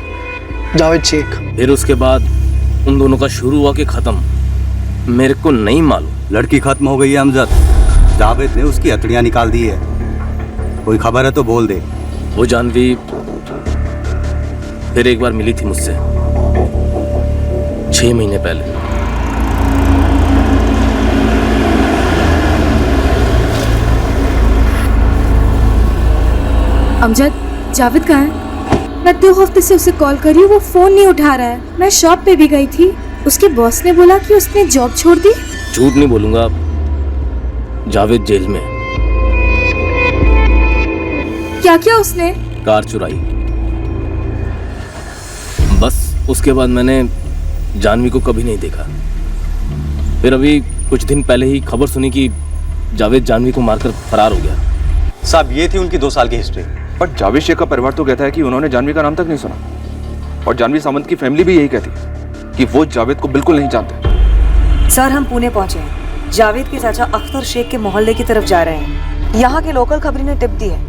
जावेद शेख। फिर उसके बाद उन दोनों का शुरू हुआ कि खत्म, मेरे को नहीं मालूम। लड़की खत्म हो गई है अमजद, जावेद ने उसकी हथड़ियां निकाल दी है। कोई खबर है तो बोल दे। वो जानवी फिर एक बार मिली थी मुझसे 6 महीने पहले। अमजद, जावेद कहाँ है? मैं 2 हफ्ते से उसे कॉल कर रही हूँ, वो फोन नहीं उठा रहा है। मैं शॉप पे भी गई थी, उसके बॉस ने बोला कि उसने जॉब छोड़ दी। झूठ नहीं बोलूंगा, जावेद जेल में है। क्या किया उसने? कार चुराई। बस उसके बाद मैंने जानवी को कभी नहीं देखा। फिर अभी कुछ दिन पहले ही खबर सुनी कि जावेद जानवी को मारकर फरार हो गया। साहब ये थी उनकी 2 साल की हिस्ट्री। पर जावेद शेख का परिवार तो कहता है कि उन्होंने जानवी का नाम तक नहीं सुना, और जानवी सावंत की फैमिली भी यही कहती है कि वो जावेद को बिल्कुल नहीं जानते। सर, हम पुणे पहुंचे हैं। जावेद के चाचा अख्तर शेख के मोहल्ले की तरफ जा रहे हैं। यहाँ के लोकल खबरी ने टिप दी है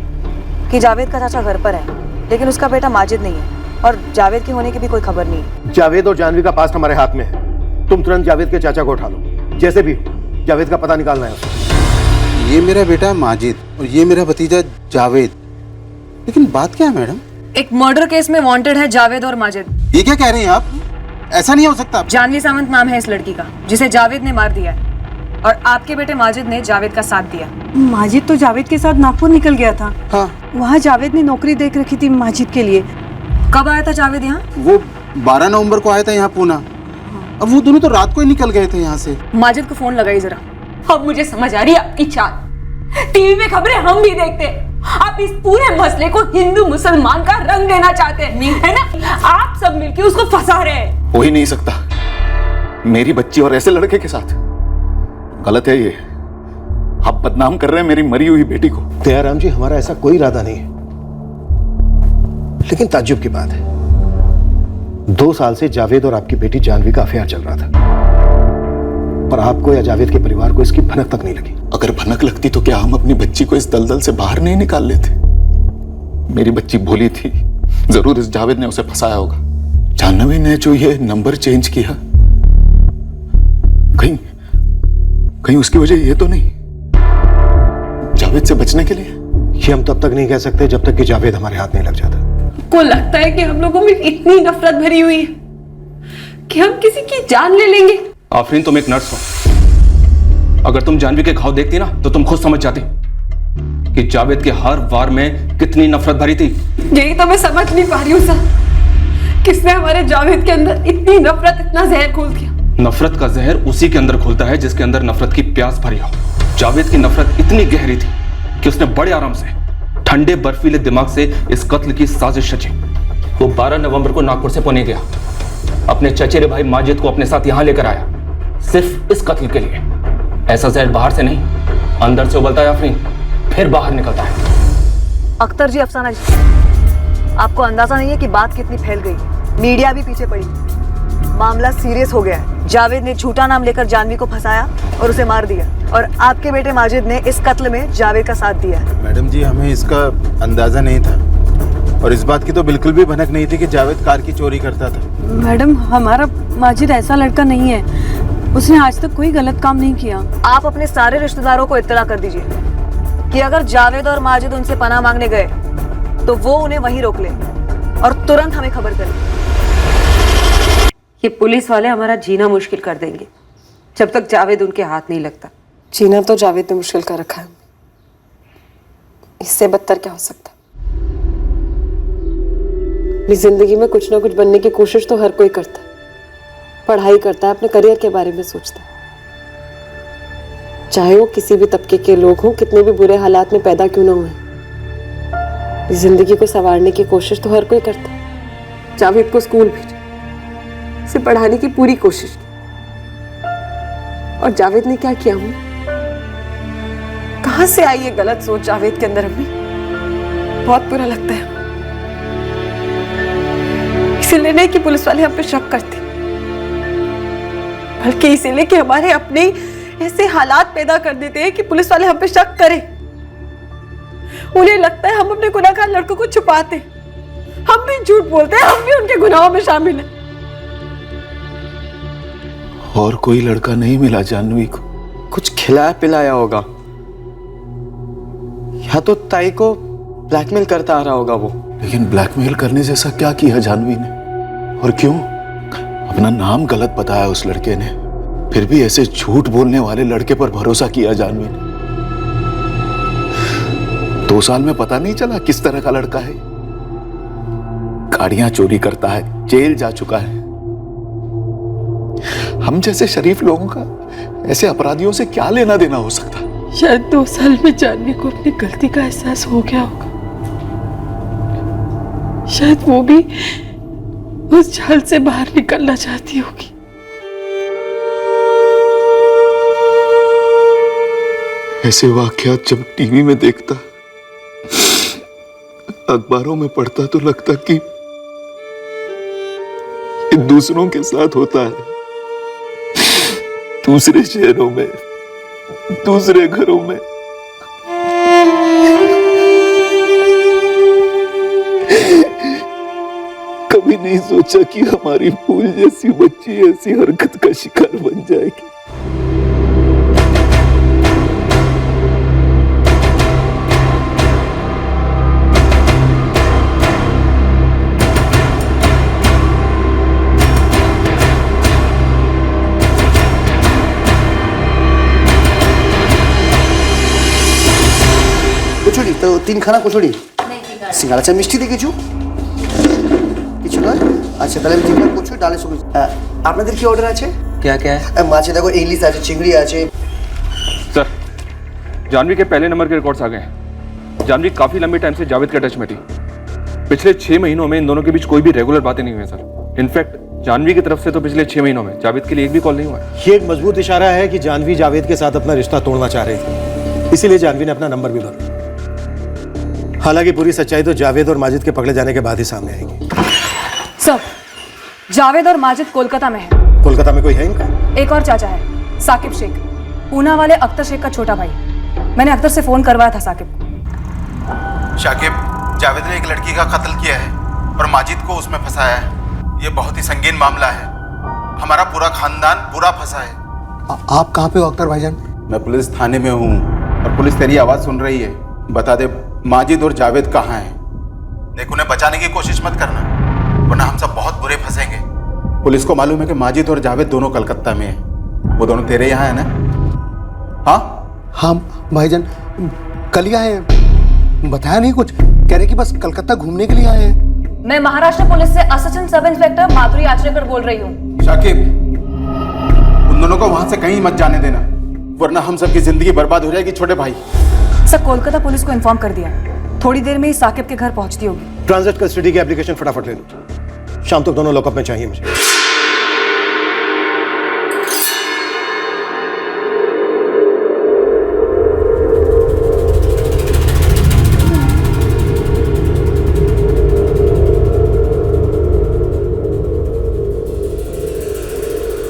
कि जावेद का चाचा घर पर है, लेकिन उसका बेटा माजिद नहीं है और जावेद के होने की भी कोई खबर नहीं है। जावेद और जानवी का पास्ट हमारे हाथ में है। तुम तुरंत जावेद के चाचा को उठा लो, जैसे भी हो जावेद का पता निकालना है उसे। ये मेरा बेटा माजिद और ये मेरा भतीजा जावेद, लेकिन बात क्या है मैडम? एक मर्डर केस में वांटेड है जावेद और माजिद। ये क्या कह रहे हैं आप? ऐसा नहीं हो सकता। जानवी सावंत नाम है इस लड़की का, जिसे जावेद ने मार दिया है, और आपके बेटे माजिद ने जावेद का साथ दिया। माजिद तो जावेद के साथ नागपुर निकल गया था। हाँ। वहाँ जावेद ने नौकरी देख रखी थी माजिद के लिए। कब आया था जावेद यहाँ? वो 12 नवंबर को आया था यहाँ पूना। अब वो दोनों तो रात को ही निकल गए थे यहाँ से। माजिद को फोन लगाई जरा। अब मुझे समझ आ रही है आपकी चाल। टीवी पे खबरें हम भी देखते हैं। आप इस पूरे मसले को हिंदू मुसलमान का रंग देना चाहते हैं, है ना? आप सब मिलके उसको फंसा रहे हैं। हो ही नहीं सकता मेरी बच्ची और ऐसे लड़के के साथ। गलत है ये। आप बदनाम कर रहे हैं मेरी मरी हुई बेटी को। दयाराम जी, हमारा ऐसा कोई इरादा नहीं है, लेकिन ताज्जुब की बात है, 2 साल से जावेद और आपकी बेटी जानवी का अफेयर चल रहा था, पर आपको या जावेद के परिवार को इसकी भनक तक नहीं लगी। अगर भनक लगती तो क्या हम अपनी बच्ची को इस दलदल से बाहर नहीं निकाल लेते? मेरी बच्ची भोली थी, जरूर इस जावेद ने उसे फंसाया होगा। जानवी ने जो ये नंबर चेंज किया, कहीं उसकी वजह ये तो नहीं जावेद से बचने के लिए? ये हम तब तक नहीं कह सकते जब तक कि जावेद हमारे हाथ नहीं लग जाता। को लगता है कि हम लोगों में इतनी नफरत भरी हुई है कि हम किसी की जान ले लेंगे। आफरीन, तुम एक नर्स हो। अगर तुम जानवी के घाव देखती ना तो तुम खुद समझ जाती कि जावेद के हर वार में कितनी नफरत भरी थी। यही तो मैं समझ नहीं पा रही हूँ सर, किसने हमारे जावेद के अंदर इतनी नफरत, इतना जहर खोल दिया। नफरत का जहर उसी के अंदर खुलता है जिसके अंदर नफरत की प्यास भरी हो। जावेद की नफरत इतनी गहरी थी कि उसने बड़े आराम से, ठंडे बर्फीले दिमाग से इस कत्ल की साजिश रची। वो 12 नवंबर को नागपुर से पुणे गया, अपने चचेरे भाई माजिद को अपने साथ यहां लेकर आया, सिर्फ इस कत्ल के लिए। ऐसा जहर बाहर से नहीं, अंदर से उबलता है आफरीन, फिर बाहर निकलता है। अख्तर जी, अफसाना जी, आपको अंदाजा नहीं है कि बात कितनी फैल गई। मीडिया भी पीछे पड़ी, मामला सीरियस हो गया है। जावेद ने झूठा नाम लेकर जानवी को फंसाया और उसे मार दिया, और आपके बेटे माजिद ने इस कत्ल में जावेद का साथ दिया है। मैडम जी, हमें इसका अंदाजा नहीं था, और इस बात की तो बिल्कुल भी भनक नहीं थी कि जावेद कार की चोरी करता था। मैडम, हमारा माजिद ऐसा लड़का नहीं है, उसने आज तक कोई गलत काम नहीं किया। आप अपने सारे रिश्तेदारों को इत्तला कर दीजिए कि अगर जावेद और माजिद उनसे पनाह मांगने गए तो वो उन्हें वहीं रोक ले और तुरंत हमें खबर करें। ये पुलिस वाले हमारा जीना मुश्किल कर देंगे जब तक जावेद उनके हाथ नहीं लगता। जीना तो जावेद ने मुश्किल कर रखा है, इससे बदतर क्या हो सकता? अपनी जिंदगी में कुछ ना कुछ बनने की कोशिश तो हर कोई करता है, पढ़ाई करता है, अपने करियर के बारे में सोचता है, चाहे वो किसी भी तबके के लोग हों, कितने भी बुरे हालात में पैदा क्यों ना हुए। जिंदगी को संवारने की कोशिश तो हर कोई करता है। जावेद को स्कूल भेजा, उसे पढ़ाने की पूरी कोशिश की, और जावेद ने क्या किया? हमें कहां से आई ये गलत सोच जावेद के अंदर? हमें बहुत बुरा लगता है, इसलिए नहीं कि पुलिस वाले हम पे शक करते, बल्कि इसीलिए कि हमारे अपने ऐसे हालात पैदा कर देते हैं कि पुलिस वाले हम पे शक करें। उन्हें लगता है हम अपने गुनहगार लड़कों को छुपाते, हम भी झूठ बोलते हैं, हम भी उनके गुनाहों में शामिल हैं। और कोई लड़का नहीं मिला जानवी को? कुछ खिलाया पिलाया होगा, या तो ताई को ब्लैकमेल करता आ रहा होगा वो। लेकिन ब्लैकमेल करने जैसा क्या किया जानवी ने, और क्यों? अपना नाम गलत बताया उस लड़के ने, फिर भी ऐसे झूठ बोलने वाले लड़के पर भरोसा किया जानवी ने। 2 साल में पता नहीं चला किस तरह का लड़का है। गाड़ियां चोरी करता है, जेल जा चुका है। हम जैसे शरीफ लोगों का ऐसे अपराधियों से क्या लेना देना हो सकता? शायद 2 साल में जानवी को अपनी गलती का एहसास हो गया होगा। शायद वो भी उस जाल से बाहर निकलना चाहती होगी। ऐसे वाकयात जब टीवी में देखता, अखबारों में पढ़ता तो लगता कि ये दूसरों के साथ होता है, दूसरे शहरों में, दूसरे घरों में। कभी नहीं सोचा कि हमारी फूल जैसी बच्ची ऐसी हरकत का शिकार बन जाएगी। কচুরি তো 3খানা কচুরি সিঙ্গারা চা মিষ্টি দিয়ে কিছু কিছু নয়। আচ্ছা তাহলে আমি 3খানা কচুরি ডালের সবজি। আপনাদের কি অর্ডার আছে? क्या क्या है? মাছে দেখো ইলিশ আছে, চিংড়ি আছে। सर, जानवी के पहले नंबर के रिकॉर्ड्स आ गए हैं। जानवी काफी लंबे टाइम से जावेद के टच में थी। पिछले 6 महीनों में इन दोनों के बीच कोई भी रेगुलर बातें नहीं हुई सर। इनफैक्ट जानवी की तरफ से तो पिछले 6 महीनों में जावेद के लिए एक भी कॉल नहीं हुआ है। ये एक मजबूत इशारा है कि जानवी जावेद के साथ अपना रिश्ता तोड़ना चाह रही थी, इसीलिए जानवी ने अपना नंबर भी बदला। हालांकि पूरी सच्चाई तो जावेद और माजिद के पकड़े जाने के बाद ही सामने आएगी। सर, जावेद और माजिद कोलकाता में है। कोलकाता में कोई है इनका? एक और चाचा है, साकिब शेख, पूना वाले अख्तर शेख का छोटा भाई। मैंने अख्तर से फोन करवाया था साकिब को। शाकिब, जावेद ने एक लड़की का कत्ल किया है और माजिद को उसमें फंसाया है। ये बहुत ही संगीन मामला है, हमारा पूरा खानदान पूरा फंसा है। आप कहाँ पे हो अख्तर भाईजान? मैं पुलिस थाने में हूँ और पुलिस तेरी आवाज सुन रही है। बता दे माजिद और जावेद कहाँ हैं? देख, उन्हें बचाने की कोशिश मत करना, वरना हम सब बहुत बुरे फंसेंगे। पुलिस को मालूम है कि माजिद और जावेद दोनों कलकत्ता में हैं। वो दोनों तेरे यहाँ है ना? हाँ हाँ भाईजान, कल ही आए हैं, बताया नहीं कुछ। कह रहे कि बस कलकत्ता घूमने के लिए आए हैं। मैं महाराष्ट्र पुलिस से असिस्टेंट सब इंस्पेक्टर माधुरी आचरेकर बोल रही हूँ। शाकिब, उन दोनों को वहां से कहीं मत जाने देना, वरना हम सबकी जिंदगी बर्बाद हो जाएगी छोटे भाई। सर, कोलकाता पुलिस को इन्फॉर्म कर दिया, थोड़ी देर में ही साकिब के घर पहुंचती होगी। ट्रांजिट कस्टडी की एप्लीकेशन फटाफट ले लो, शाम तक दोनों लॉकअप में चाहिए मुझे।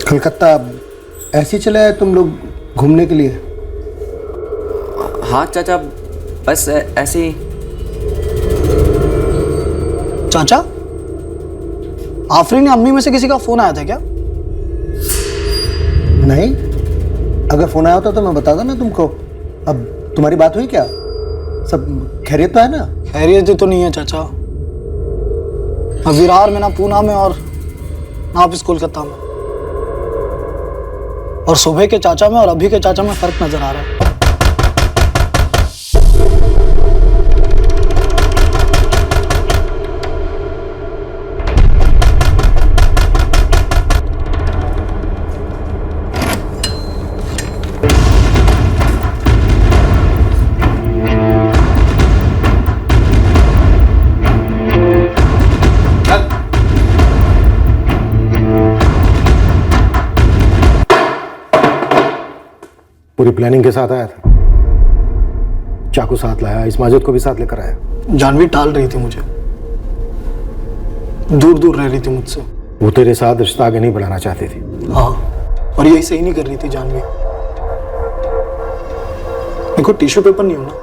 कलकत्ता ऐसे चले आए तुम लोग घूमने के लिए? हाँ चाचा, बस ऐसे ही। चाचा, आफरीन अम्मी में से किसी का फोन आया था क्या? नहीं, अगर फोन आया होता तो मैं बताता ना तुमको। अब तुम्हारी बात हुई क्या? सब खैरियत तो है ना? खैरियत तो नहीं है चाचा। अब विरार में ना पूना में और ना वापिस कोलकाता में। और सुबह के चाचा में और अभी के चाचा में फर्क नजर आ रहा है। पूरी प्लानिंग के साथ आया था, चाकू साथ लाया, इस माजिद को भी साथ लेकर आया। जानवी टाल रही थी मुझे, दूर दूर रह रही थी मुझसे। वो तेरे साथ रिश्ता आगे नहीं बढ़ाना चाहती थी। हाँ, और यही सही नहीं कर रही थी जानवी। देखो, टिश्यू पेपर नहीं हो ना,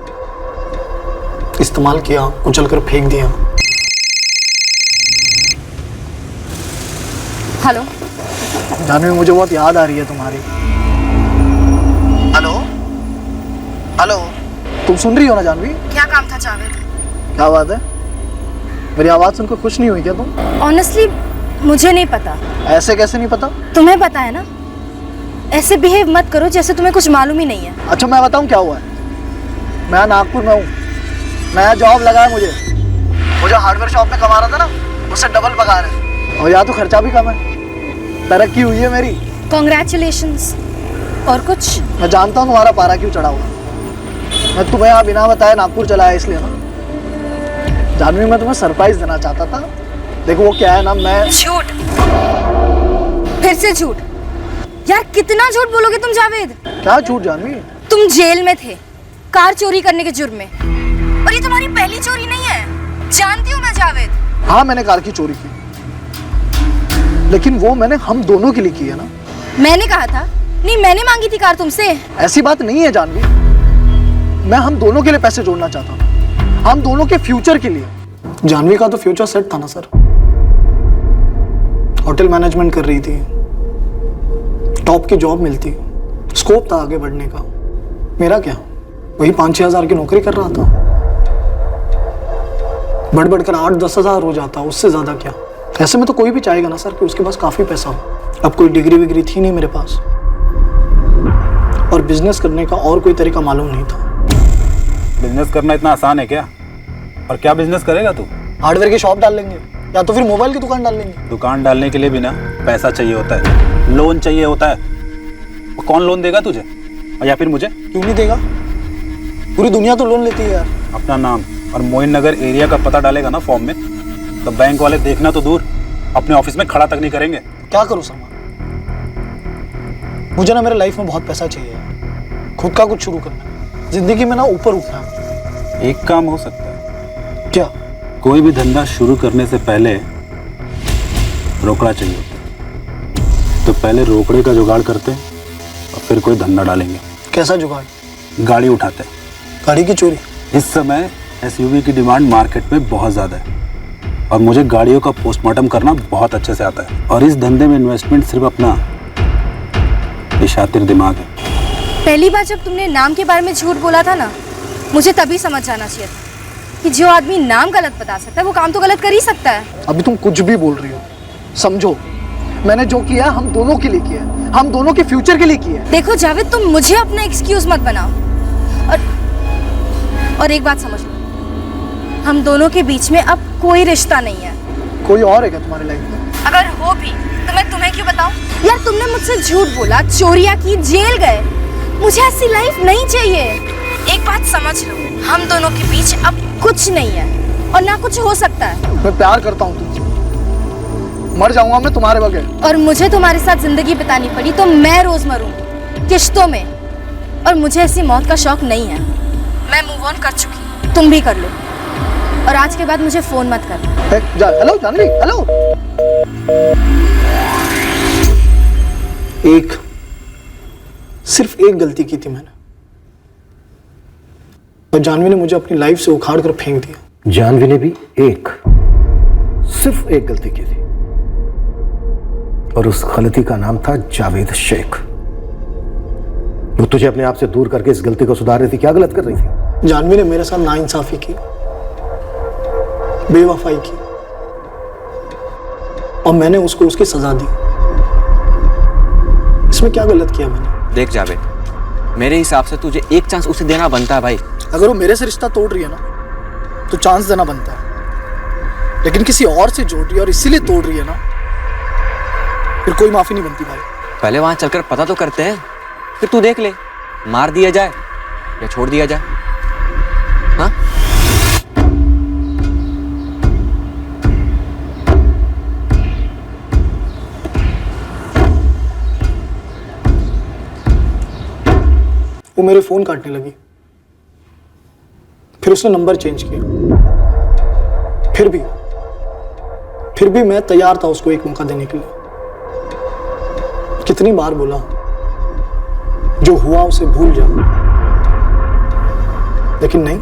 इस्तेमाल किया, कुचल कर फेंक दिया। हेलो जानवी, मुझे बहुत याद आ रही है तुम्हारी। हेलो हेलो, तुम सुन रही हो ना जानवी? क्या काम था जावेद? क्या बात है, मेरी आवाज़ सुनकर खुश नहीं हुई क्या तुम? ऑनेस्टली मुझे नहीं पता। ऐसे कैसे नहीं पता? तुम्हें पता है ना। ऐसे बिहेव मत करो जैसे तुम्हें कुछ मालूम ही नहीं है। अच्छा मैं बताऊं क्या हुआ है? मैं नागपुर में हूँ, नया जॉब लगा है मुझे। वो जो हार्डवेयर शॉप में कमा रहा था ना, उससे डबल पगार है और यहाँ तो खर्चा भी कम है। तरक्की हुई है मेरी। कॉन्ग्रेचुलेशंस। और कुछ? मैं जानता हूँ तुम्हारा पारा क्यों चढ़ा हुआ। मैं तुम्हें यहाँ बिना बताए नागपुर चला है इसलिए ना। जानवी, मैं तुम्हें सरप्राइज देना चाहता था। देखो वो क्या है ना, मैं झूठ, फिर से झूठ। यार कितना झूठ बोलोगे तुम जावेद? क्या झूठ जानवी? तुम जेल में थे कार चोरी करने के जुर्म में, और ये तुम्हारी पहली चोरी नहीं है, जानती हूँ मैं जावेद। हाँ मैंने कार की चोरी की, लेकिन वो मैंने हम दोनों के लिए की है ना। मैंने कहा था नहीं, मैंने मांगी थी कार तुमसे। ऐसी बात नहीं है जानवी, मैं हम दोनों के लिए पैसे जोड़ना चाहता हूँ, हम दोनों के फ्यूचर के लिए। जानवी का तो फ्यूचर सेट था ना सर, होटल मैनेजमेंट कर रही थी, टॉप की जॉब मिलती, स्कोप था आगे बढ़ने का। मेरा क्या, वही 5-6 हज़ार की नौकरी कर रहा था, बढ़ बढ़कर 8-10 हज़ार हो जाता, उससे ज्यादा क्या। ऐसे में तो कोई भी चाहेगा ना सर कि उसके पास काफी पैसा हो। अब कोई डिग्री विग्री थी नहीं मेरे पास, और बिजनेस करने का और कोई तरीका मालूम नहीं था। बिजनेस करना इतना आसान है क्या? और क्या बिजनेस करेगा तू? हार्डवेयर की शॉप डाल लेंगे या तो फिर मोबाइल की दुकान डाल लेंगे। दुकान डालने के लिए भी ना पैसा चाहिए होता है, लोन चाहिए होता है। वो कौन लोन देगा तुझे, और या फिर मुझे? क्यों नहीं देगा, पूरी दुनिया तो लोन लेती है यार। अपना नाम और मोइन नगर एरिया का पता डालेगा ना फॉर्म में, तो बैंक वाले देखना तो दूर, अपने ऑफिस में खड़ा तक नहीं करेंगे। क्या करूं सलमान, मुझे ना मेरे लाइफ में बहुत पैसा चाहिए, खुद का कुछ शुरू करना है, जिंदगी में ना ऊपर उठना है। एक काम हो सकता है। क्या? कोई भी धंधा शुरू करने से पहले रोकड़ा चाहिए, तो पहले रोकड़े का जुगाड़ करते और फिर कोई धंधा डालेंगे। कैसा जुगाड़? गाड़ी उठाते। गाड़ी की चोरी? इस समय एसयूवी की डिमांड मार्केट में बहुत ज़्यादा है, और मुझे गाड़ियों का पोस्टमार्टम करना बहुत अच्छे से आता है, और इस धंधे में इन्वेस्टमेंट सिर्फ अपना ये शातिर दिमाग है। पहली बार जब तुमने नाम के बारे में झूठ बोला था ना, मुझे तभी समझ जाना चाहिए था कि जो आदमी नाम गलत बता सकता है वो काम तो गलत कर ही सकता है। अभी तुम कुछ भी बोल रही हो, समझो मैंने जो किया हम दोनों के लिए किया, हम दोनों के फ्यूचर के लिए किया। देखो जावेद, तुम मुझे अपना एक्सक्यूज मत बनाओ, और एक बात समझ लो, हम दोनों के बीच में अब कोई रिश्ता नहीं है। कोई और है क्या तुम्हारी लाइफ में? अगर हो भी तो मैं तुम्हें क्यों बताऊं? यार तुमने मुझसे झूठ बोला, चोरियां की, जेल गए, मुझे ऐसी लाइफ नहीं चाहिए। एक बात समझ लो, हम दोनों के बीच अब कुछ नहीं है और ना कुछ हो सकता है। मैं प्यार करता हूँ तुमसे, मर जाऊंगा मैं तुम्हारे बगैर। और मुझे तुम्हारे साथ जिंदगी बितानी पड़ी तो मैं रोज मरूंगी किश्तों में, और मुझे ऐसी मौत का शौक नहीं है। मैं मूव ऑन कर चुकी, तुम भी कर लो, और आज के बाद मुझे फोन मत करना। Hello Janhvi, hello. सिर्फ एक गलती की थी मैंने, और जानवी ने मुझे अपनी लाइफ से उखाड़ कर फेंक दिया। जानवी ने भी सिर्फ एक गलती की थी, और उस गलती का नाम था जावेद शेख। वो तुझे अपने आप से दूर करके इस गलती को सुधार रही थी। क्या गलत कर रही थी? जानवी ने मेरे साथ नाइंसाफी की, बेवफाई की, और मैंने उसको उसकी सजा दी। इसमें क्या गलत किया मैंने? देख जावेद, मेरे हिसाब से तुझे एक चांस उसे देना बनता है भाई। अगर वो मेरे से रिश्ता तोड़ रही है ना, तो चांस देना बनता है, लेकिन किसी और से जोड़ रही है और इसीलिए तोड़ रही है ना, फिर कोई माफी नहीं बनती भाई। पहले वहां चलकर पता तो करते हैं, फिर तू देख ले, मार दिया जाए या छोड़ दिया जाए। हाँ? वो मेरे फोन काटने लगी, फिर उसने नंबर चेंज किया। फिर भी मैं तैयार था उसको एक मौका देने के लिए। कितनी बार बोला, जो हुआ उसे भूल जा, लेकिन नहीं।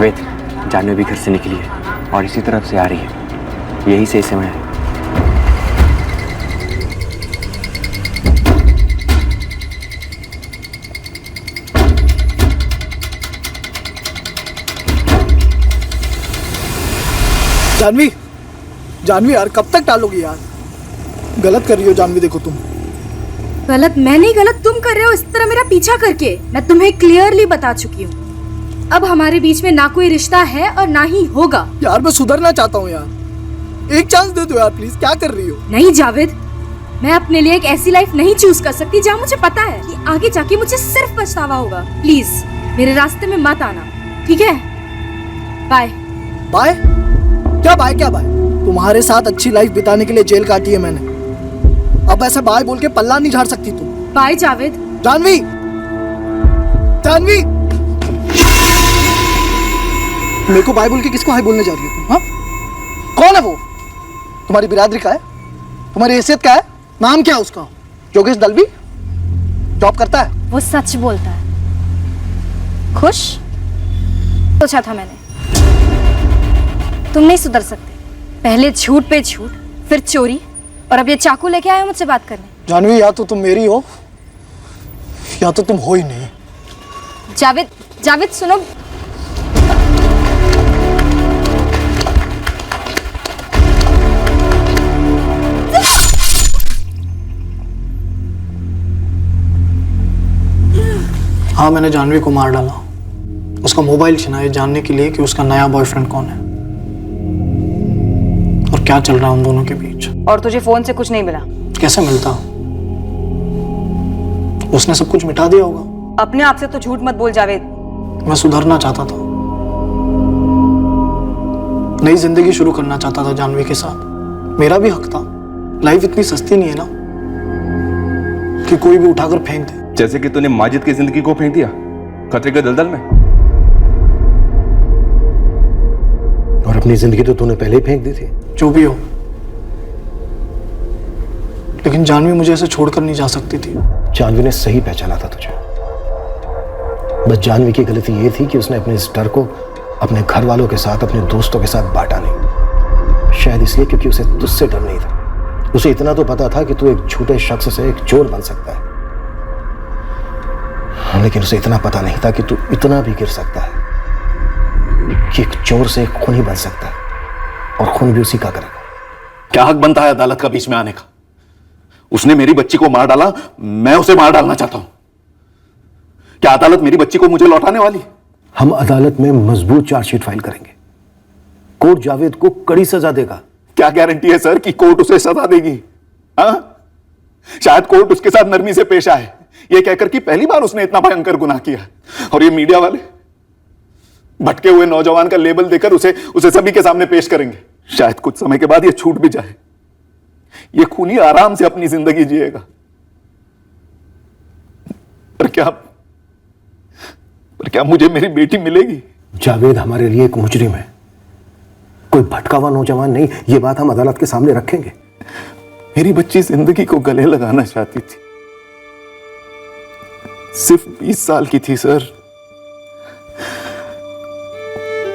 जावेद, जानवी भी घर से निकली है और इसी तरफ से आ रही है। यही सही समय है। जानवी, जानवी यार कब तक टालोगी यार? गलत कर रही हो जानवी, देखो तुम। गलत मैं नहीं, गलत तुम कर रहे हो इस तरह मेरा पीछा करके। मैं तुम्हें क्लियरली बता चुकी हूँ, अब हमारे बीच में ना कोई रिश्ता है और ना ही होगा। यार मैं सुधरना चाहता हूँ यार, एक चांस दे दो यार प्लीज। क्या कर रही हो? नहीं जावेद, मैं अपने लिए एक ऐसी लाइफ नहीं चूज कर सकती जहाँ मुझे पता है कि आगे जाके मुझे सिर्फ पछतावा होगा। प्लीज मेरे रास्ते में मत आना, ठीक है? बाय। बाय? क्या बाय क्या बाय? तुम्हारे साथ अच्छी लाइफ बिताने के लिए जेल काटी है मैंने, अब ऐसे बाय बोल के पल्ला नहीं झाड़ सकती तुम। बाय जावेद। जानवी, जानवी, मेरे को बाय बोल के किसको हाय बोलने जा रही हो तुम? हाँ, कौन है वो? तुम्हारी बिरादरी का है? तुम्हारी हैसियत का है? नाम क्या है उसका? योगेश दलवी जॉब करता है? वो सच बोलता है। खुश सोचा था मैंने, तुम नहीं सुधर सकते। पहले झूठ पे झूठ, फिर चोरी, और अब ये चाकू लेके आए हो मुझसे बात करने। जानवी, या तो तुम मेरी हो या तो तुम हो ही नहीं। जावेद, जावेद सुनो। हाँ, मैंने जानवी को मार डाला, उसका मोबाइल छिना ये जानने के लिए कि उसका नया बॉयफ्रेंड कौन है और क्या चल रहा है उन दोनों के बीच। और तुझे फोन से कुछ नहीं मिला? कैसे मिलता? उसने सब कुछ मिटा दिया होगा। अपने आप से तो झूठ मत बोल जावेद। मैं सुधरना चाहता था, नई जिंदगी शुरू करना चाहता था जानवी के साथ। मेरा भी हक था। लाइफ इतनी सस्ती नहीं है ना कि कोई भी उठाकर फेंक दे। जैसे कि तूने माजिद की जिंदगी को फेंक दिया खतरे के दलदल में। और अपनी जिंदगी तो तूने पहले ही फेंक दी थी। जो भी हो, लेकिन जानवी मुझे ऐसे छोड़कर नहीं जा सकती थी। जानवी ने सही पहचाना था तुझे। बस जानवी की गलती ये थी कि उसने अपने इस डर को अपने घर वालों के साथ, अपने दोस्तों के साथ बांटा नहीं। शायद इसलिए क्योंकि उसे तुझसे डर नहीं था। उसे इतना तो पता था कि तू एक झूठे शख्स से एक चोर बन सकता है, लेकिन उसे इतना पता नहीं था कि तू इतना भी गिर सकता है कि एक चोर से एक खूनी बन सकता है, और खून भी उसी का करेगा। क्या हक बनता है अदालत का बीच में आने का? उसने मेरी बच्ची को मार डाला, मैं उसे मार डालना चाहता हूं। क्या अदालत मेरी बच्ची को मुझे लौटाने वाली? हम अदालत में मजबूत चार्जशीट फाइल करेंगे। कोर्ट जावेद को कड़ी सजा देगा। क्या गारंटी है सर कि कोर्ट उसे सजा देगी? हाँ, शायद कोर्ट उसके साथ नरमी से पेश आए, ये कहकर कि पहली बार उसने इतना भयंकर गुनाह किया। और ये मीडिया वाले भटके हुए नौजवान का लेबल देकर उसे सभी के सामने पेश करेंगे। शायद कुछ समय के बाद ये छूट भी जाए। ये खूनी आराम से अपनी जिंदगी जिएगा। पर क्या मुझे मेरी बेटी मिलेगी? जावेद हमारे लिए एक मुजरिम है, कोई भटका हुआ नौजवान नहीं। ये बात हम अदालत के सामने रखेंगे। मेरी बच्ची जिंदगी को गले लगाना चाहती थी। सिर्फ 20 साल की थी सर।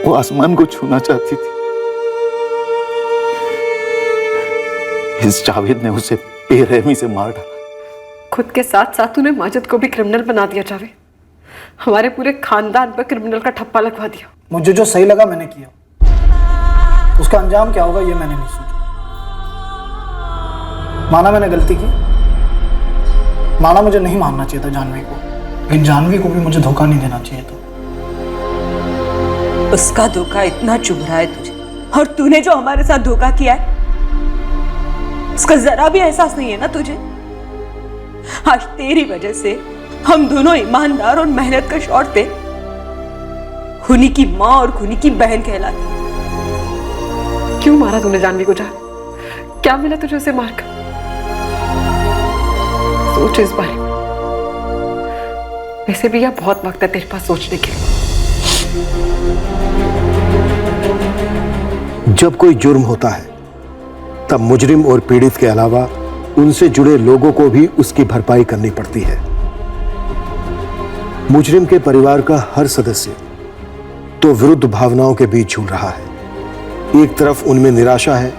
वो आसमान को छूना चाहती थी। इस जावेद ने उसे बेरहमी से मार डाला। खुद के साथ साथ तूने माजिद को भी क्रिमिनल बना दिया जावेद। हमारे पूरे खानदान पर क्रिमिनल का ठप्पा लगवा दिया। मुझे जो सही लगा मैंने किया, उसका अंजाम क्या होगा ये मैंने नहीं सोचा। माना मैंने गलती की, माना मुझे नहीं मारना चाहिए था जानवी को, लेकिन जानवी को भी मुझे धोखा नहीं देना चाहिए था। उसका धोखा इतना चुभ रहा है तुझे, और तूने जो हमारे साथ धोखा किया है उसका जरा भी एहसास नहीं है ना तुझे? आज तेरी वजह से हम दोनों ईमानदार और मेहनत का शौर्य थे, खूनी की माँ और खूनी की बहन कहलाती। क्यों मारा तूने जानवी को? जान, क्या मिला तुझे उसे मारकर? सोच इस बारे में। वैसे भी यह बहुत वक्त है तेरे पास सोचने के लिए। जब कोई जुर्म होता है तब मुजरिम और पीड़ित के अलावा उनसे जुड़े लोगों को भी उसकी भरपाई करनी पड़ती है। मुजरिम के परिवार का हर सदस्य दो विरुद्ध भावनाओं के बीच झूल रहा है। एक तरफ उनमें निराशा है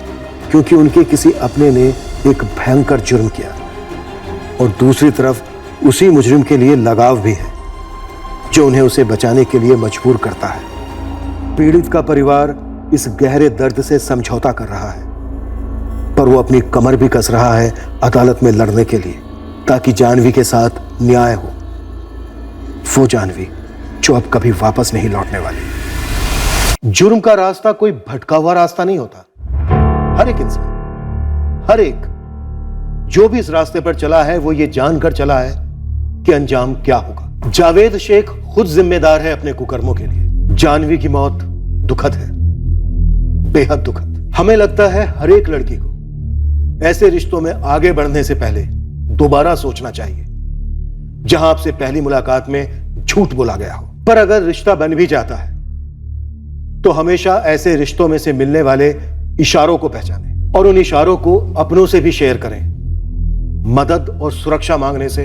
क्योंकि उनके किसी अपने ने एक भयंकर जुर्म किया, और दूसरी तरफ उसी मुजरिम के लिए लगाव भी है जो उन्हें उसे बचाने के लिए मजबूर करता है। पीड़ित का परिवार इस गहरे दर्द से समझौता कर रहा है, पर वो अपनी कमर भी कस रहा है अदालत में लड़ने के लिए, ताकि जानवी के साथ न्याय हो। वो जानवी जो अब कभी वापस नहीं लौटने वाली। जुर्म का रास्ता कोई भटका हुआ रास्ता नहीं होता। हर एक इंसान, हर एक जो भी इस रास्ते पर चला है वो ये जानकर चला है कि अंजाम क्या होगा। जावेद शेख खुद जिम्मेदार है अपने कुकर्मों के लिए। जानवी की मौत दुखद है, बेहद दुखद। हमें लगता है हर एक लड़की को ऐसे रिश्तों में आगे बढ़ने से पहले दोबारा सोचना चाहिए जहां आपसे पहली मुलाकात में झूठ बोला गया हो। पर अगर रिश्ता बन भी जाता है तो हमेशा ऐसे रिश्तों में से मिलने वाले इशारों को पहचानें और उन इशारों को अपनों से भी शेयर करें। मदद और सुरक्षा मांगने से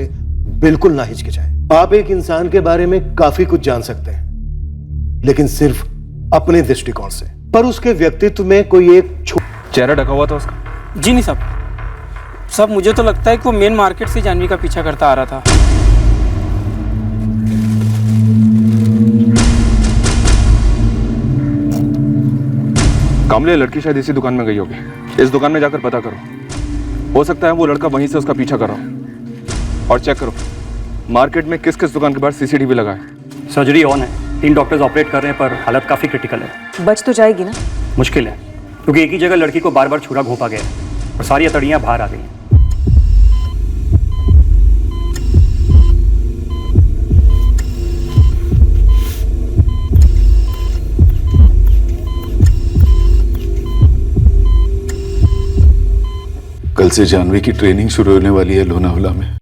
बिल्कुल ना हिचकिचाएं। आप एक इंसान के बारे में काफी कुछ जान सकते हैं, लेकिन सिर्फ अपने दृष्टिकोण से, पर उसके व्यक्तित्व में कोई एक चेहरा ढका हुआ था उसका। जी नहीं साहब, मुझे तो लगता है कि वो मेन मार्केट से जानवी का पीछा करता आ रहा था। कामले, लड़की शायद इसी दुकान में गई होगी। इस दुकान में जाकर पता करो, हो सकता है वो लड़का वहीं से उसका पीछा कर रहा हो। और चेक करो मार्केट में किस किस दुकान के बाहर सीसीटीवी लगा है। सर्जरी ऑन है, 3 डॉक्टर्स ऑपरेट कर रहे हैं, पर हालत काफ़ी क्रिटिकल है। बच तो जाएगी ना? मुश्किल है, क्योंकि एक ही जगह लड़की को बार बार छुरा घोंपा गया है और सारी हथौड़ियां बाहर आ गई हैं। कल से जानवी की ट्रेनिंग शुरू होने वाली है लोनावला में।